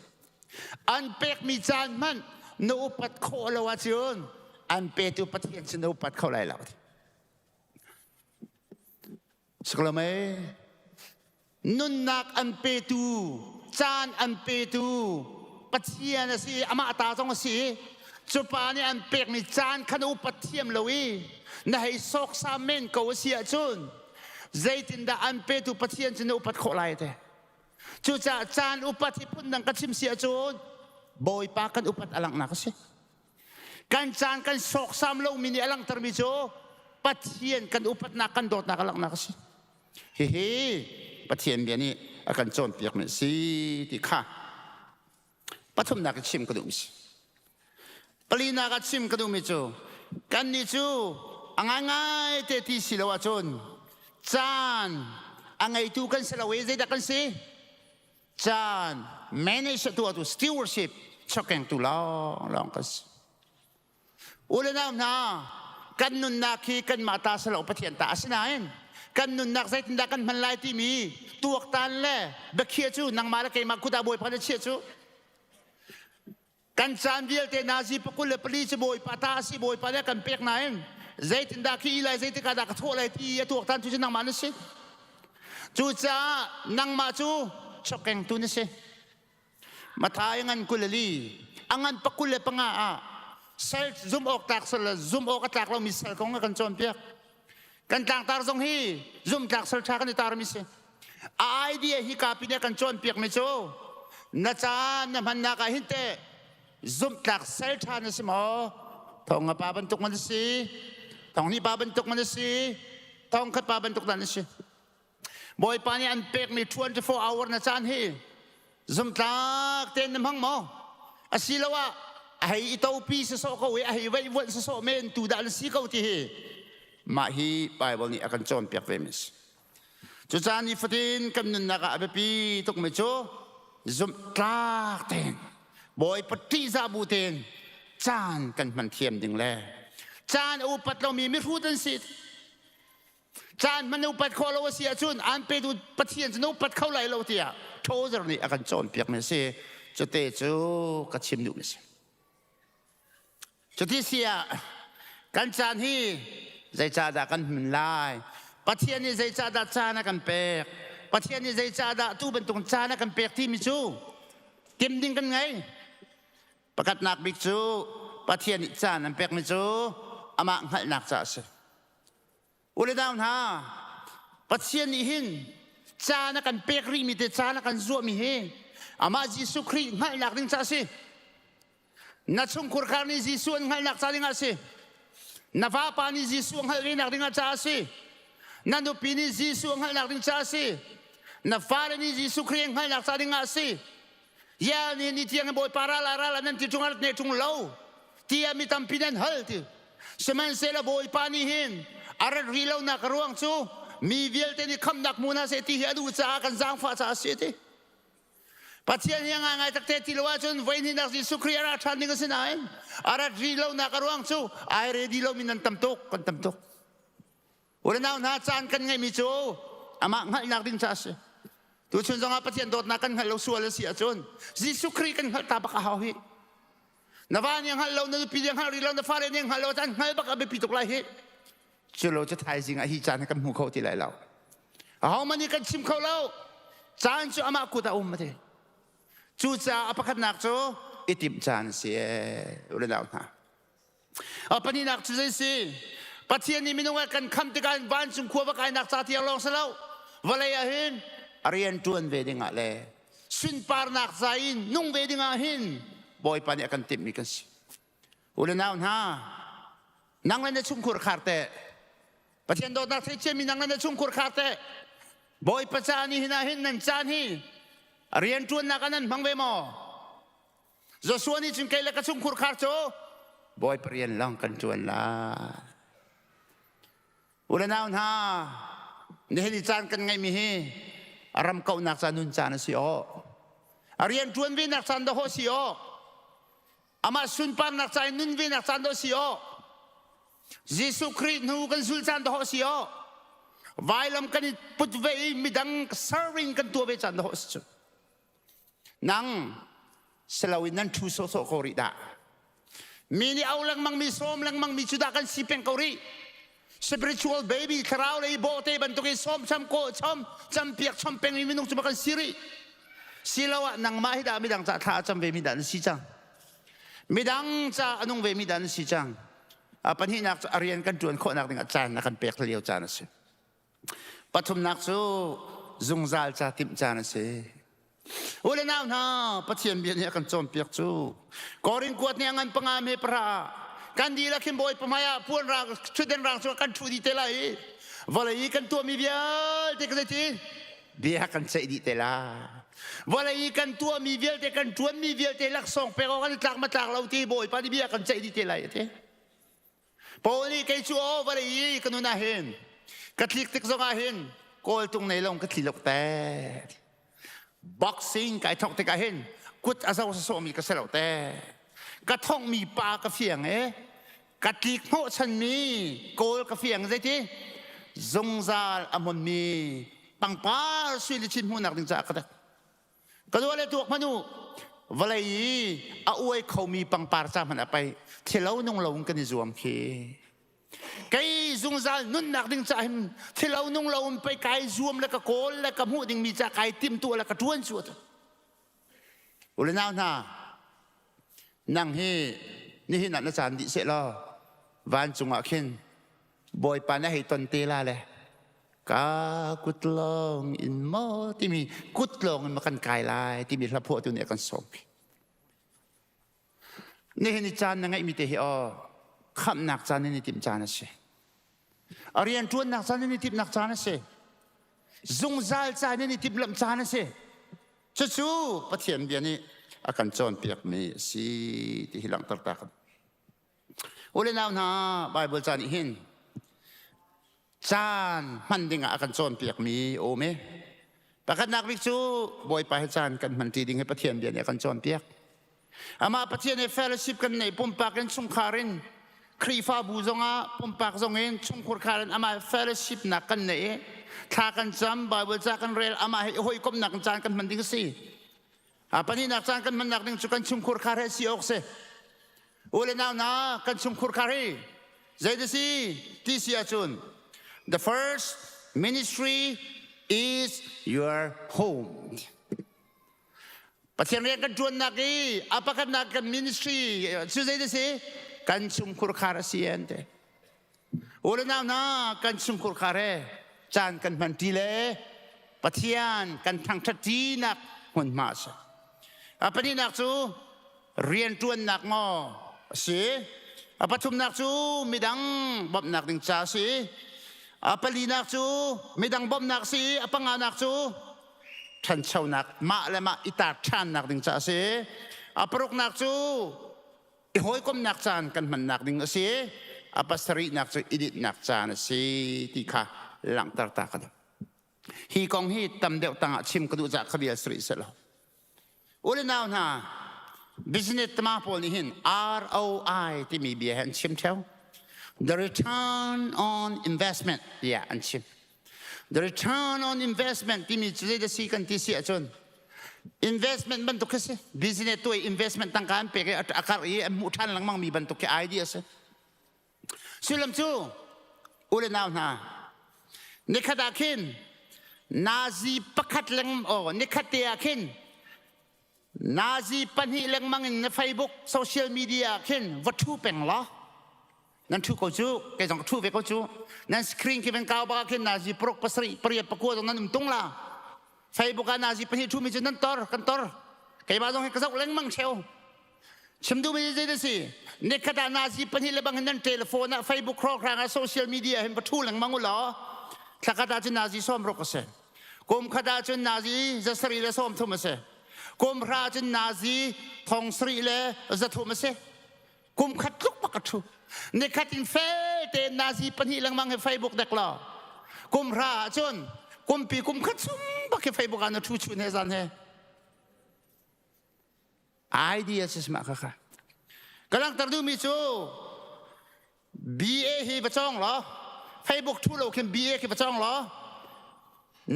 unpay mi jan man na upat ko lawas yun unpay to patsyan na upat ko lay lawat sakalame nun nak unpay to jan unpay to patsyan na si ama atasong si chupa ni unpay mi jan kan upat tiyam lawi na hay sok sa men ko siya chun Zaitin da anpe tu pathian chinu upat kho lai te chu cha chan upat hi phun nang kachim sia chun boy pa kan upat alang na kasi kan chan kan sok sam lo mini alang termi cho pathian kan upat na kan dot na kalang na kasi he pathian bian ni akan chon piak me si ti kha pathum na kachim kadum si palina kachim kadum mi cho kan ni chu angangai te ti silawa chonจานอังไงตูกันสละเวใจดักกันสิจาน manage ตัว stewardship ชอบแข่งตัวลองกันอุลนาหน้ากันนุนนักขี้กันมาตาสละอุปเทียนตาสินายกันนุนนักใจตินดักกันมันลายที่มีตัวตันเล่เบกเขียจูนังมาละเกมาคุดาบอยพันเชียจูกันจานเดียลเตนาซีปกุลปลีจบอยปาตาซีบอยปาเล่กันเปียกนายใจตินดักขี้ไรใจติกาดักทั่วไรที่ตัวตันจูจะนังมาละสิจูจ้านังมาจูชอบแข่งตัวนี่สิมาทายงันกุลลีงันปกุลปังอาเซลซุ่มออกจากเซลซุ่มออกจากเรามีเซลของกันจนเปียกกันต่างตารงฮีซุ่มจากเซลชากันในตาเรามีสิไอเดียฮิกาปิเนี่ยกันจนเปียกไม่โจน่าจะนำมันนักหินเตซุ่มจากเซลชานี่สิหมอทองปาบรรทุกมันสิทองนี่ปาบรรทุกมันสิทองขัดปาบรรทุกนั่นสิ บอยปานี่อันเป็กมี24 hour นะจานฮีซุ่มตากเต้นน้ำหังหมออาศิลาวะไอ้อิตาปีสโซเขาไอ้ไว้วันสโซเมนตูดันสีเขาที่ฮีมาฮีไปบอลนี่อากันจอนเปียกเฟมิสจุดจานนี้ฟัดินกำนันนักอาเบปีตุกเมโจซุ่มตากเต้นบอยปฏิซาบูเต้นจานกันมันเทียมดึงแลจานอุปัตเรามีมิรูดันสิจานมันอุปัตขอเราเสียจุนอันไปดูปฏิยันจะนุปัตเข้าไหลเราเตียโทษเรานี่อากันจอนเปียกเมสจะเตะจูกัดชิมดูเมสจุดที่เสียกันจานฮีใจจาดากันมันลายปฏิยันนี่ใจจาดาจานะกันเปียกปฏิยันนี่ใจจาดาตู้เป็นตรงจานะกันเปียกที่มิจูเต็มดิ้งกันไงประกาศนักบิ๊กจูปฏิยันนี่จานันเปียกมิจูอามาให้นักจ่าสิอุลดาวน์ปฏิยันนี่หินจานะกันเปียกรีมิเตจานะกันซัวมิเฮอามาจิสุครีให้นักดิ้งจ่าสินัดชงคุรคานี่จิสุนให้นักจ่าดิ้งจ่าสินับว่าปานี่จิสุให้นักดิ้งจ่าสินันดูปีนี่จิสุให้นักดิ้งจ่าสินับฟ้านี่จิสุครีให้นักจ่าดิ้งจ่าสิยานี่ที่ยังบอยปาราลารานั่นที่จงรักเนี่ยจงเล่าที่ยังมีตำพินันฮัลที่สมัยเสละบอยปานี่หินอารัดรีเลานักรวงจูมีเวลเตนี่คำนักมุนาเสติเฮดูจ้ากันจางฟ้าจ้าเสติปัจจัยยังไงตักเตติลวาจนไว้นี่นักจิสุครีอารัดทันนี่ก็สินายอารัดรีเลานักรวงจูไอเรดีเลามินันตำตกกันตำตกวันนั้นน่าจานกันไงมิจูอามาให้นักดิ้งจ้าเสตัวชนจังหวะปฏิญาณโดดนักกันหันเราส่วนละเสียจนจิสุครีกันหันตาบักหาหินวานยังหันเราเนื้อปียังหันรีเราเนื้อฟ้าเรียนยังหันเราจันหันบักเอาไปปีตกไรเหตุจุดเราจะทายจริงไอ้ที่จานกันหูเขาที่ไรเราเอามันนี่กันชิมเขาเราจานจูอามาคุตามาเถอะจูจ่าอภักนักจูอิติมจานเสียอุลดาวนะอภันินักจูเสียปฏิญาณนี้มีน้องกันคำติการบ้านจุ่มขัวบักไอ้นักซาที่เราเสลาวลายเห็นเรียนจวนเวดิงอะไรสุนปาร์นักใจนุ่งเวดิงอาหินบอยปานี่กันติมมิกันสิอุลนาวนะนังเล่นในชุ่มขุรขาร์เตะปฏิญาณโดนนักเทมีนังเล่นในชุ่มขุรขาร์เตะบอยปัจจานี่หินาหินนันจานฮีเรียนจวนนักนั้นบังเวมอโจส่วนนี้จึงเกล้ากับชุ่มขุรขาร์โจบอยเปลี่ยนล่องกันจวนละอุลนาวนะนี่เห็นจานกันไงมีเฮอารมณ์เก่านักจานุนจานสิโอเรียนจวนวินักจานโดสิโออามาสุนปานนักจานุนวินักจานโดสิโอยิสุคริสต์นูกันสุลจานโดสิโอไว้ลำกันพุทธเวมิดังเซอร์วิงกันตัวเวจานโดสิโอนังสลาวินนั้นทูโซโซโคริดามีนี่เอาลังมังมีโสมลังมังมีจุดากันสิเป็นเกาหลี spiritual baby คราวเลยโบเตบันตุกิสมชมโกชมจำเปียกชมเป็นมินุงจุมากันสิริสิลาวะนังมาฮิดามิดังจะท่าจำเวมิดันสิจังมิดังจะอนุเวมิดันสิจังปัญหานักเรียนกันจวนโคนักดึงอาจารย์นักกันเปียกเลี้ยวจานสิปฐมนักสู้จุงซาลจะติมจานสิโอ้เลนาวนะปฏิญาณเบียนกันจอมเปียกจูกอรินกวดเนี่ยงันปังอาเมปรากันดีละคิมบอยปมายาพูนรางชุดเดินรางสุกันชุดีเตลัยวอลเลยกันตัวมีเบียเด็กเลยทีเบียกันใส่ดีเตลาวอลเลยกันตัวมีเบียเด็กกันชวนมีเบียเตลักส่งไปกันจากมาจากเราทีบอยปาดีเบียกันใส่ดีเตลัยทีพอนี่ใครชัววอลเลยกันนู่นเห็นกัดลิกติกส่งเห็นโกลตรงในลงกัดลิกแต่บ็อกซิ่งไก่ทอกติกเห็นกุดอาซาโซมีกระเสลแต่กระท่องมีปลากระเฟียงกระติกโหฉันมีโกลกระเฟียงใช่ที่จงซาลอมนมีปังปาสุลิชินหูนักดึงจากกันก็ดูอะไรตัวมนุวลัยเอาไว้เขามีปังปาร์จามันไปเที่ยวนุ่งลงกันในรวมเคไก่จงซาลนุ่นนักดึงจากเที่ยวนุ่งลงไปไก่รวมแล้วก็โกลแล้วก็หูดึงมีจากไก่ติมตัวแล้วก็ทวนสุดอุลนาวนานั่งให้นี่ให้นักอาจารย์ดิเสร็จแล้ววันจงอาเข็นบอยปานให้ตนเตล่าเลยกากุดลองอินโมที่มีกุดลองมันกันกายลายที่มีพระพุทธตัวเนี่ยกันส่งนี่ให้นิจานนั่งไงมีเตหิอคำนักจานนี่ติมจานนะสิเรียนชวนนักจานนี่ติมนักจานนะสิ zung zal cha ni tip lam cha na se chu pathian bia ni akan chon piak mi si ti hilang tar ta ule naw na bible cha ni hin chan man dinga akan chon piak mi o me pakat nak bik chu boy pa chan kan man ti ding he pathian bia ni akan chon piak ama pathian he fellowship kan nei pum pa kan chung kharinครีฟ้าบูจงอาปุ่มปากจงเองชุ่มขุดคารันอามาเฟลชิปนักกันเนี่ยทากันจำบายเวจากันเรลอามาให้หอยก้มนักจานกันมันดิ้งสิปนี้นักจานกันมันนักดิ้งจุกันชุ่มขุดคาเรสิออกเสโอเลนาวนากันชุ่มขุดคาเรใจดีสิที่เสียจุน the first ministry is your home ประเทศเรียกกันจวนนักอีอาปะกันนักกัน ministry ชื่อใจดีสิกันชุมคุรคาร์เซียนเดโอเลนาวนากันชุมคุรคาร์จานกันมันทีเล่ปะเทียนกันทางทัดทีนักหุ่นมาสปนี้นักจูเรียนจวนนักงอสิปทุมนักจูมีดังบ่มนักดึงจ่าสิปลีนักจูมีดังบ่มนักสิปังงานักจูทันเช่านักมาและมาอิตาชันนักดึงจ่าสิปรุกนักจูหอยก้มนักจานกันมันนักดิ้งสิอาปัสรินักจะอิดินักจานสิที่ข้าหลังตาตากันฮีกองฮีตำเดียวต่างชิมกระดูจากขบีสริเสลอุลนาวนาบิสเนสมาพอลิหิน ROI ที่มีเบียร์ชิมเท่า the return on investment อันชิม the return on investment ที่มีจุดเด่นสิกันที่เสียจนinvestment บันทุกเส business ตัว investment ต่างกันเปรียบอาการอีมุทันหลังมังมีบันทุกไอเดียเสสุลมจูอุลนาวนาเนคดาคินนาซีปักขัดเล็งโอเนคเตียคินนาซีปันหิเล็งมังในเฟซบุ๊กโซเชียลมีเดียคินวัตถุเป็นล้อนั่นทุกคนจูแกจงทุกเวกจูนั่นสกรีนที่เป็นกาวบาคินนาซีปรกปัสริเปรียบประกวดตรงนั้นนุ่มตุงละไฟบุกานาซีเป็นที่ทุ่มมีจนนั่นตอร์กันตอร์ใครบ้าต้องให้กระซักเล้งมั่งเชียวฉันดูไม่ได้สิในขณะนาซีเป็นที่เลบังนั่นเทเลโฟนไฟบุกครองครางโซเชียลมีเดียเห็นประตูเล้งมั่งเหรอถ้าขณะจนนาซีซ้อมรบกันเสกุมขณะจนนาซีจะสรีเลซ้อมทุ่มเสกุมพระจนนาซีทองสรีเลจะทุ่มเสกุมขัดลุกปากทุในขณะเฟเตนาซีเป็นที่เล้งมั่งให้ไฟบุกเด็กล้อกุมพระจนกุมปีกุมขัดซุ่มบักให้ไฟบุกอันนั้นทุชุนให้ซันให้ไอเดียสิสมาค่ะกำลังตัดดูมิจู BA ฮีประจ้องเหรอไฟบุกทุเราเข้ม BA ฮีประจ้องเหรอ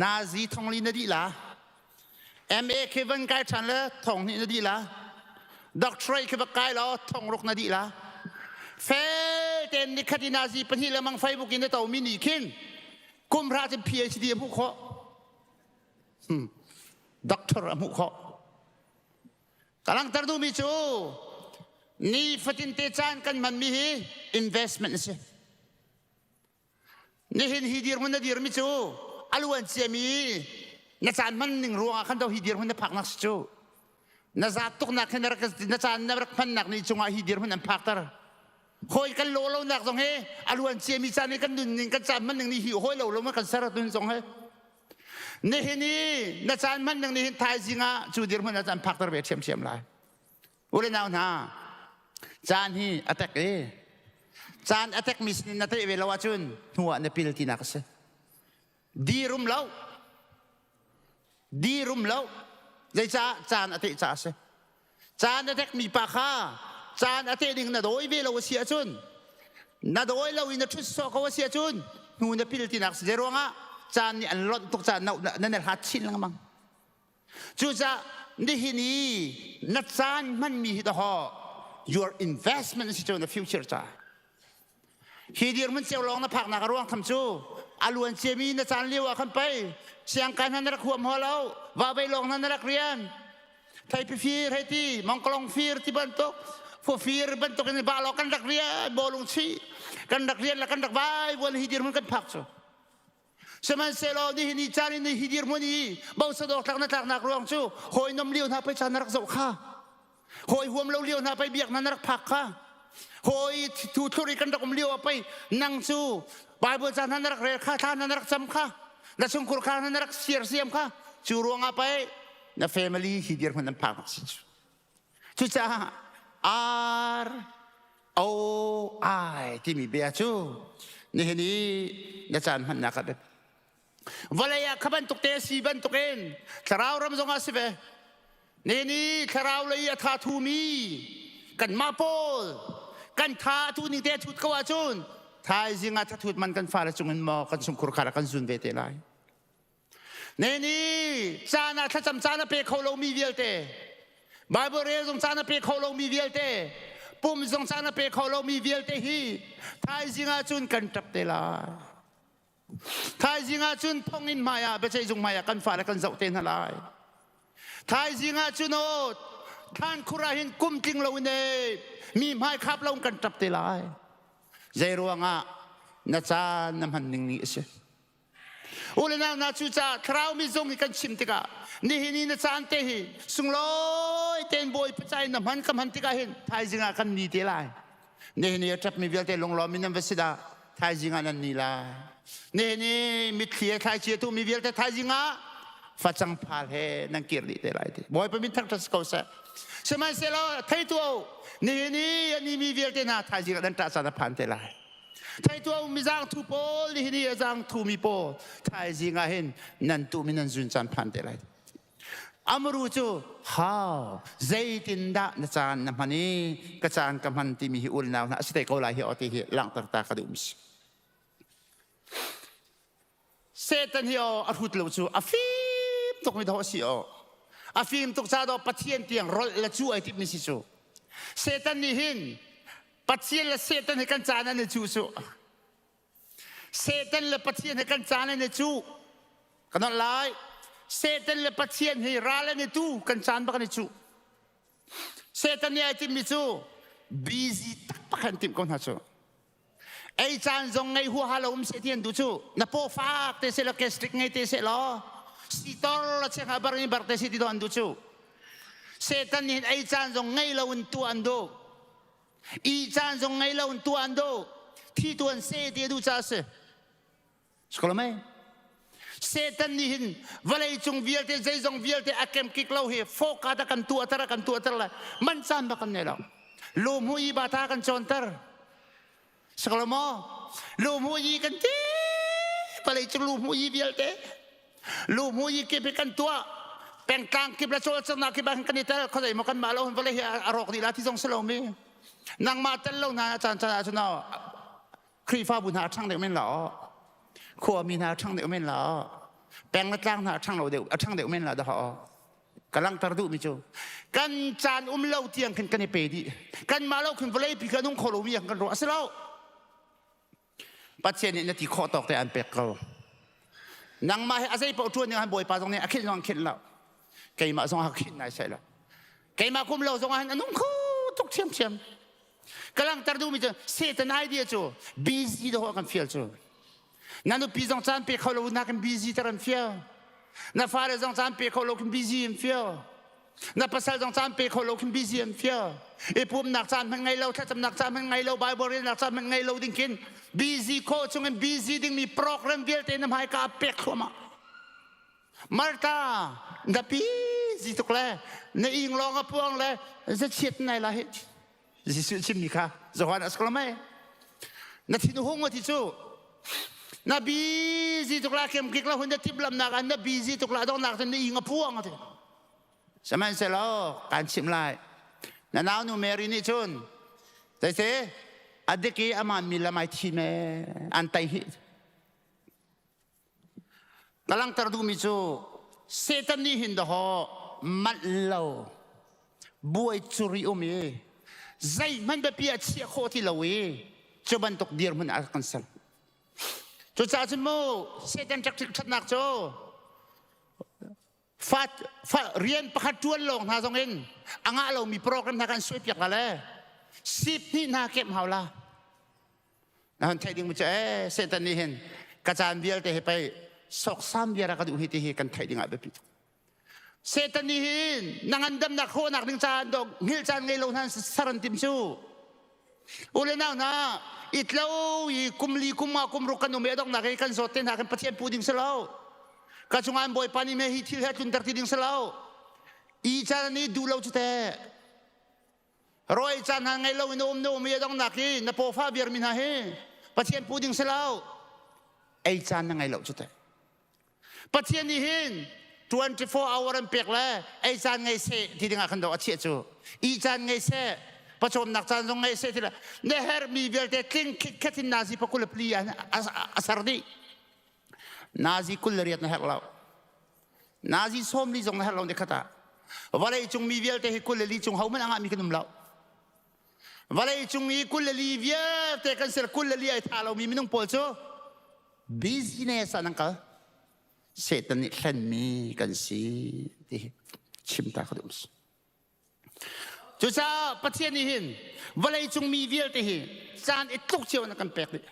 นาซีทองลีนดีละ MA เควันไกชันเลยทองนี่นดีละด็อกเตอร์เคบักไกเหรอทองรุกนดีละเฟเตนนิคตินาซีเป็นที่ละมังไฟบุกินในตัวมินิคินกุมพระจะ PhD มุขโคด็อกเตอร์มุขโคกำลังตัดดูมิจูนี่ฟัตินเตจานกันมันมี investment สินี่เห็นฮิดีร์มันน่ะดีร์มิจูอลวันเสียมีนักจานมันหนึ่งรัวขันตัวฮิดีร์มันน่ะพักนักจูนักจัดตุกนักขันนักนักจานนักพันนักนี่จงอาฮิดีร์มันน่ะพักตร์หอยกันโลโลนักตรงเฮอลวันเสียมีจานนี่กันดุนนี่กันจานมันหนึ่งนี่หิวหอยโลโลมันกันสารตุนตรงเฮนี่เห็นนี่นักจานมันหนึ่งนี่เห็นไทยจริงอ่ะจูดีร์มันน่ะจานพักตร์เวทเชียมๆเลยอุเลนาวนาจานฮีอัตแทกจานอัตแทกมิสนินนัตเอเวลาวาจุนหัวเนปิลตินักเสดีรุมเล่าใจจ้าจานอัตแทกจ้าเสจานอัตแทกมีปากข้าจานอัตแทกดิ่งนัดโอยเวลาวเสียจุนนัดโอยเราอินทุสโซกวเสียจุนหัวเนปิลตินักเสเจรวงะจานนี่อันล้นตุกจานนั่นเนี่ยหัดชินลังมังจูจ้านี่ฮินีนัดจานมันมีหิตหอyour investment is in the future จ้าฮีดีร์มันเจ้าลองนะผักนักร้องทำจูอลวนเจมีนะจานเลี้ยวขึ้นไปเสียงการนั้นรักหัวหัวเราว่าไปลองนั้นรักเรียนไทยพิฟีร์ให้ที่มองกลองฟีร์ที่บันตุกฟูฟีร์บันตุกในบ้านเรากันรักเรียนบอลงชีกันรักเรียนและกันรักใบวันฮีดีร์มันกันผักจูสมัยเซลล์นี่นี่จานนี่ฮีดีร์มันนี่บ่าวสะดวกทางนักร้องจูหอยน้ำเลี้ยวนะไปจานรักเจ้าข้าหอยหัวมเลี้ยวนะไปเบียกนั้นรักผักค่ะหอยทุเรียนกันรักมเลี้ยวไปนั่งสู้บายบริจาคนั้นรักเรียนข้าท่านนั้นรักจำค่ะ na sungkur ka na narak siam ka churo nga pa na family hidir man ng pamak si chu cha R O I ti mi bea chu ni hini na chan man na ka be walaya kaban tuk te si ban tuken taraw ram zonga sibe ni ni taraw lai atha thu mi kan ma pol kan tha tu ni te thut ka wa chun thai zinga tha thut man kan fa la chungin mo kan sungkur khara kan zun ve te lai ne ni chana tha cham chana pe kholo mi vial te bible re zong chana pe kholo mi vial te pum zong chana pe kholo mi vial te hi thai zinga chun kan tap te lai thai zinga chun thong in maya be chei zong maya kan fa la kan zau te na lai thai zinga chun o than khurahin kum ting lo ne mi mai khap lo kan tap te lai zai ruanga na cha nam han ning ni se ule na chu cha krau mi zong kan chim te ka ni hi ni na chan te hi sung loi ten boy pachai nam han kam han te ka hin thai zinga kan ni te lai ni hi ni tap mi vel te long lo mi nam vesida thai zinga nan ni lai ni ni mi thie thai chi tu mi vel te thai zinga fa chang phal he nang kir ni te lai te boy pa min thak tas ko sa semai se lo thai tu ni mi vel te na thai zinga dan ta sa na phan te lai thai tu mi jang thu pol ni jang thu mi po thai zinga hin nan tu mi nan zun chan phan te lai amru chu how zaitin da na chan na mani ka chan kam han ti mi hi ul naw na site ko lai hi oti hi lang tar ta ka du mis Satan hi a hut lo chu a fim tok mi do si o a fim tok cha do pathian tiang rol la chu ai ti mi si chu Satan ni hin pathian la Satan he kan chana ne chu chu Satan la pathian he kan chana ne chu kan lai Satan la pathian hi rala ne tu kan chan ba kan chu Satan ni ai ti mi chu busy tak pa kan tim kon ha chu ai chan zong ngai hu halom se tian du chu na po fa te se la kestrik ngai te se lo si tor la che khabar ni bar te si ti do an du chu Satan ni ai chan zong ngai lo un tu an do i chan zong ngai lo un tu an do thi tuan se ti du cha se skola mai Satan ni hin valai chung vial te zai zong vial te akem kik lo he fo ka ta kan tu atara la man chan ba kan ne lo lo mu i ba ta kan chon tar Sekolah mo, lu muyi kan te, palai ceng lu muyi bial te, lu muyi kebekan tua, pengkang kibla col cena kibla kan ital, kau dah makan malu, palai arok di lati jong selomi, nang matel lo na chan cuna, krifa bun ha chang dek men lao, kuah min ha chang dek men lao, peng latang ha chang dek men lao dah. Kalang tardu mi chu kan chan lo tiang kan ni pedi kan malau kan volai pi kanung kholo mi kan ro aslo patien ni ti kho tok te an pek ko nang ma he asai po tuan ni han boy pa jong ni akhil jong khil lao kai ma jong ha khin nai sai la kai ma kum lo jong han anung khu tok chiam kalang tardu mi chu Satan idea chu busy do kan feel chu nanu pi jong chan pe kholo na kan busy taran feel na fare zong chan pe kholo kin busy em feel na pasal zong chan pe kholo kin busy em feel e pum nak chan man ngai lo tha cham nak chan man ngai lo bible rin nak chan man ngai lo ding kin busy ko chung en busy ding mi program vel te nam hai ka pe khoma marta da busy tok le na ing long a puang le za chet nai la he ji su chim ni kha zo han askla mai na thi nu hong ti chu na busy tuk la kem kik la hunde tip lam na kan na busy tuk la dong nak ni inga puang ate saman se lo kan chim lai na naw nu meri ni chun sai se adiki aman mi la mai thi me antai hi kalang tardu mi chu Satan ni hin da ho mat lo buai churi umi zai man ba pia chi kho ti lo we chuban tok dir mun ar kan sal chu cha chen mo Satan chak chik that nak cho fat rian pakhat tuan long ha song in anga lo mi program na kan sui piak la le sip ni na kem haula na han thai ding mu cha Satan ni hen ka chan bial te he pai sok sam biara ka du hi te he kan thai ding a be pi Satan ni hin nangandam na kho nak ding chan dog ngil chan ngai lo han saran tim chu ule na itlo i kumli kuma kumrukan umedong na kan zoten hakan patien puding selo กระชงอันบ่อยปานี่ไม่ฮิตที่เหตุจุนตัดที่ดิ่งสลาวอีจานนี้ดูเราจุดแต่รอยจานหางไงเราอินโอมโนมีต้องหนักที่นโปฟ้าเบียร์มินาเฮปัจเจียนพูดิ่งสลาวไอจานหางไงเราจุดแต่ปัจเจียนนี้เห็น24 hour อันเปียกแล้วไอจานไงเสที่ดิ่งขันดอกเชี่ยจูอีจานไงเสประชมนักจานตรงไงเสที่ละเนเฮร์มีเวลเตคิงแค่ที่นาซีพักกุลพลีอาสารดีนาซีกุลเรียดนะฮะเรานาซีส้มลีจงนะฮะเราเด็กข้าว่าเลยจงมีเวลเตฮิกุลลีจงเขาไม่อ่างมีกันนุ่มเราว่าเลยจงมีกุลลีเวลเตกันเสร็จกุลลีไอ้ท่าเรามีไม่ต้องปวดโซ่บิสเนสนั่นก็เศรษฐกิจเล่นมีกันสิที่ชิมตาเขาดูสิจุดจ้าประเทศนี้เห็นว่าเลยจงมีเวลเตฮิจานอิตุกเชียวนักกันแปลกเลย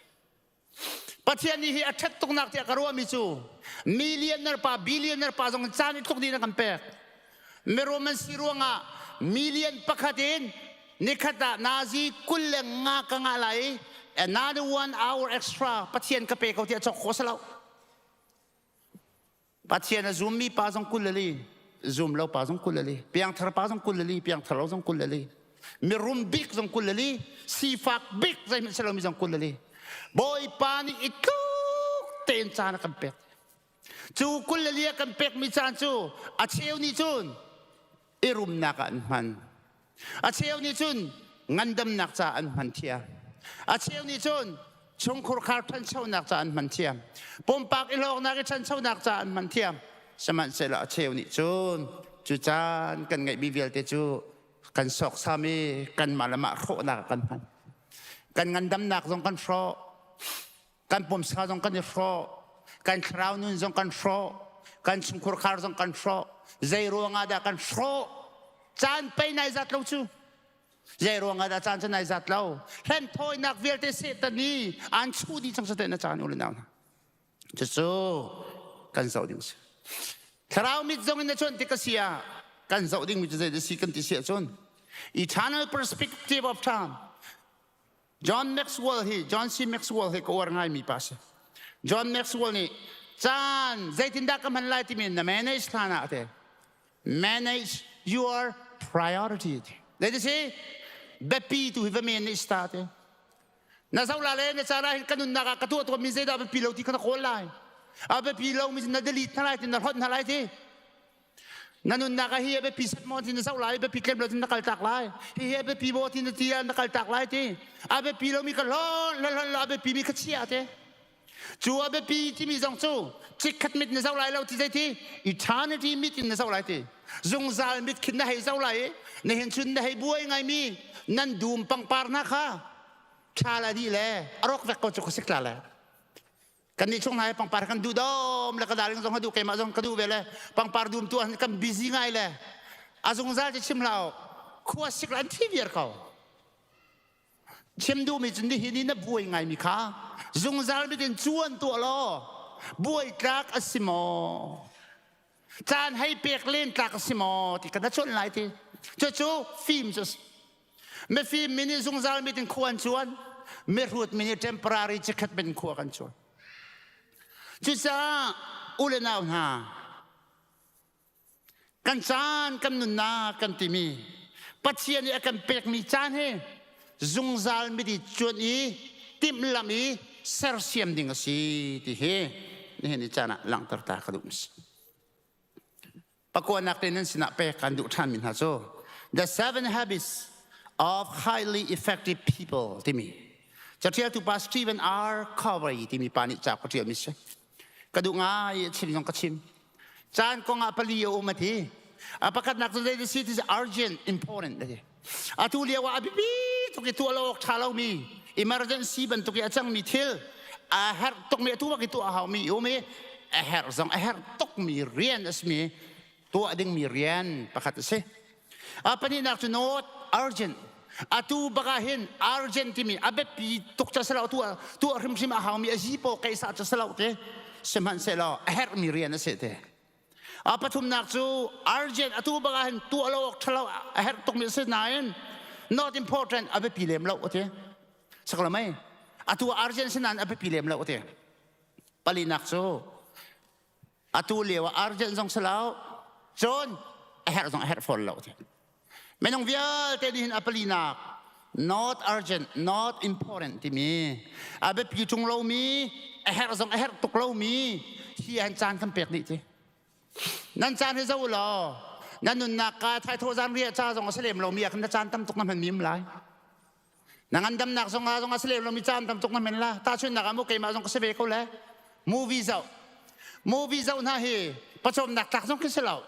ประเทศนี้อัจฉริยะตรงนักที่กระรัวมิจูมิลลิอเนอร์ป้าบิลลิอเนอร์ป้าจงจานอิตุกดีนักกันแปลกเมื่อมันสิรัวงะมิลลิอเนอร์ปักขัดอินนิคัตนาซีคุลงะกังอะไร another 1 hour extra ประเทศกระเปกเขาที่จะโคสลาวประเทศนั้น zoom มีป้าจงคุลลี zoom เราป้าจงคุลลีเพียงทาร์ป้าจงคุลลีเพียงทาร์เราจงคุลลีมีรูมบิ๊กจงคุลลีซีฟักบิ๊กใจมันเสลามีจงคุลลีบอยปานี่อิทุกเต็นจานกันเป็ดจูคุลลีกันเป็ดมีจานจูอาเชียวนี่จูนอิรุมนักอันมันอาเชียวนี่จูนงันดำนักจานมันเทียอาเชียวนี่จูนชงคุรคาร์ทันเช่านักจานมันเทียปมปากอิโลกนักชันเช่านักจานมันเทียสมันเสละอาเชียวนี่จูนจูจานกันไงบิเวลเตจูกันสอกสามีกันมาละมาโคนักกันพันกันงันดำนักจงกันฟรอกันปมสาจงกันฟรอกันคราวนุนจงกันฟรอกันชงคุรคาร์จงกันฟรอใจรัวงาดากันฟรอจานไปในจัดเราจูใจรัวงาดาจานจะในจัดเราเห็นทอยนักเวลเตเสตนี้อันชูดีจังสเตนจานอุลนาวนะจะจูกันสาวดิ้งสิคราวมิดจงอินชนติกเสียกันสาวดิ้งมิดจะได้สิกันติเสียชน eternal perspective of time John Maxwell John C Maxwell ko orang ay mi pas John Maxwell ni chan zai tinda ka man lai timin na manage thana ate manage your priority they say bepi tu hiva manage tate na saula le na sara kanun nakakatuwa to mi zai da pilaw ti kana kolay abe pilaw mi na delete na lai tin na hot na lai ti nanun nakahiya be pisat mo tin saula be piklem lo tin nakaltak lai hiya be pibo tin tiyan nakaltak lai ti abe pilo mi kalon la abe pi mi kachia te chu abe pi ti mi jong chu chikhat mit na saula lo ti ti eternity mit in na saula ti zung zal mit kin na hai saula ne hen chun na hai buai ngai mi nan dum pang par na kha chala di le arok vek ko chu ko sikla le kan ni chung nai pang par kan du dom la kadaling jong hadu kai ma jong kadu vele pang par dum tu kan busy ngai le azung zal ti chim lao khua siklan ti vier kau chim du mi chun di hini na buai ngai mi kha zung zal mi tin chuan tu lo buai trak asimo chan hai pek len trak asimo ti kan chon lai ti chu film just me film mini zung zal mi tin khuan chuan me rut mini temporary chikhat ben khua kan chuanจุดจ้าอุลนาวนากันจานกันนุนนากันติมีปัจเจียนี่กันเป็กมีจานเฮซุงซาลมิดิจวนอีติมลามีเซอร์เซียมดิ่งสิที่เฮนี่เห็นจานะหลังตรตาขดุมสปะกวนนักเรียนสินะเป็กกันดุท่านมินฮาโซ The 7 habits of highly effective people ที่มีจะเทียบทุกปัสตีเป็นอาร์คอเวอร์ที่มีปานิจากปะเทียมิสกระดูง่ายชิมยองกระชิมจานก็งาปลีโอมาทีประกาศนักตัวเดซิตี้ is urgent important เลยอาทุเลียวว่าอภิปีตุกิตัวโลกชาเรามี emergency บันตุกิอาจังมีเทลเฮร์ตกมีตัวกิตัวหามีโอมีเฮร์ซังเฮร์ตกมีเรียนสมีตัวดิ่งมีเรียนประกาศเสปนินักจะโน้ต urgent atu bagahin urgent timi abe pi tok cha sala tu rim sim ha mi azipo kaisa cha sala te seman sela her mi rian se te apathum nak chu urgent atu bagahin tu alok thalo her tok mi se nain not important abe pi lem lo te sakla mai atu urgent sinan abe pi lem lo te pali nak chu atu lewa urgent zong salau chon her zong her phone lo the menong vial te din apalina not urgent not important ti mi abe pi chung lo mi her zong her tuk lo mi hi an chan kan pek ni ti nan chan he zo lo nan nun na ka thai tho zan ria cha zong aslem lo mi kan na chan tam tuk na man mim lai nangan dam nak zong aslem lo mi chan tam tuk na men la ta chun na ka mo ke ma zong ka sebe ko le movie zau na hi pachom nak tak zong kiselaw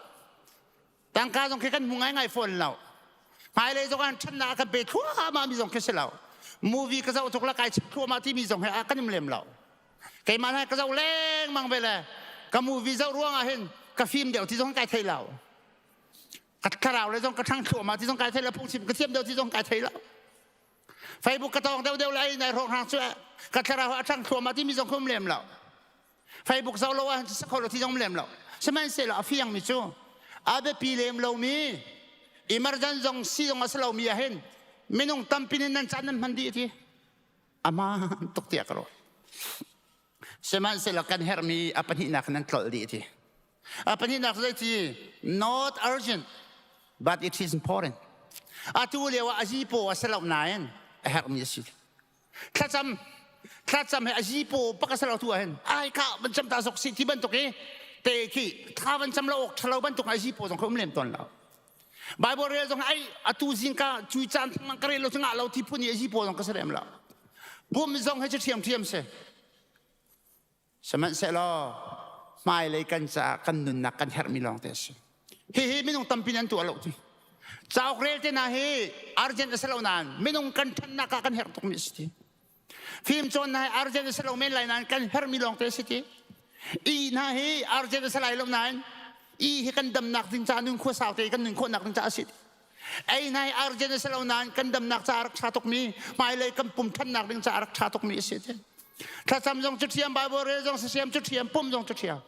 tang ka zong kikan mungay ngay phone law hai le zong an chan na ka be thua ma mi zong kiselaw movie ka zau tuk la kai thua ma ti mi zong he akan im lem law kai man hai ka zau leng mang be le ka movie zau ruang a hen ka film dio ti zong kai thai law ka karaw le zong ka thang thua ma ti zong kai thai la phung chim ka thiam dio ti zong kai thai law Facebook ka tong dio lai nai rong hang chue ka karaw a thang thua ma ti mi zong khum lem law Facebook sao lâu anh sẽ không thì trong lem lâu, xem anh sẽ là phi yang mi chú, abe pi lem lâu mi, emergency dòng si dòng asal lâu mi ahen, menung tampinin nan chanan mandi ti, ama tuk tiak ro, xem anh sẽ là kan her mi apan hinak nan tol di ti, apan hinak zai ti not urgent, but it is important, atu lewa ajipo asal lâu naen her mi si,ถ้าจำให้อาชีพปักสลาวทัวเห็นไอ้ข้ามันจำตาสกสิที่บรรทุกเอเตะขี้ข้ามันจำเราอกทะเลาบรรทุกอาชีพต้องเขาไม่เล่นตอนเราไบเบิลเรียกไอ้อตูจิงกาจุยจานมันกระเรเราถึงเราที่พูนี่อาชีพต้องเขาแสดงเราบุ้มจงให้เทียมเสียสมัยเสร็จแล้วไม่เลยกันจะกันนุนนักกันเฮร์มิลองเตสเฮ้ไม่ต้องตั้มปีนั้นตัวเราที่เจ้าเรียกที่น่าเฮ้อาร์เจนต์สลาวนานไม่ต้องกันทันนักกันเฮร์ตุกมิสตีฟิล์มจนนายอาร์เจนต์สลาวเมนไลน์นั้นกันเฮร์มิลองเตสิตีอีน่าเฮอาร์เจนต์สลายลงนั้นอีเฮกันดำนักถึงจานุนขั้วสาวเตกันหนึ่งคนนักถึงจาสิไอ้นายอาร์เจนต์สลาวนั้นกันดำนักจารักชาตุกมีไม่เลยกันปุ่มทันนักถึงจารักชาตุกมีสิตีถ้าจำจงจุดเทียมไบเบิลเรื่องจงเสียมจุดเทียมปุ่มจงจุดเทียม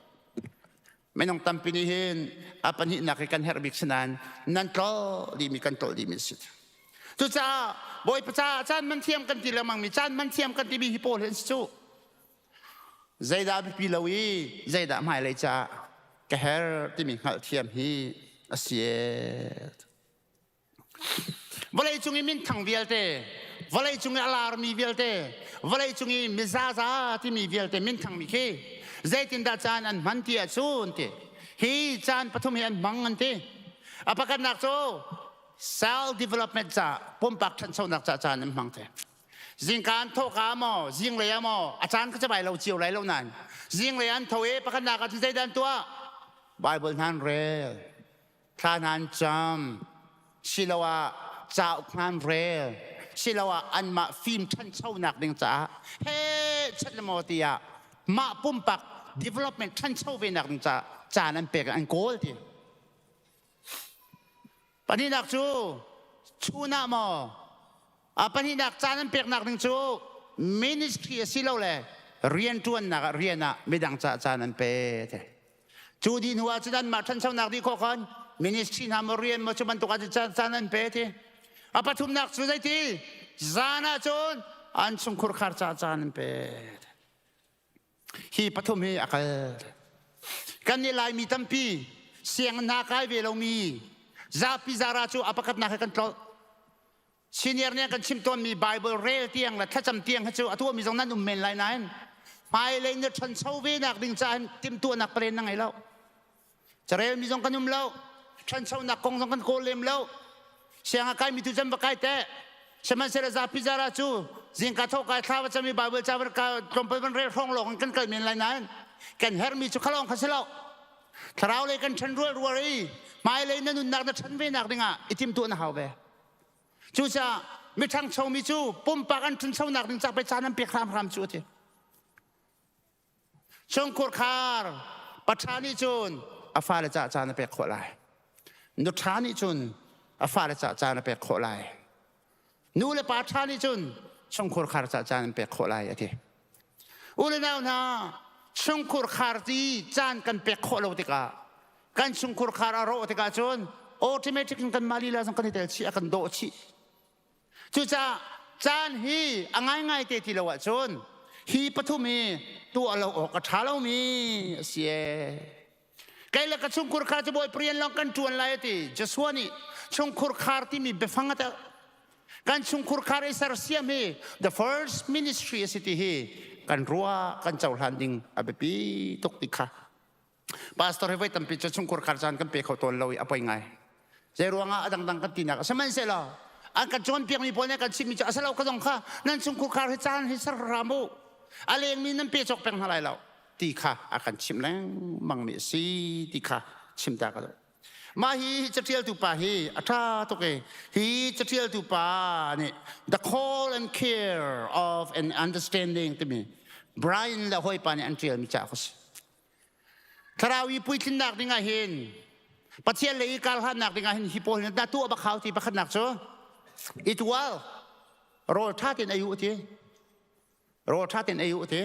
ไม่ต้องตั้มปีนี้เห็นอาปันหินักกันเฮร์บิกสนานนั่นก็ดีมีกันโตดีมีสิจุดจ้าบอยประชาจานมันเทียมกันทีละมังมีจานมันเทียมกันที่มีฮิปโปเลนส์จูใจดาบิลาวีใจดาไม่เลยจ้ากะเฮร์ที่มีหัลเทียมฮีเสียวันไรจุงมินทังวิลเตวันไรจุงอลาร์มีวิลเตวันไรจุงมิซาซาที่มีวิลเตมินทังมีเคใจตินดาจานอันมันเทียซูนเตฮีจานปฐุมอันมังอันเตอภักันนักโซself development จ้าปุ่มปักทันโซนักจานนั่นมังเถจิงการโทกามอจิงเลยมออาจารย์ก็จะไปเราเจียวไรเรานั่นจิงเลยอันโทเอประกันนักที่ใจดันตัวไบเบิลนั่นเรลท่านั้นจำศิลวะจ้าอุนันเรลศิลวะอันมาฟิล์มทันโซนักดึงจ้าเฮ้ชัดละโมตียมาปุ่มปัก development ทันโซเวนักดึงจ้าจานั้นเป็นอันโกลทีปนินักชูน่ามอปนินักจานันเปียกนักหนึ่งจูมินิสทรีสิเราเลยเรียนจวนนักเรียนน่ะไม่ดังจานันเปียจูดินหัวจดันมาทันเช้านักดีข้อกันมินิสทรีทำเรียนมาจุบันตุกจานันเปียอปทุมนักสุดใจทีจานาจูนอันสุขคาร์จานันเปียฮีปทุมฮีอักกันนี่ลายมีตั้มปีเสียงนักไอเวลมีZapi zarachu apakat nak control senior nya kan chimton mi bible rel tiang la thacham tiang hachu atu mi jong nan men lai nan pai le ne than chau ve nak ding chan tim tu nak pren nang ai lo charel mi jong kanum lo than chau nak kong jong kan ko lem lo siang kai mi tu jam ba kai te seman sera zapi zarachu jing ka tho kai thawa chami bible chawer ka trompet ban rel phong lo kan kai men lai nan kan her mi chu khalong khaselo tharau le kan chan rual ruariไม่เลยนั่นนักนักฉันเวนักดิงอ่ะอิทิมตัวน่ะเขาเวจูจ้าไม่ทั้งชาวมิจูปุ่มปากอันฉันชาวนักดิงจากไปจานันเปียกครามจูทีชงคุรคาร์ปัจจานิจุนอาฟาเลจ่าจานันเปียกโคลายนุชานิจุนอาฟาเลจ่าจานันเปียกโคลายนูเลปัจจานิจุนชงคุรคาร์จ่าจานันเปียกโคลายทีอุลนาหน้าชงคุรคาร์ที่จานกันเปียกโคลาติกากันชงคุรคาร์อารมณ์ติกาจนออโตเมติกกันมาลีลาสังกันเตลชีอากันโดชีจุจ้าจานฮีง่ายง่ายเตติลาวจนฮีปฐุมีตัวเราออกกระทาเรามีเสีย kaya ka chungkur khar cha boy priyan long kan tuan lai ti jaswani chungkur khar ti mi befangata kan chungkur khar isar siam he the first ministry city he kan ruwa kan chaw landing abepi tok tikha pastor hewai tampi cha chungkur khar chan kan pe kho ton loi apai ngai je ruanga adang dang kan tina saman se la an kan chon piang mi pone kan chimi cha asalaw ka dong kha nan chungkur khar he chan he sar ramu aleng mi nan pe chok peng halai lawตีค่ะอาการชิมแรงมังมีสีตีค่ะชิมตากันมาฮีจะเที่ยวตุปาฮีอัฐาตุกเอฮีจะเที่ยวตุปาเนี่ย the call and care of and understanding ที่มีไบรอันละหอยปานี่อันเที่ยวมีจ้าคุสคราวอีปุยทิ้งนักดิ่งเห็นปัจเจียเลยการหันนักดิ่งเห็นฮิปโปเนี่ยตาตัวบักเขาที่บักนักจ้ะอีตัวรอท่าเต็นอายุที่รอท่าเต็นอายุที่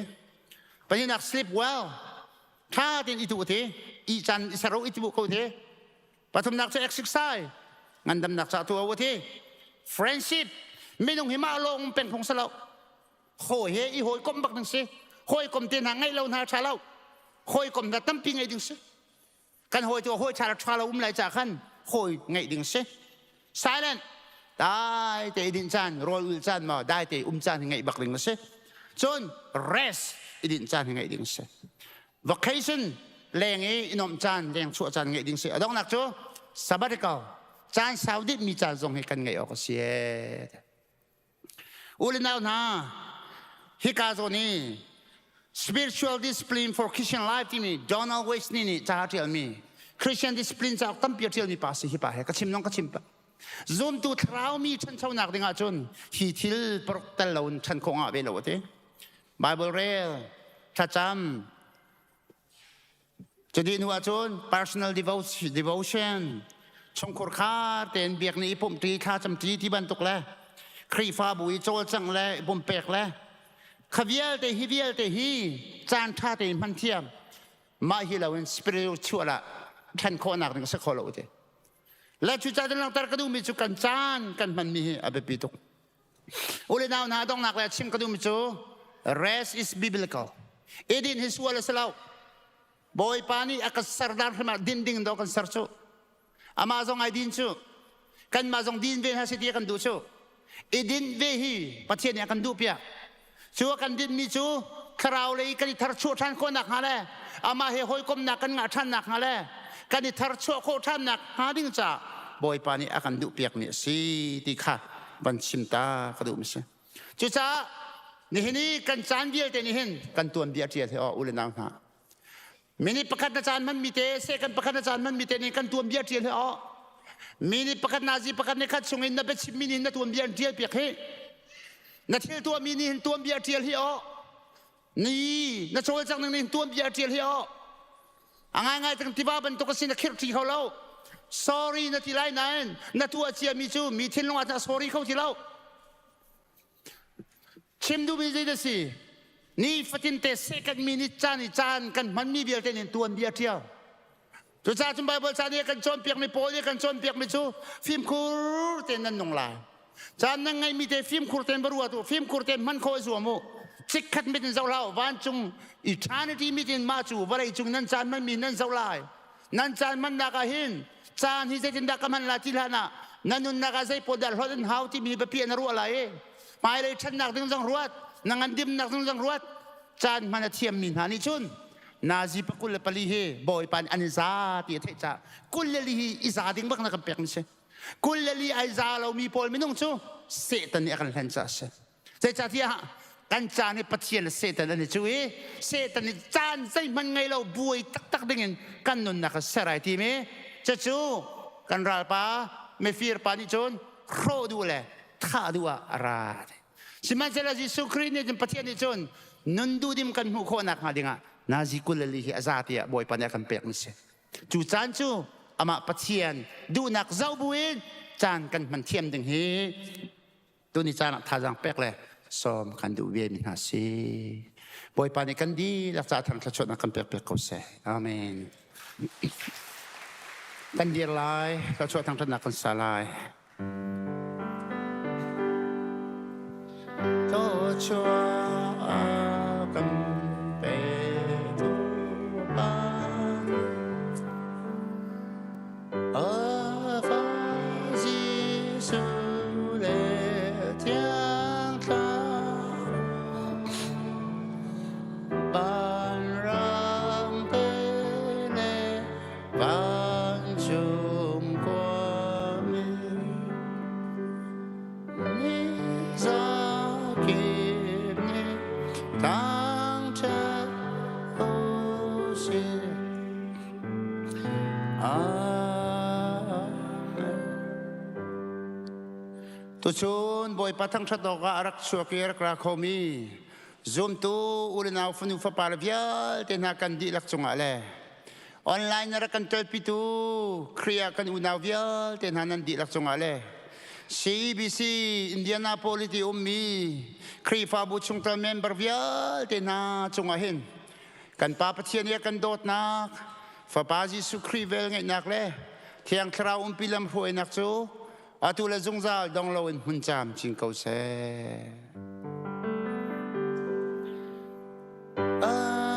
ปฏินัก sleep well ท่าเต็นอีตัวที่อีจันอิสระอีตัวเขาที่ปฐมนักจะ exercise งั้นดำนักจะตัววัที่ friendship ไม่ต้องหิมะลงเป็นของสลาโคยเฮอีโหยกลมบักหนึ่งสิโคยกลมเตียนหางไงเราหาชาเราโคยกลมแต่ตั้มปีไงดึงสิกันโหยตัวโหยชาเราอุ้มไหลจากขันโคยไงดึงสิ silent ได้แต่ดินจันรอยอุลจันมาได้แต่จันไงบักหนึ่งสิจน rest ดินจันไงดึงสิ vacation แรงเองนอมจันแรงชั่วจันไงดึงสิต้องหนักจ้ะ sabbatical จันสาวดิมีจันทรงให้กันไงออกเสียอุลนาวนาฮิกาโซนี spiritual discipline for Christian life ที่มี don't always นี่จ้าเทียมมี Christian discipline จากตั้มเปียเทียมมีภาษีฮิปะให้กระชิมน้องกระชิมปะ zoom ตัวเท้ามีฉันเช่าหนักดึงอาจนฮิทิลปรกตะลนฉันคงอาเบลวะเต้ Bible rail ถ้าจำจะดีนัวจน personal devotion ชงคุรค้าเต็นเบียกนี้ผมตีข้าจำตีที่บรรทุกแล้วครีฟ้าบุยโจจังแล้วผมเปกแล้วขวิลแต่ฮิวิลแต่ฮีจานท่าแต่มันเทียมมาฮิลาวินสปิริตชัวละท่านคนหนักหนึ่งสักคนละอุเตและชุดจานลังตากระดูมีจุกันจานกันมันมีอาเบปิตุกอุเลนาวนาต้องหนักแล้วชิมกระดูมีจู rest is biblical เอดินฮิสวาลสลาวบอยปานีอากัสสารดาร์มาดินดิ่งดอกกันสารจูอามาซองไอดินจูกันมาซองดินเวหาสิทธิ์กันดูจูเอดินเวฮีประเทศนี้กันดูเปียชัวกันดินมีจูคราวเลยกันทาร์ชัวท่านคนหนักฮะเลยอามาเฮหอยกมหนักกันงาท่านหนักฮะเลยกันทาร์ชัวโคท่านหนักหาดิ่งจ้าบอยปานีอากันดูเปียกเนี่ยสิที่ข้าบัญชิมตากระดูมิเสจูจ้านี่กันจานเบียร์แต่นี่เห็นกันตัวเบียร์เทียเทออุลนาวนามินิประคัตจานมันมีเตเสกันประคัตจานมันมีเตนี่กันตัวเบียร์เทียเทอมินิประคัตนาซีประคัตในขัดชงอินนับเป็นมินินัตัวเบียร์เทียเปียกเฮนัทเทียตัวมินิตัวเบียร์เทียเฮอนี่นัทโชว์จังนึงนี่ตัวเบียร์เทียเฮอง่ายๆตั้งที่ว่าเป็นตัวกสินคิดที่เขาเล่า sorry นัทที่ไรนั่นนัทตัวเชียมีจูมีทิ้งลงอาจจะ sorry เขาที่เล่าชิมดูมีใจสินี่ฟัตินเตเสกันมินิจานกันมันมีเบียร์เตนินตัวเบียร์เทียวจุดจ้าจุดไบเบิลจานนี้กันจนเปียกไม่โป้ยกันจนเปียกไม่ชูฟิล์มคูร์เตนนั่นนงลายจานนั่งไงมีแต่ฟิล์มคูร์เตนบรัวตัวฟิล์มคูร์เตนมันโคยสัวมูจิกขัดไม่ถึงเจ้าเล่าวันจุงอีชานี่ที่ไม่ถึงมาจูวันไรจุงนั่นจานมันมีนั่นเจ้าลายนั่นจานมันนักหินจานที่จะจินดักมันลาจิลานะนั่นนุนนักใจปวดดาร์ฮอดนฮาวที่มีแบบเพียนรัวอะไรหมายเลยฉันนักถึงจังรวดนั่งอันดิมนักถึงจังรวดจานมันเทียมมินหานิชุนนาซีปกุลปลีเฮบอยปันอันซาตีเทจ่ากุลลีอิซาดิงบักนักเปียกมิเชกุลลีไอซาเรามีพอลมินุ่งชูเสตันนี่กันเห็นจ่าเชเจจ่าที่ฮะกันจานนี่ปัจเจียนเสตันนี่ช่วยเสตันนี่จานใจมันไงเราบวยตักดิ่งกันนุนนักเสไรทีเมจะชูกันราลปาไม่ฟีร์ปานิชนโครดูเลยท่าดูอะไรสิมันจะละจิสุครีนี่จนปัจเจียนนี่ชนนุนดูดิมกันหูโคนักหาดิ่งนาซิกุลลีฮิอาซาติบอยปัญญากันเปียกมิเชจูจานจูอามาปัจเจียนดูนักเจ้าบุญจานกันมันเทียมดึงเฮตัวนี้จานท่าจังเปียกเลยซ้อมกันดูเวียนหาซีบอยปัญญากันดีรักษาทางขจรนักกันเปียกเปียกเขาเสอาเมนกันดีลายขจรทางถนักกันสลายโตชัวกัน ban chung qua mi ni za kim ni tang cha o si tu chun boy patang chatoka arak chuakir kra khomi zoom tu ulinau funu fa palvial tenakan di lak chungale online na kan telpitu kriya kan unavial tenhanan di lak chungale CBC Indianapolis ti ummi kri fa bu chungta member vial tena chungahin kan papathian ya kan dot nak fa baji su kri vel ngai nak le thiang thra pilam hoi nak chu atula zungzal dong lo in hun cham ching kau se amen